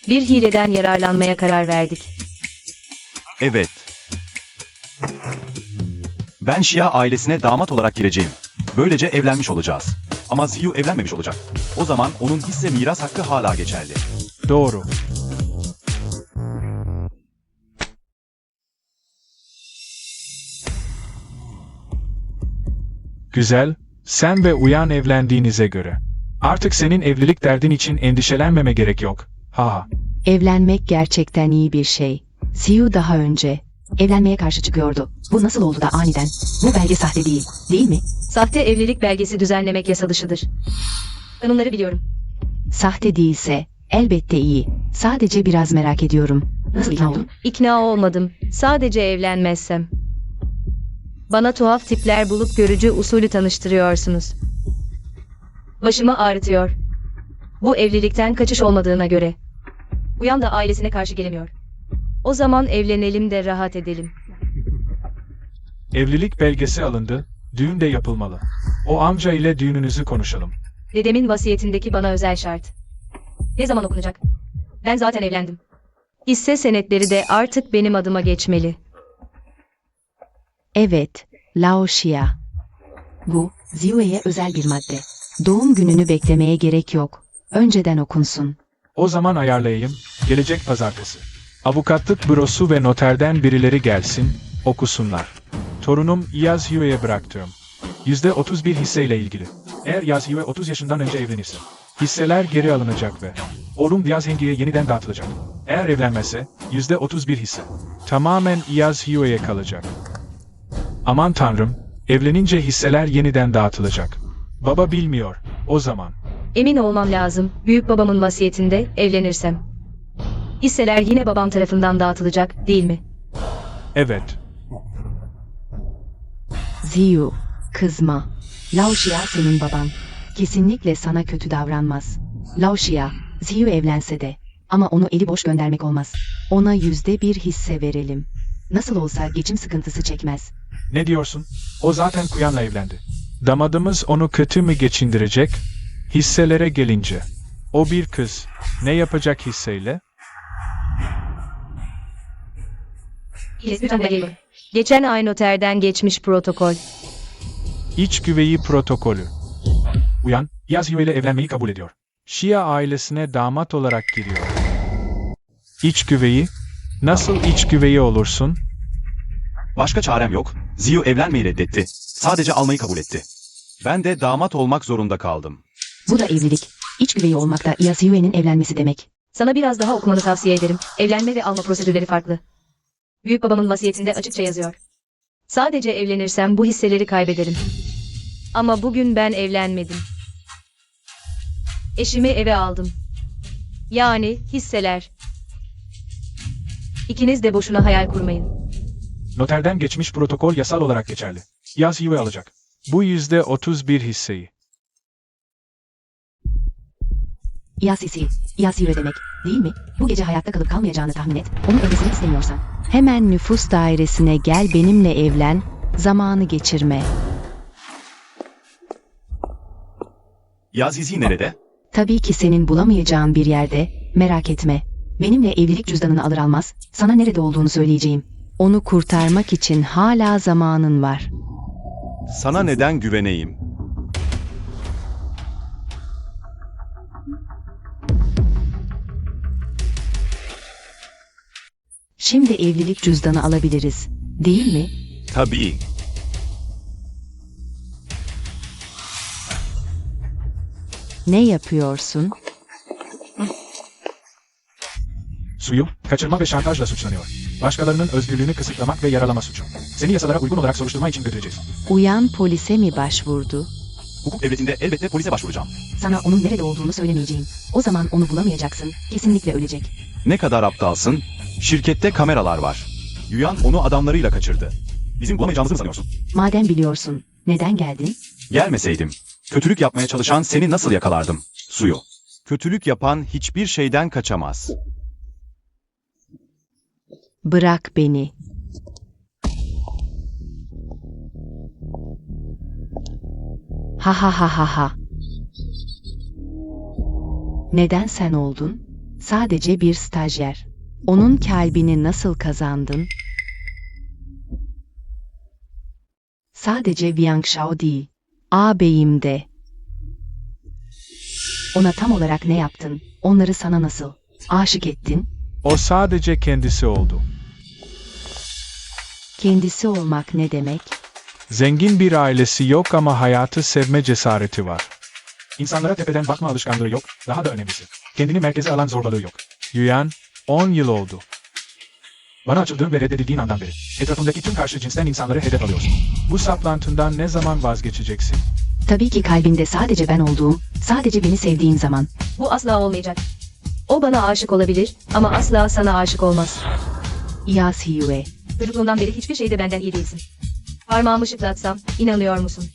Bir hileden yararlanmaya karar verdik. Evet. Ben Şia ailesine damat olarak gireceğim. Böylece evlenmiş olacağız. Ama Ziyu evlenmemiş olacak. O zaman onun hisse miras hakkı hala geçerli. Doğru. Güzel, sen ve Uyan evlendiğinize göre. Artık senin evlilik derdin için endişelenmeme gerek yok. Ha. Evlenmek gerçekten iyi bir şey. Siyu daha önce evlenmeye karşı çıkıyordu. Bu nasıl oldu da aniden? Bu belge sahte değil, değil mi? Sahte evlilik belgesi düzenlemek yasa dışıdır. Kanunları biliyorum. Sahte değilse elbette iyi. Sadece biraz merak ediyorum. Nasıl ikna oldun? İkna olmadım. Sadece evlenmezsem. Bana tuhaf tipler bulup görücü usulü tanıştırıyorsunuz. Başımı ağrıtıyor. Bu evlilikten kaçış olmadığına göre. Uyan da ailesine karşı gelemiyor. O zaman evlenelim de rahat edelim. Evlilik belgesi alındı, düğün de yapılmalı. O amca ile düğününüzü konuşalım. Dedemin vasiyetindeki bana özel şart. Ne zaman okunacak? Ben zaten evlendim. Hisse senetleri de artık benim adıma geçmeli. Evet, Laoşia. Bu, Ziyue'ye özel bir madde. Doğum gününü beklemeye gerek yok. Önceden okunsun. O zaman ayarlayayım, gelecek pazartesi. Avukatlık bürosu ve noterden birileri gelsin, okusunlar. Torunum Yaz Hue'ye bıraktım. %31 hisseyle ilgili. Eğer Yaz Hue 30 yaşından önce evlenirse, hisseler geri alınacak ve oğlum Yaz Hengi'ye yeniden dağıtılacak. Eğer evlenmezse, %31 hisse. Tamamen Yaz Hue'ye kalacak. Aman tanrım, evlenince hisseler yeniden dağıtılacak. Baba bilmiyor, o zaman. Emin olmam lazım, büyük babamın vasiyetinde evlenirsem. Hisseler yine babam tarafından dağıtılacak, değil mi? Evet. Ziyu, kızma. Laoşia senin baban. Kesinlikle sana kötü davranmaz. Laoşia, Ziyu evlense de Ama onu eli boş göndermek olmaz. Ona %1 hisse verelim. Nasıl olsa geçim sıkıntısı çekmez. Ne diyorsun? O zaten Kuyan'la evlendi. Damadımız onu kötü mü geçindirecek? Hisselere gelince. O bir kız. Ne yapacak hisseyle? Geçen ay noterden geçmiş protokol. İç güveyi protokolü. Uyan, Yaz Yue ile evlenmeyi kabul ediyor. Şia ailesine damat olarak giriyor. İç güveyi? Nasıl iç güveyi olursun? Başka çarem yok. Ziyu evlenmeyi reddetti. Sadece almayı kabul etti. Ben de damat olmak zorunda kaldım. Bu da evlilik. İç güveyi olmak da Yasuo'nun evlenmesi demek. Sana biraz daha okumanı tavsiye ederim. Evlenme ve alma prosedürleri farklı. Büyük babamın vasiyetinde açıkça yazıyor. Sadece evlenirsem bu hisseleri kaybederim. Ama bugün ben evlenmedim. Eşimi eve aldım. Yani hisseler. İkiniz de boşuna hayal kurmayın. Noterden geçmiş protokol yasal olarak geçerli. Yaz Yue alacak. Bu %31 hisseyi. Yasuo demek, değil mi? Bu gece hayatta kalıp kalmayacağını tahmin et. Onun ölmesini istemiyorsan. Hemen nüfus dairesine gel, benimle evlen. Zamanı geçirme. Yazizi nerede? Tabii ki senin bulamayacağın bir yerde. Merak etme. Benimle evlilik cüzdanını alır almaz sana nerede olduğunu söyleyeceğim. Onu kurtarmak için hala zamanın var. Sana neden güveneyim? Şimdi evlilik cüzdanı alabiliriz, değil mi? Tabii. Ne yapıyorsun? Suyu, kaçırma ve şantajla suçlanıyor. Başkalarının özgürlüğünü kısıtlamak ve yaralama suçu. Seni yasalara uygun olarak soruşturma için götüreceğiz. Uyan polise mi başvurdu? Hukuk devletinde elbette polise başvuracağım. Sana onun nerede olduğunu söylemeyeceğim. O zaman onu bulamayacaksın. Kesinlikle ölecek. Ne kadar aptalsın? Şirkette kameralar var. Yuyan onu adamlarıyla kaçırdı. Bizim bulamayacağımızı mı sanıyorsun? Madem biliyorsun, neden geldin? Gelmeseydim. Kötülük yapmaya çalışan seni nasıl yakalardım? Suyu. Kötülük yapan hiçbir şeyden kaçamaz. Bırak beni. Ha ha ha ha ha. Neden sen oldun? Sadece bir stajyer. Onun kalbini nasıl kazandın? Sadece Wang Shao değil, ağabeyim de. Ona tam olarak ne yaptın? Onları sana nasıl aşık ettin? O sadece kendisi oldu. Kendisi olmak ne demek? Zengin bir ailesi yok ama hayatı sevme cesareti var. İnsanlara tepeden bakma alışkanlığı yok, daha da önemlisi. Kendini merkeze alan zorbalığı yok. Yuyan, 10 yıl oldu. Bana açıldığın ve reddedildiğin andan beri. Etrafındaki tüm karşı cinsten insanları hedef alıyorsun. Bu saplantından ne zaman vazgeçeceksin? Tabii ki kalbinde sadece ben olduğum, sadece beni sevdiğin zaman. Bu asla olmayacak. O bana aşık olabilir ama asla sana aşık olmaz. Yasuo. Çocukluğundan beri hiçbir şeyde benden iyi değilsin. Parmağımı şıklatsam inanıyor musun?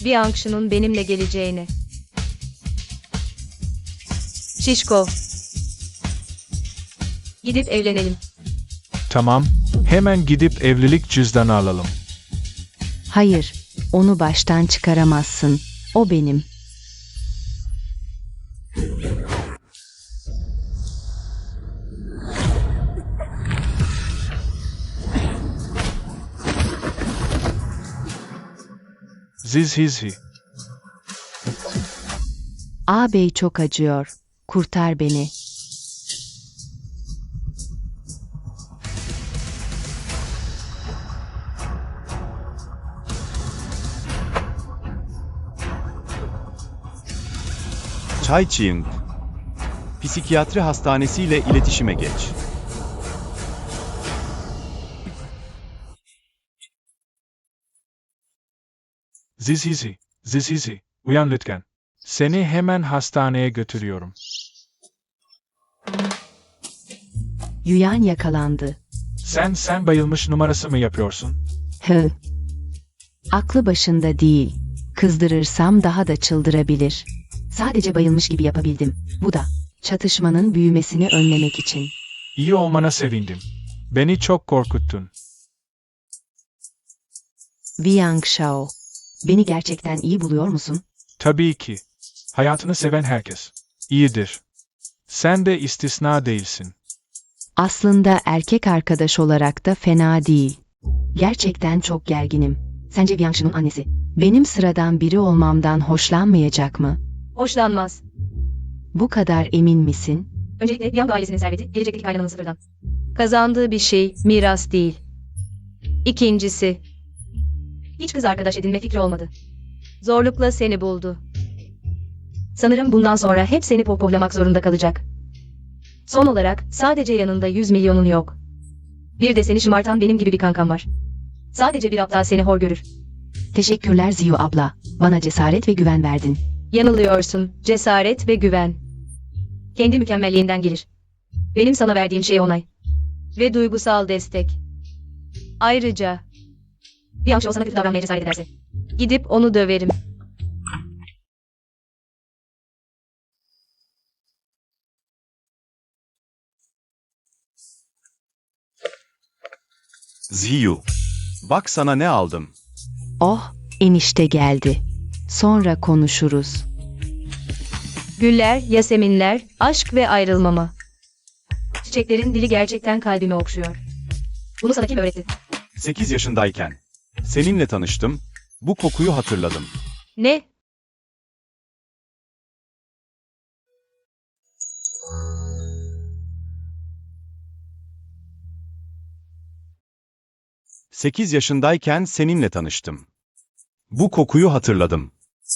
Bir ankşının benimle geleceğine. Şişko. Gidip evlenelim. Tamam, hemen gidip evlilik cüzdanı alalım. Hayır, onu baştan çıkaramazsın. O benim. Zizhizhi. Ağabey çok acıyor. Kurtar beni. Chai Ching. Psikiyatri hastanesiyle iletişime geç. Zizhizhi, uyan lütfen. Seni hemen hastaneye götürüyorum. Yuyan yakalandı. Sen bayılmış numarası mı yapıyorsun? Hı. Aklı başında değil. Kızdırırsam daha da çıldırabilir. Sadece bayılmış gibi yapabildim. Bu da. Çatışmanın büyümesini önlemek için. İyi olmana sevindim. Beni çok korkuttun. Wang Shao. Beni gerçekten iyi buluyor musun? Tabii ki. Hayatını seven herkes iyidir. Sen de istisna değilsin. Aslında erkek arkadaş olarak da fena değil. Gerçekten çok gerginim. Sence Wang Shi'nin annesi benim sıradan biri olmamdan hoşlanmayacak mı? Hoşlanmaz. Bu kadar emin misin? Öncelikle Yang ailesinin serveti, gelecekteki kaynananın sıfırdan. Kazandığı bir şey, miras değil. İkincisi, hiç kız arkadaş edinme fikri olmadı. Zorlukla seni buldu. Sanırım bundan sonra hep seni pohpohlamak zorunda kalacak. Son olarak, sadece yanında 100 milyonun yok. Bir de seni şımartan benim gibi bir kankam var. Sadece bir aptal seni hor görür. Teşekkürler Ziyu abla. Bana cesaret ve güven verdin. Yanılıyorsun, cesaret ve güven. Kendi mükemmelliğinden gelir. Benim sana verdiğim şey onay. Ve duygusal destek. Ayrıca, bir an o sana kötü davranmaya cesaret ederse, gidip onu döverim. Ziyu. Bak sana ne aldım. Oh, enişte geldi. Sonra konuşuruz. Güller, yaseminler, aşk ve ayrılmama. Çiçeklerin dili gerçekten kalbimi okşuyor. Bunu sana kim öğretti? 8 yaşındayken. Seninle tanıştım. Bu kokuyu hatırladım. Ne? Sekiz yaşındayken seninle tanıştım. Bu kokuyu hatırladım.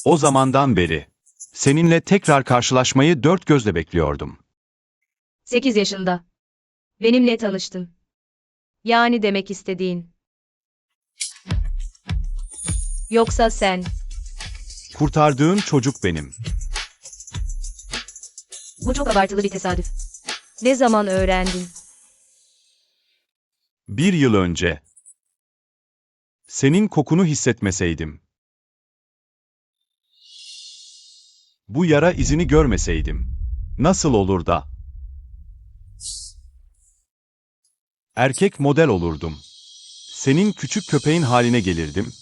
O zamandan beri. Seninle tekrar karşılaşmayı dört gözle bekliyordum. 8 yaşında. Benimle tanıştın. Yani demek istediğin. Yoksa sen. Kurtardığın çocuk benim. Bu çok abartılı bir tesadüf. Ne zaman öğrendin? 1 yıl önce. Senin kokunu hissetmeseydim. Bu yara izini görmeseydim. Nasıl olur da? Erkek model olurdum. Senin küçük köpeğin haline gelirdim.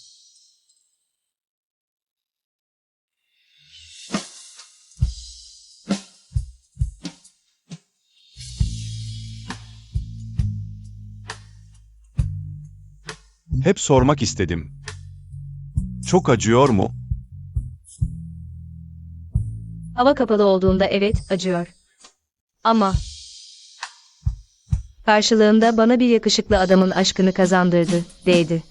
Hep sormak istedim. Çok acıyor mu? Hava kapalı olduğunda evet, acıyor. Ama karşılığında bana bir yakışıklı adamın aşkını kazandırdı, değdi.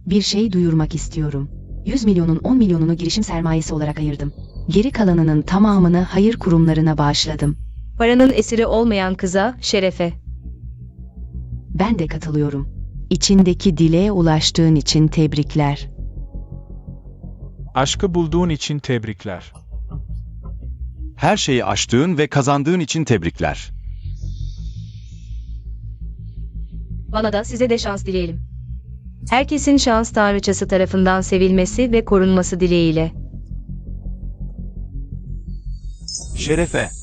Bir şey duyurmak istiyorum. 100 milyonun 10 milyonunu girişim sermayesi olarak ayırdım. Geri kalanının tamamını hayır kurumlarına bağışladım. Paranın esiri olmayan kıza, şerefe. Ben de katılıyorum. İçindeki dileğe ulaştığın için tebrikler. Aşkı bulduğun için tebrikler. Her şeyi aştığın ve kazandığın için tebrikler. Bana da size de şans dileyelim. Herkesin şans tanrıçası tarafından sevilmesi ve korunması dileğiyle. Şerefe.